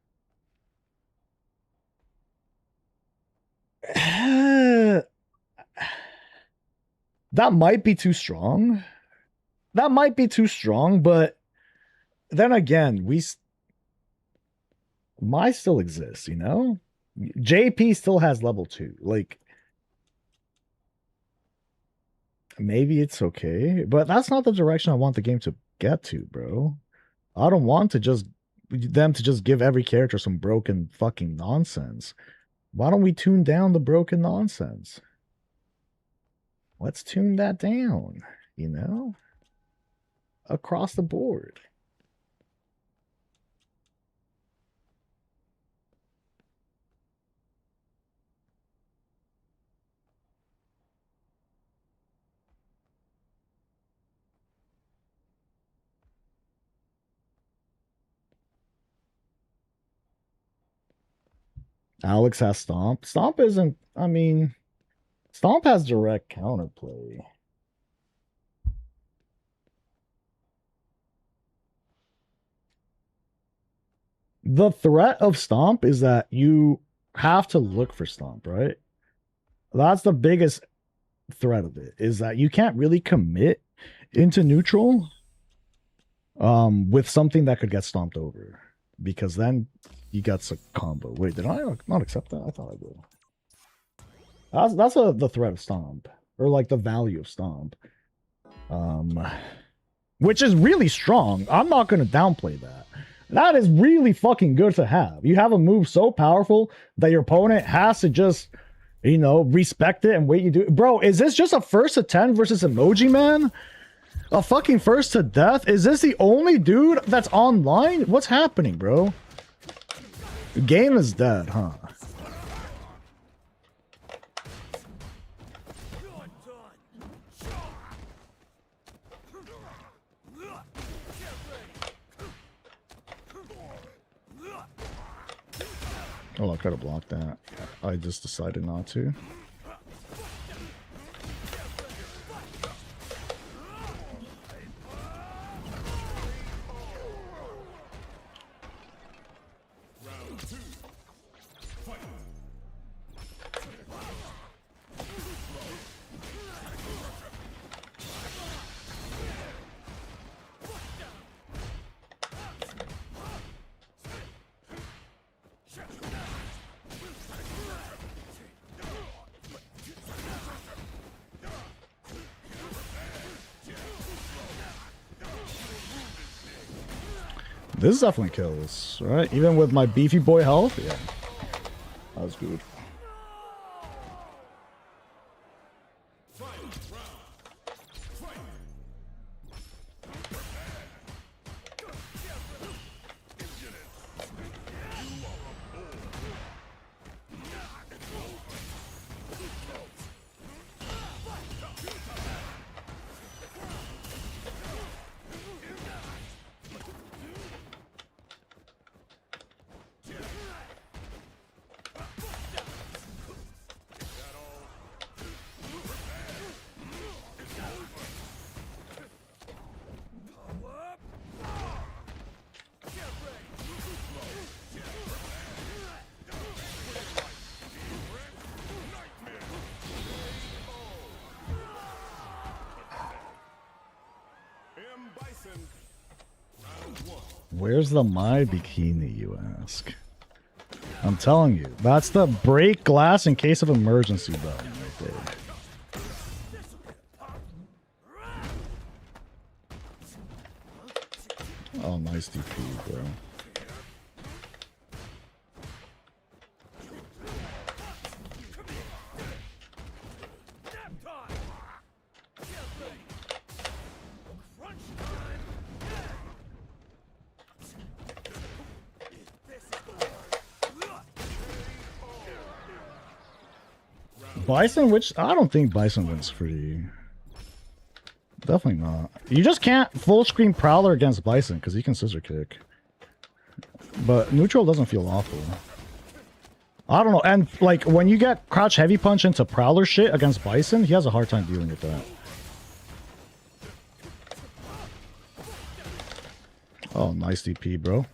That might be too strong. That might be too strong, but then again, my still exists, you know? JP still has level 2. Like, maybe it's okay, but that's not the direction I want the game to get to, bro. I don't want to just them to just give every character some broken fucking nonsense. Why don't we tune down the broken nonsense? Let's tune that down, you know? Across the board. Alex has Stomp. Stomp isn't, I mean, Stomp has direct counterplay. The threat of stomp is that you have to look for stomp, right? That's the biggest threat of it, is that you can't really commit into neutral with something that could get stomped over, because then he gets a combo. Wait, did I not accept that? I thought I did. That's the threat of stomp, or like the value of stomp, which is really strong. I'm not going to downplay that. That is really fucking good to have. You have a move so powerful that your opponent has to just, you know, respect it and wait you do. Bro, is this just a first to 10 versus Emoji Man? A fucking first to death? Is this the only dude that's online? What's happening, bro? The game is dead, huh? Oh, I could have blocked that. I just decided not to. This definitely kills, right? Even with my beefy boy health? Yeah. That was good. Where's the my bikini, you ask? I'm telling you, that's the break glass in case of emergency button right there. Oh, nice DP, bro. Bison, which I don't think Bison wins free. Definitely not. You just can't full screen Prowler against Bison because he can scissor kick. But neutral doesn't feel awful. I don't know. And like when you get crouch heavy punch into Prowler shit against Bison, he has a hard time dealing with that. Oh, nice DP, bro.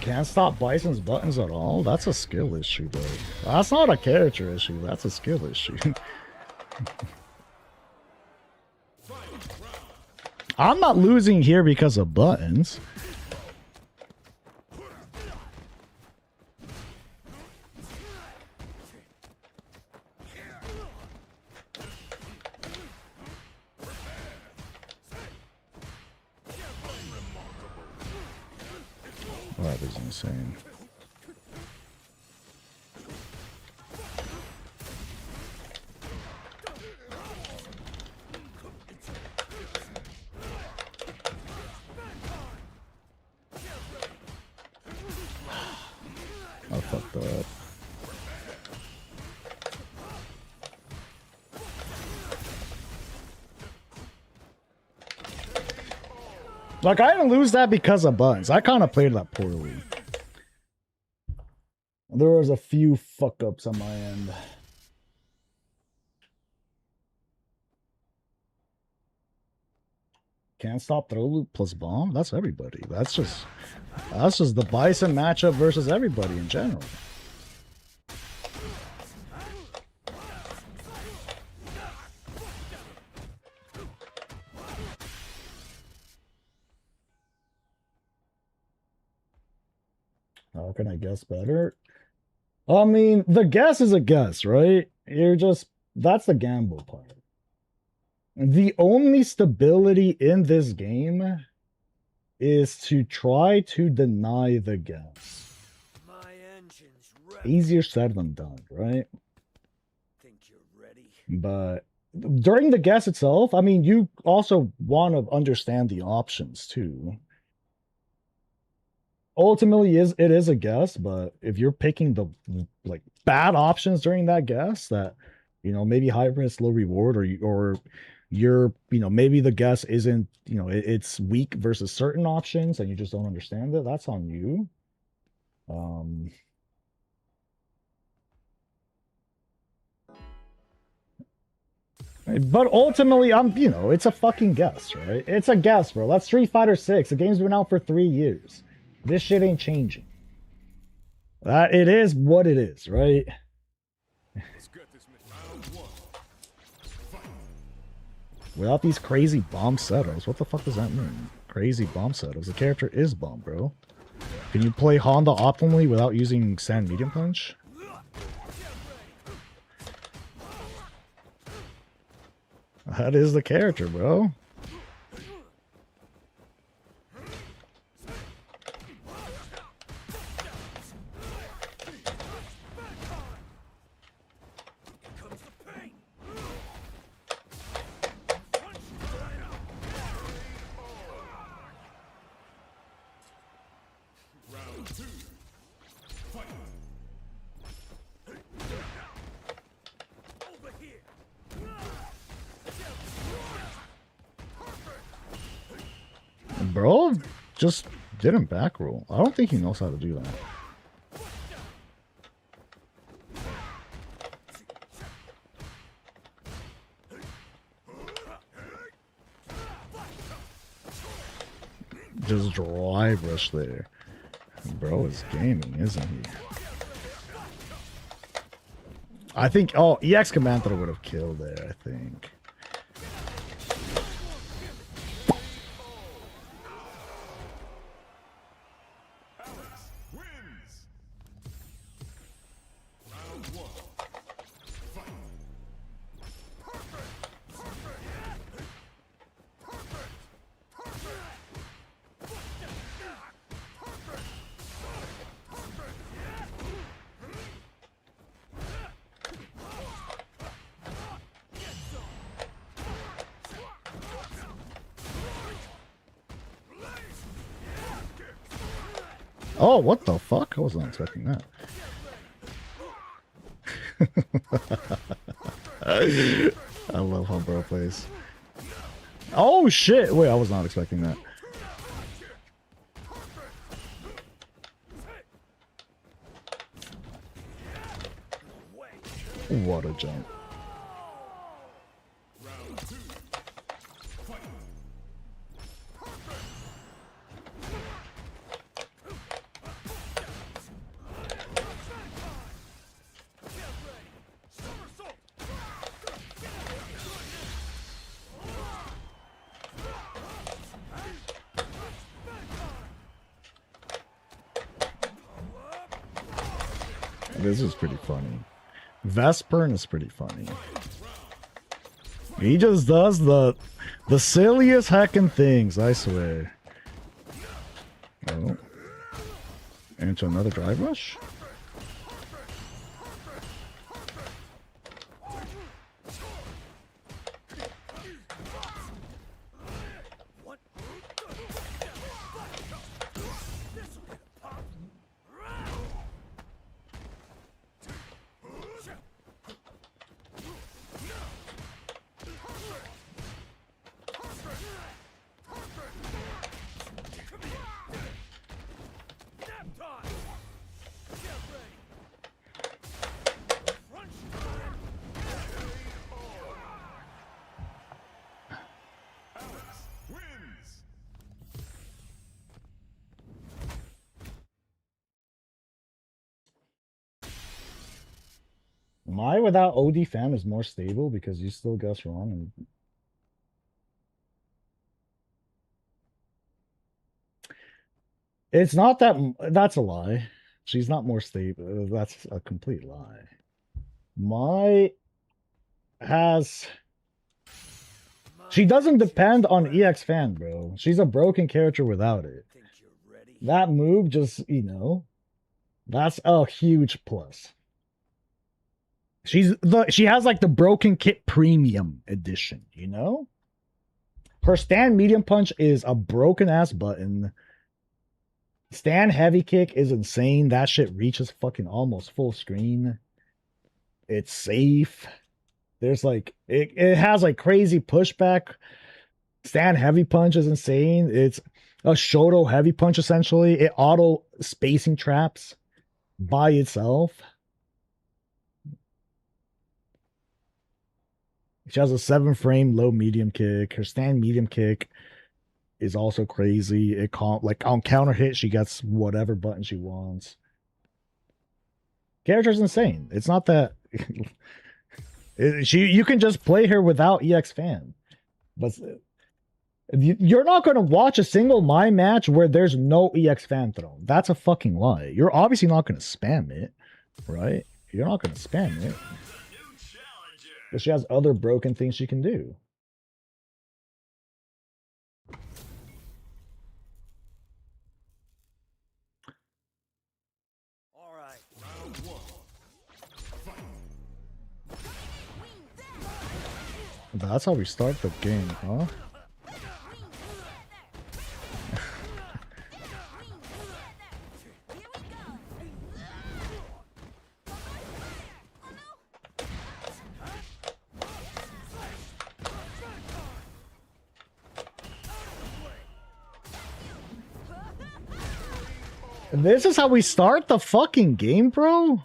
Can't stop Bison's buttons at all? That's a skill issue, bro. That's not a character issue. That's a skill issue. I'm not losing here because of buttons. Wow, that is insane. I fucked up. Like, I didn't lose that because of buttons. I kind of played that poorly. There was a few fuck-ups on my end. Can't stop throw loop plus bomb? That's everybody. That's just the Bison matchup versus everybody in general. How can I guess better? I mean, the guess is a guess, right? That's the gamble part. The only stability in this game is to try to deny the guess. My engine's ready. Easier said than done, right? Think you're ready? But during the guess itself, I mean, you also want to understand the options too. Ultimately, it is a guess, but if you're picking the like bad options during that guess, that maybe high risk, low reward, or you're maybe the guess isn't it's weak versus certain options, and you just don't understand it. That's on you. But ultimately, it's a fucking guess, right? It's a guess, bro. That's Street Fighter 6. The game's been out for 3 years. This shit ain't changing. It is what it is, right? Let's get this round one. Fight. Without these crazy bomb setups, what the fuck does that mean? Crazy bomb setups. The character is bomb, bro. Can you play Honda optimally without using Sand Medium Punch? That is the character, bro. Round two. Fight. Over here. Bro just didn't back roll. I don't think he knows how to do that. Just drive rush there. Bro is gaming, isn't he? I think, oh, EX Command would have killed there, I think. Alex wins. Round one. Fight. Oh, what the fuck? I was not expecting that. I love how bro plays. Oh shit! Wait, I was not expecting that. What a jump. Round two. Fight. This is pretty funny. Vespern is pretty funny. He just does the silliest heckin' things, I swear. Oh. Into another drive rush? My without OD fan is more stable because you still guess wrong. And it's not that. That's a lie. She's not more stable. That's a complete lie. My has. She doesn't depend on EX fan, bro. She's a broken character without it. Think you're ready? That move just, you know, that's a huge plus. She has like the broken kit premium edition, you know? Her stand medium punch is a broken ass button. Stand heavy kick is insane. That shit reaches fucking almost full screen. It's safe. There's like it has like crazy pushback. Stand heavy punch is insane. It's a Shoto heavy punch essentially. It auto spacing traps by itself. She has a 7-frame low medium kick. Her stand medium kick is also crazy. It can't like on counter hit, she gets whatever button she wants. Character's insane. It's not that you can just play her without EX fan. But you're not going to watch a single my match where there's no EX fan thrown. That's a fucking lie. You're obviously not going to spam it, right? You're not going to spam it. But she has other broken things she can do. All right. Round one. That's how we start the game, huh? This is how we start the fucking game, bro?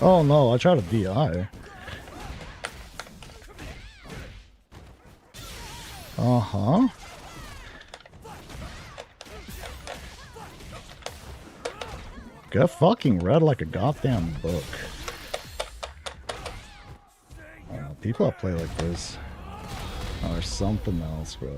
Oh no, I tried to DI. Uh-huh. Get fucking read like a goddamn book. People that play like this are something else, bro.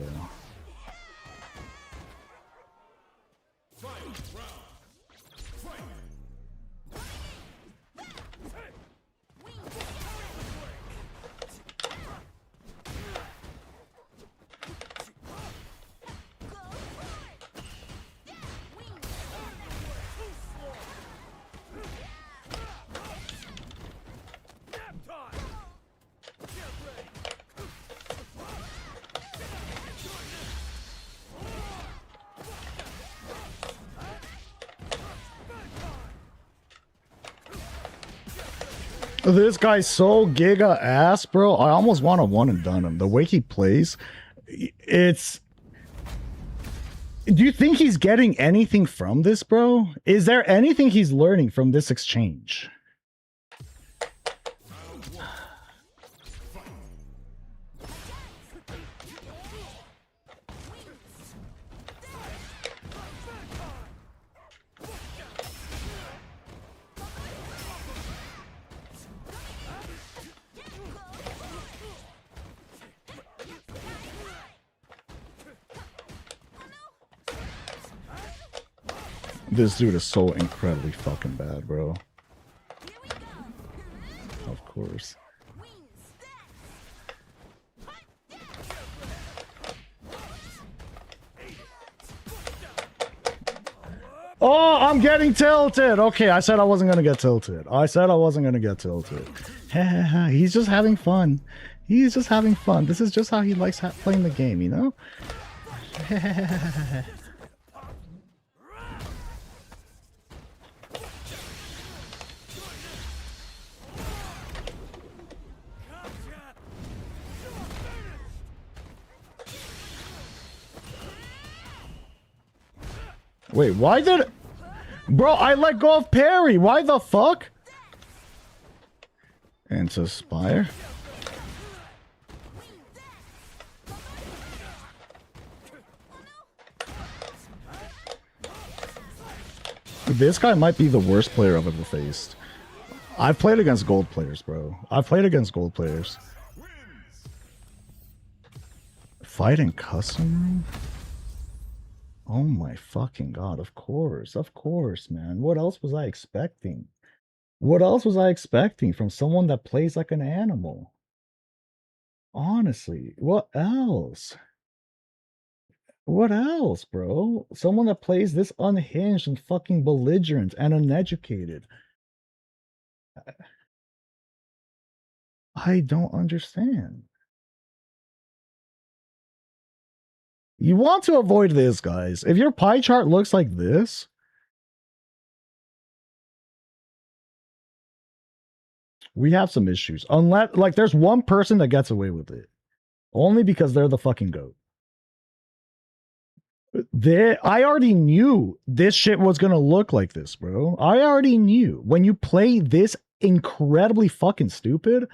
This guy's so giga ass, bro. I almost want to one and done him. The way he plays, it's... Do you think he's getting anything from this, bro? Is there anything he's learning from this exchange? This dude is so incredibly fucking bad, bro. Of course. Oh, I'm getting tilted. Okay, I said I wasn't going to get tilted. I said I wasn't going to get tilted. He's just having fun. He's just having fun. This is just how he likes playing the game, you know? Wait, why did... Bro, I let go of parry. Why the fuck? Into Spire. This guy might be the worst player I've ever faced. I've played against gold players, bro. I've played against gold players. Fighting custom room? Oh my fucking god, of course, man. What else was I expecting? What else was I expecting from someone that plays like an animal? Honestly, what else? What else, bro? Someone that plays this unhinged and fucking belligerent and uneducated. I don't understand. You want to avoid this, guys. If your pie chart looks like this, we have some issues. Unless, like, there's one person that gets away with it. Only because they're the fucking GOAT. I already knew this shit was gonna look like this, bro. I already knew. When you play this incredibly fucking stupid,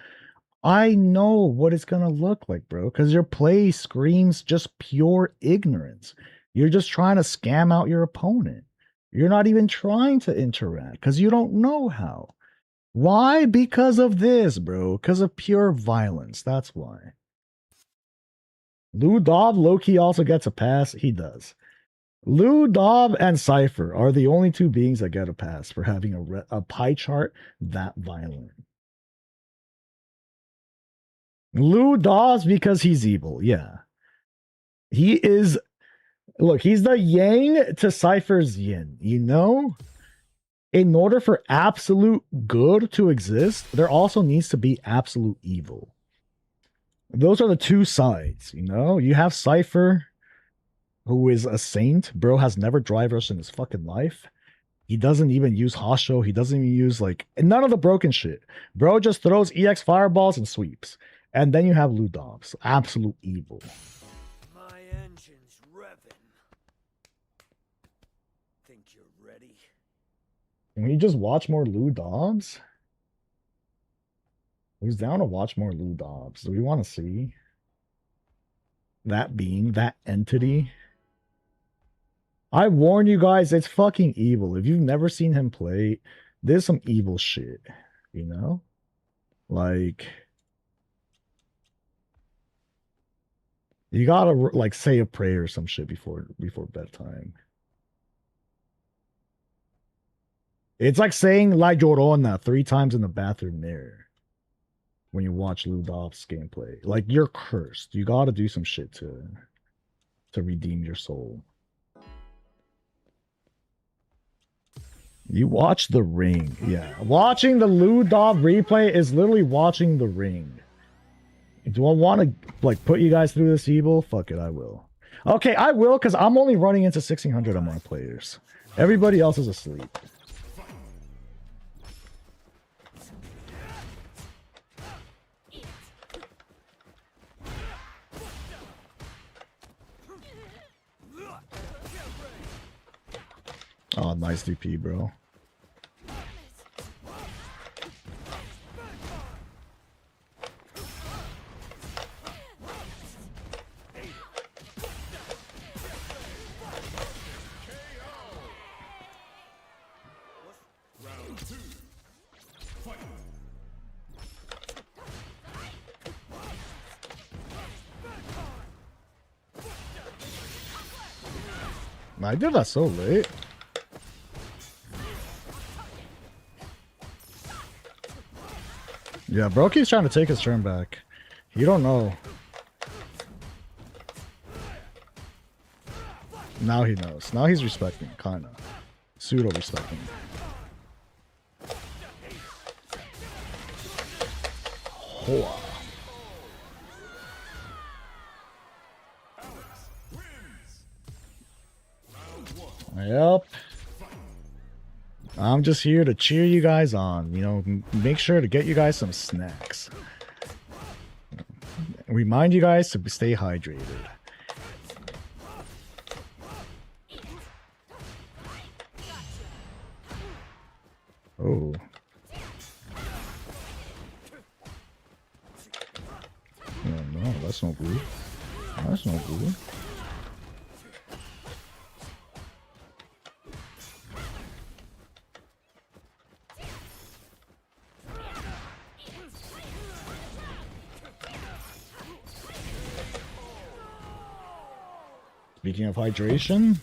I know what it's gonna look like, bro. Because your play screams just pure ignorance. You're just trying to scam out your opponent. You're not even trying to interact because you don't know how. Why? Because of this, bro. Because of pure violence. That's why. Lou Dobb, low-key also gets a pass. He does. Lou Dobb and Cypher are the only two beings that get a pass for having a pie chart that violent. Lou Dobbs because he's evil, yeah. He is, look, he's the yang to Cypher's yin, you know? In order for absolute good to exist, there also needs to be absolute evil. Those are the two sides, you know? You have Cypher, who is a saint. Bro has never dry rushed in his fucking life. He doesn't even use Hosho. He doesn't even use, like, none of the broken shit. Bro just throws EX fireballs and sweeps. And then you have Lou Dobbs. Absolute evil. My engine's revving. Think you're ready? Can we just watch more Lou Dobbs? Who's down to watch more Lou Dobbs? Do we want to see that being, that entity? I warn you guys, it's fucking evil. If you've never seen him play, there's some evil shit, you know? Like, you gotta, like, say a prayer or some shit before bedtime. It's like saying La Llorona 3 times in the bathroom mirror when you watch Lou Dobbs gameplay. Like, you're cursed. You gotta do some shit to redeem your soul. You watch The Ring. Yeah. Watching the Lou Dobb replay is literally watching The Ring. Do I want to, like, put you guys through this evil? Fuck it, I will. Okay, I will, because I'm only running into 1600 on my players. Everybody else is asleep. Oh, nice DP, bro. I did that so late. Yeah, bro keeps trying to take his turn back. You don't know. Now he knows. Now he's respecting, kinda. Pseudo respecting. Hoa. Yep. I'm just here to cheer you guys on, you know, make sure to get you guys some snacks. Remind you guys to stay hydrated. Oh. that's no good. That's no good. Speaking of hydration,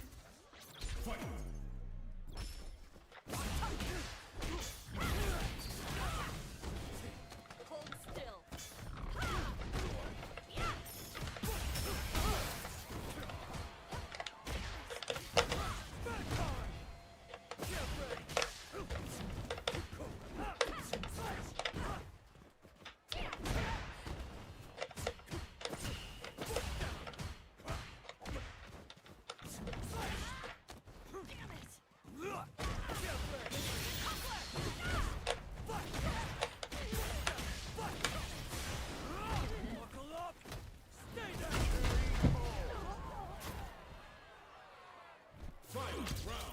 Hold still.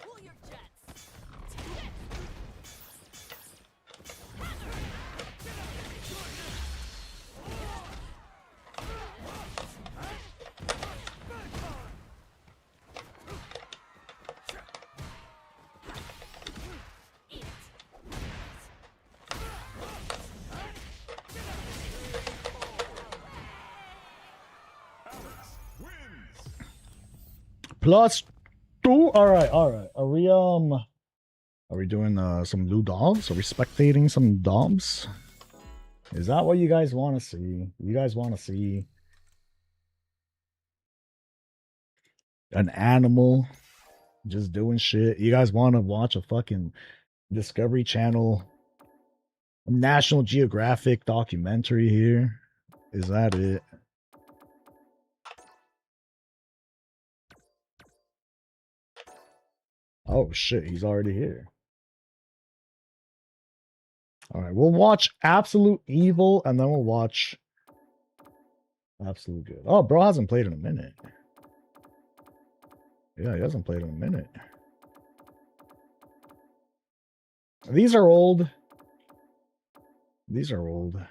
Pull your jets. +2. All right. Are we doing some new doms? Are we spectating some doms? Is that what you guys want to see? You guys want to see an animal just doing shit? You guys want to watch a fucking Discovery Channel, National Geographic documentary here? Is that it? Oh shit, he's already here. All right, we'll watch Absolute Evil and then we'll watch Absolute Good. Oh, bro hasn't played in a minute. Yeah, he hasn't played in a minute. These are old. These are old.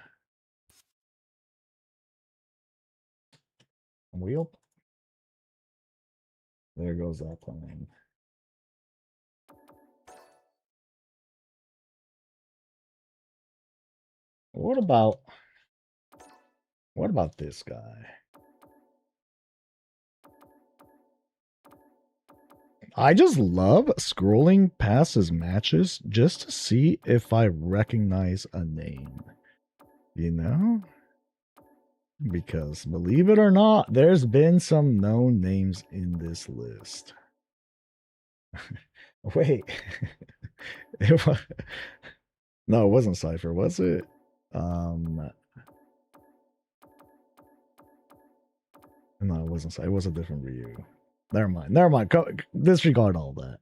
Wheel. There goes that plane. What about this guy? I just love scrolling past his matches just to see if I recognize a name. You know? Because believe it or not, there's been some known names in this list. Wait. No, it wasn't Cypher, was it? No, it wasn't Cypher. It was a different Ryu. Never mind. Disregard all that.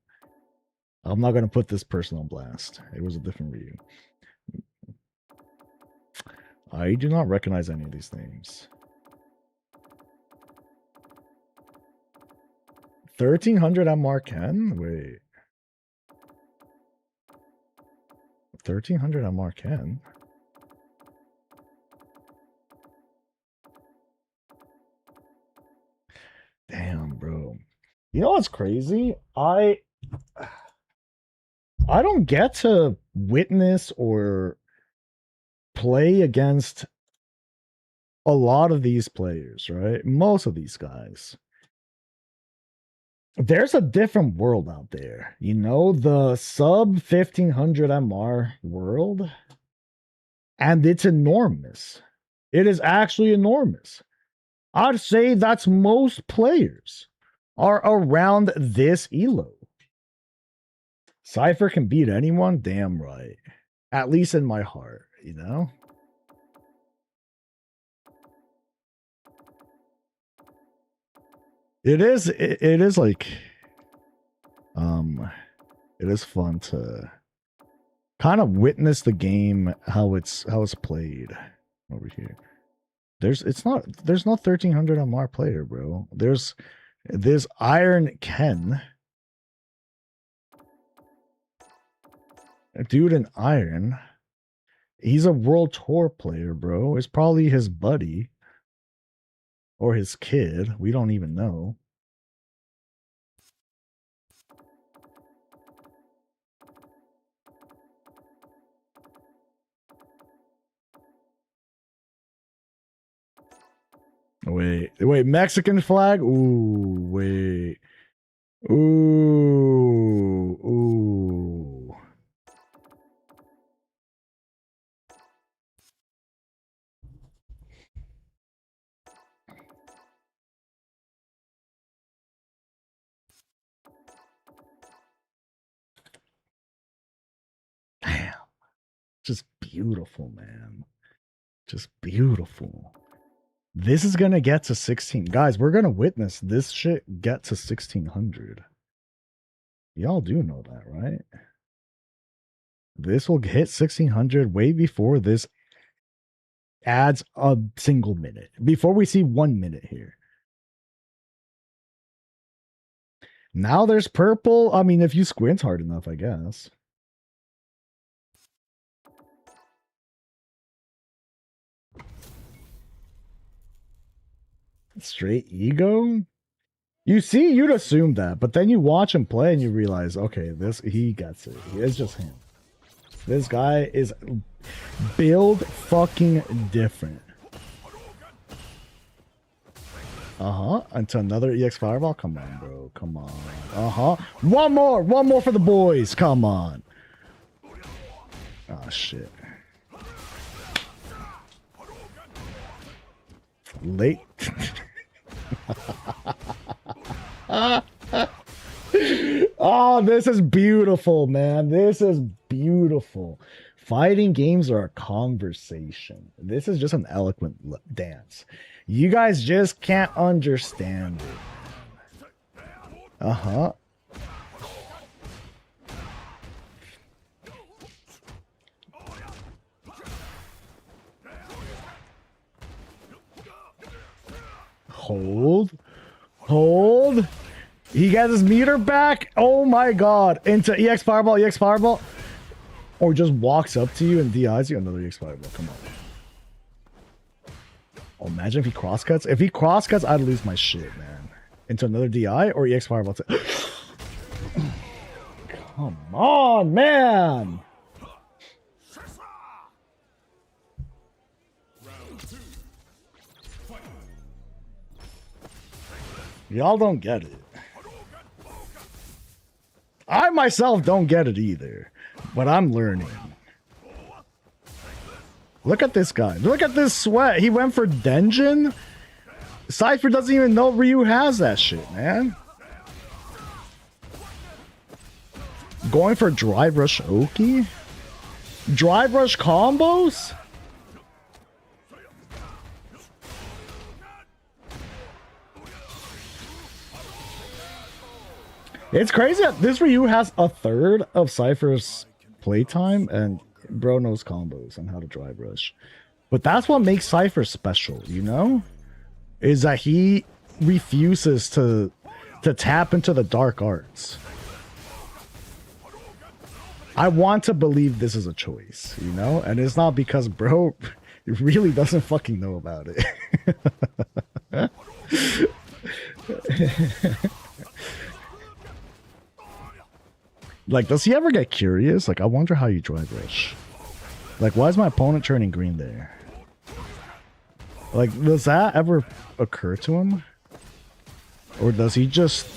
I'm not going to put this person on blast. It was a different Ryu. I do not recognize any of these names. 1300 MR Ken? Wait. 1300 MR Ken? Damn, bro. You know what's crazy? I don't get to witness or play against a lot of these players, right? Most of these guys. There's a different world out there. You know, the sub 1500 MR world. And it's enormous. It is actually enormous. I'd say that's most players are around this elo. Cypher can beat anyone? Damn right. At least in my heart, you know? It is like it is fun to kind of witness the game how it's played over here. There's no 1300 MR player, bro. There's Iron Ken. A dude in Iron. He's a world tour player, bro. It's probably his buddy. Or his kid. We don't even know. Wait, Mexican flag? Ooh, wait. Ooh. Damn. Just beautiful, man. Just beautiful. This is gonna get to 16. Guys, we're gonna witness this shit get to 1600. Y'all do know that, right? This will hit 1600 way before this adds a single minute. Before we see 1 minute here. Now there's purple. I mean, if you squint hard enough, I guess. Straight ego? You see, you'd assume that, but then you watch him play and you realize, okay, he gets it. It's just him. This guy is build fucking different. Into another EX Fireball? Come on, bro. Come on. One more for the boys. Come on. Oh, shit. Late. Oh, this is beautiful, man. This is beautiful. Fighting games are a conversation. This is just an eloquent dance. You guys just can't understand it. Hold. He gets his meter back. Oh my god. Into EX Fireball. Or just walks up to you and DIs you. Another EX Fireball. Come on. Oh, imagine if he crosscuts. If he crosscuts, I'd lose my shit, man. Into another DI or EX Fireball. Come on, man. Y'all don't get it. I myself don't get it either, but I'm learning. Look at this guy. Look at this sweat. He went for Denjin. Cypher doesn't even know Ryu has that shit, man. Going for Drive Rush Oki? Drive Rush combos? It's crazy that this Ryu has a third of Cypher's playtime, and bro knows combos and how to drive rush. But that's what makes Cypher special, you know? Is that he refuses to tap into the dark arts. I want to believe this is a choice, you know? And it's not because bro really doesn't fucking know about it. Like, does he ever get curious? Like, I wonder how you drive rush. Like, why is my opponent turning green there? Like, does that ever occur to him? Or does he just...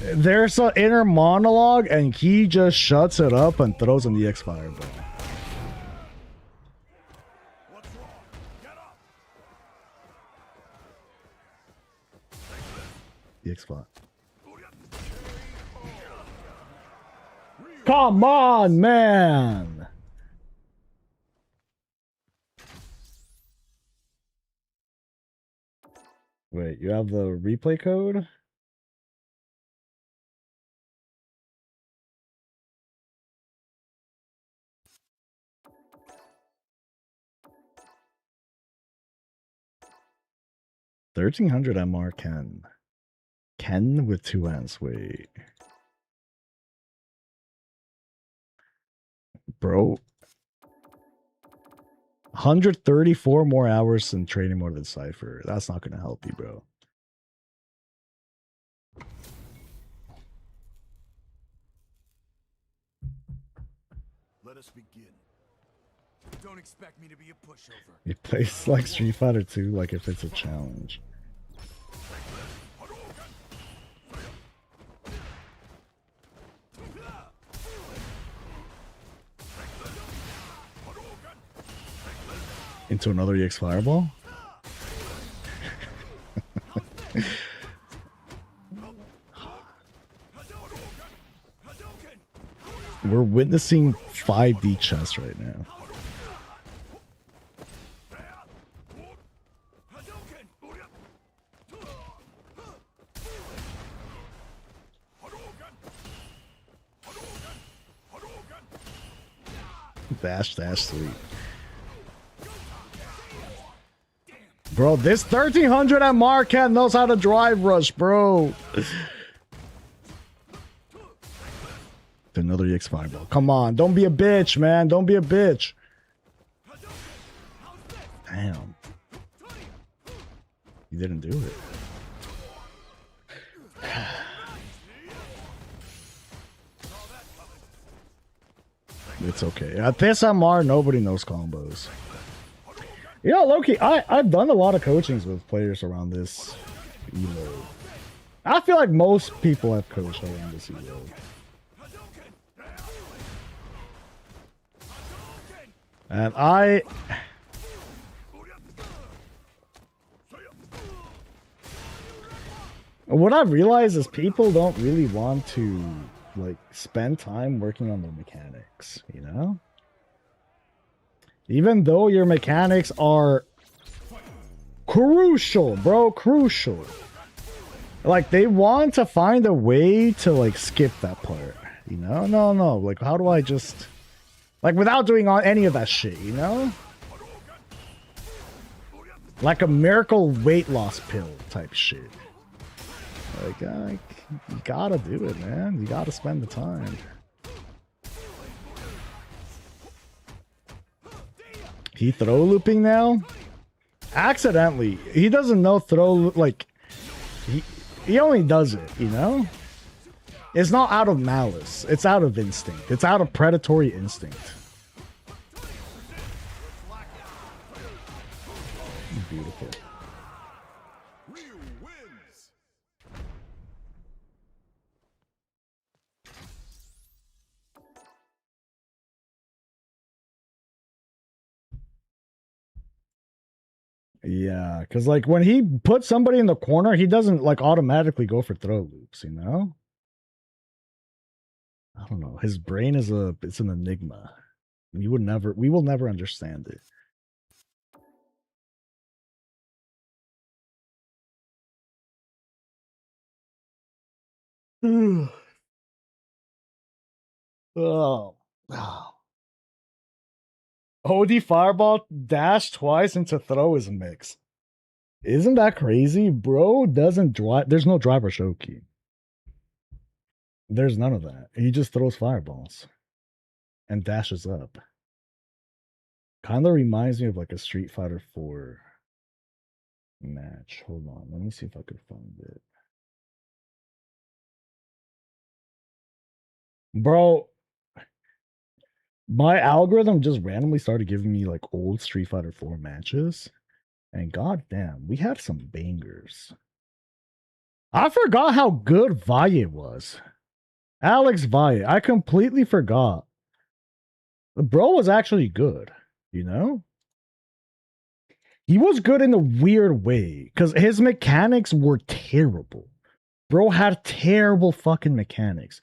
There's an inner monologue and he just shuts it up and throws in the EX Fireball. EX Fireball. Come on, man! Wait, you have the replay code? 1300 MR Ken. Ken with 2 N's. Wait. Bro. 134 more hours in training mode than Cypher. That's not going to help you, bro. Let us begin. Don't expect me to be a pushover. It plays like Street Fighter 2 like if it's a challenge. Into another EX Fireball? We're witnessing 5D chess right now. Dash, sweet. Bro, this 1300 at Marquette knows how to drive rush, bro. Another EX Fireball. Come on, don't be a bitch, man. Don't be a bitch. Damn. You didn't do it. It's okay. At this MR, nobody knows combos. You know, Loki, I've done a lot of coachings with players around this elo. I feel like most people have coached around this elo. And what I've realized is people don't really want to like spend time working on their mechanics, you know? Even though your mechanics are crucial, bro, crucial. Like, they want to find a way to, like, skip that part, you know? No. Like, how do I just... Like, without doing any of that shit, you know? Like a miracle weight loss pill type shit. Like, you gotta do it, man. You gotta spend the time. He throw looping now? Accidentally. He doesn't know throw, like, he only does it, you know? It's not out of malice. It's out of instinct. It's out of predatory instinct. Beautiful. Ryu wins. Yeah, because like when he puts somebody in the corner, he doesn't like automatically go for throw loops, you know? I don't know. His brain is it's an enigma. We will never understand it. Oh. OD Fireball dash twice into throw is a mix. Isn't that crazy? Bro doesn't drive. There's no driver Shoki. There's none of that. He just throws fireballs and dashes up. Kind of reminds me of like a Street Fighter 4 match. Hold on. Let me see if I could find it. Bro, my algorithm just randomly started giving me like old Street Fighter 4 matches. And goddamn, we had some bangers. I forgot how good Valle was. Alex Valle. I completely forgot. The bro was actually good, you know? He was good in a weird way because his mechanics were terrible. Bro had terrible fucking mechanics.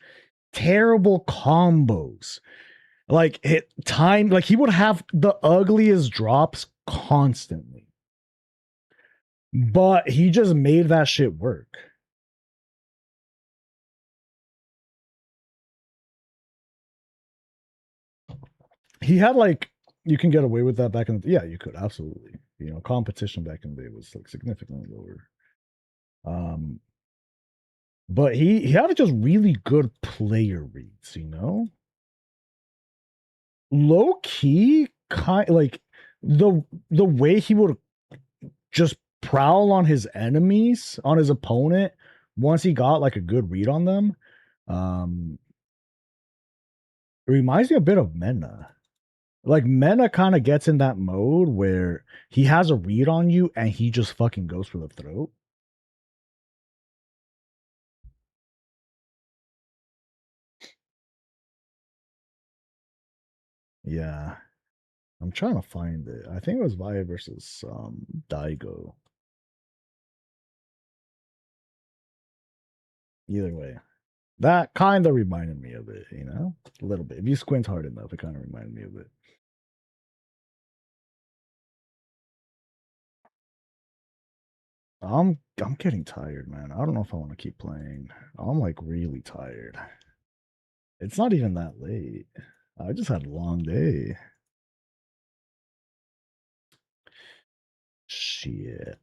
Terrible combos. Like he would have the ugliest drops constantly. But he just made that shit work. He had like, you can get away with that back in the, yeah, you could, absolutely. You know, competition back in the day was like significantly lower. But he had just really good player reads, you know? Low key, kind like the way he would just prowl on his enemies, on his opponent, once he got like a good read on them. It reminds me a bit of Mena. Like Mena kind of gets in that mode where he has a read on you and he just fucking goes for the throat. Yeah. I'm trying to find it. I think it was Via versus Daigo. Either way. That kind of reminded me of it, you know? A little bit. If you squint hard enough, it kind of reminded me of it. I'm getting tired, man. I don't know if I want to keep playing. I'm like really tired. It's not even that late. I just had a long day. Shit.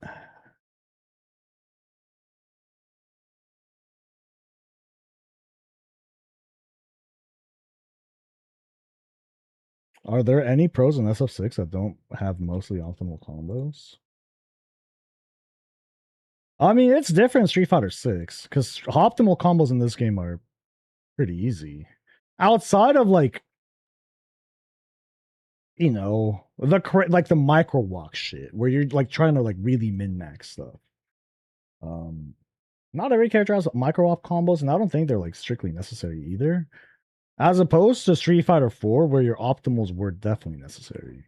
Are there any pros in SF6 that don't have mostly optimal combos? I mean, it's different in Street Fighter 6 because optimal combos in this game are pretty easy. Outside of like, you know, the micro walk shit where you're like trying to like really min max stuff. Not every character has micro walk combos, and I don't think they're like strictly necessary either. As opposed to Street Fighter 4, where your optimals were definitely necessary.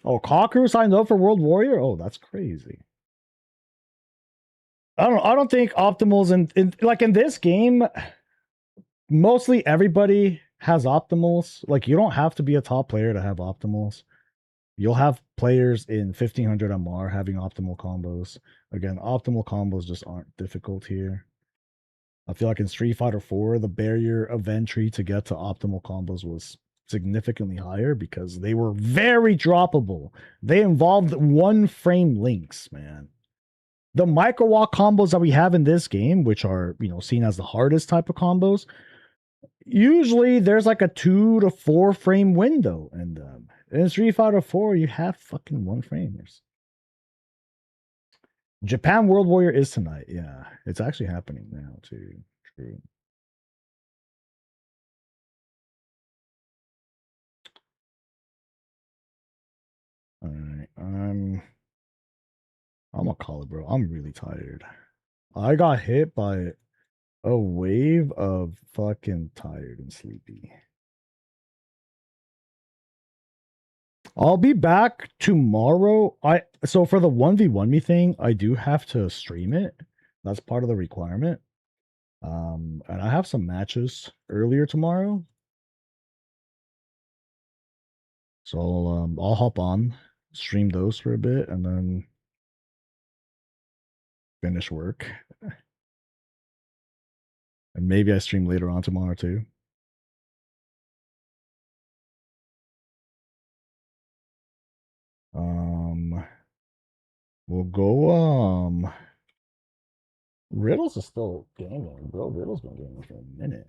Oh, Kakeru signed up for World Warrior? Oh, that's crazy. I don't think optimals in like in this game, mostly everybody has optimals. Like you don't have to be a top player to have optimals. You'll have players in 1500 MR having optimal combos. Again, optimal combos just aren't difficult here. I feel like in Street Fighter 4, the barrier of entry to get to optimal combos was significantly higher because they were very droppable. They involved one frame links, man. The micro walk combos that we have in this game, which are, you know, seen as the hardest type of combos, usually there's like a 2 to 4 frame window in them. In Street Fighter 4, you have fucking 1 framers. Japan World Warrior is tonight. Yeah, it's actually happening now too. True. All right, I'm a call it, bro. I'm really tired. I got hit by a wave of fucking tired and sleepy. I'll be back tomorrow. So for the 1v1 me thing, I do have to stream it. That's part of the requirement. And I have some matches earlier tomorrow. So I'll hop on, stream those for a bit, and then finish work. And maybe I stream later on tomorrow too. We'll go Riddles is still gaming, bro. Riddles been gaming for a minute.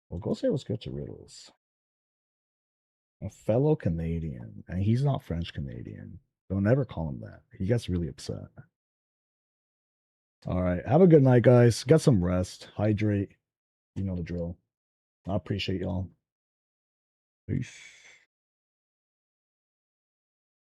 We'll go say what's good to Riddles. A fellow Canadian, and he's not French Canadian. Don't ever call him that. He gets really upset. All right. Have a good night, guys. Get some rest. Hydrate. You know the drill. I appreciate y'all. Peace.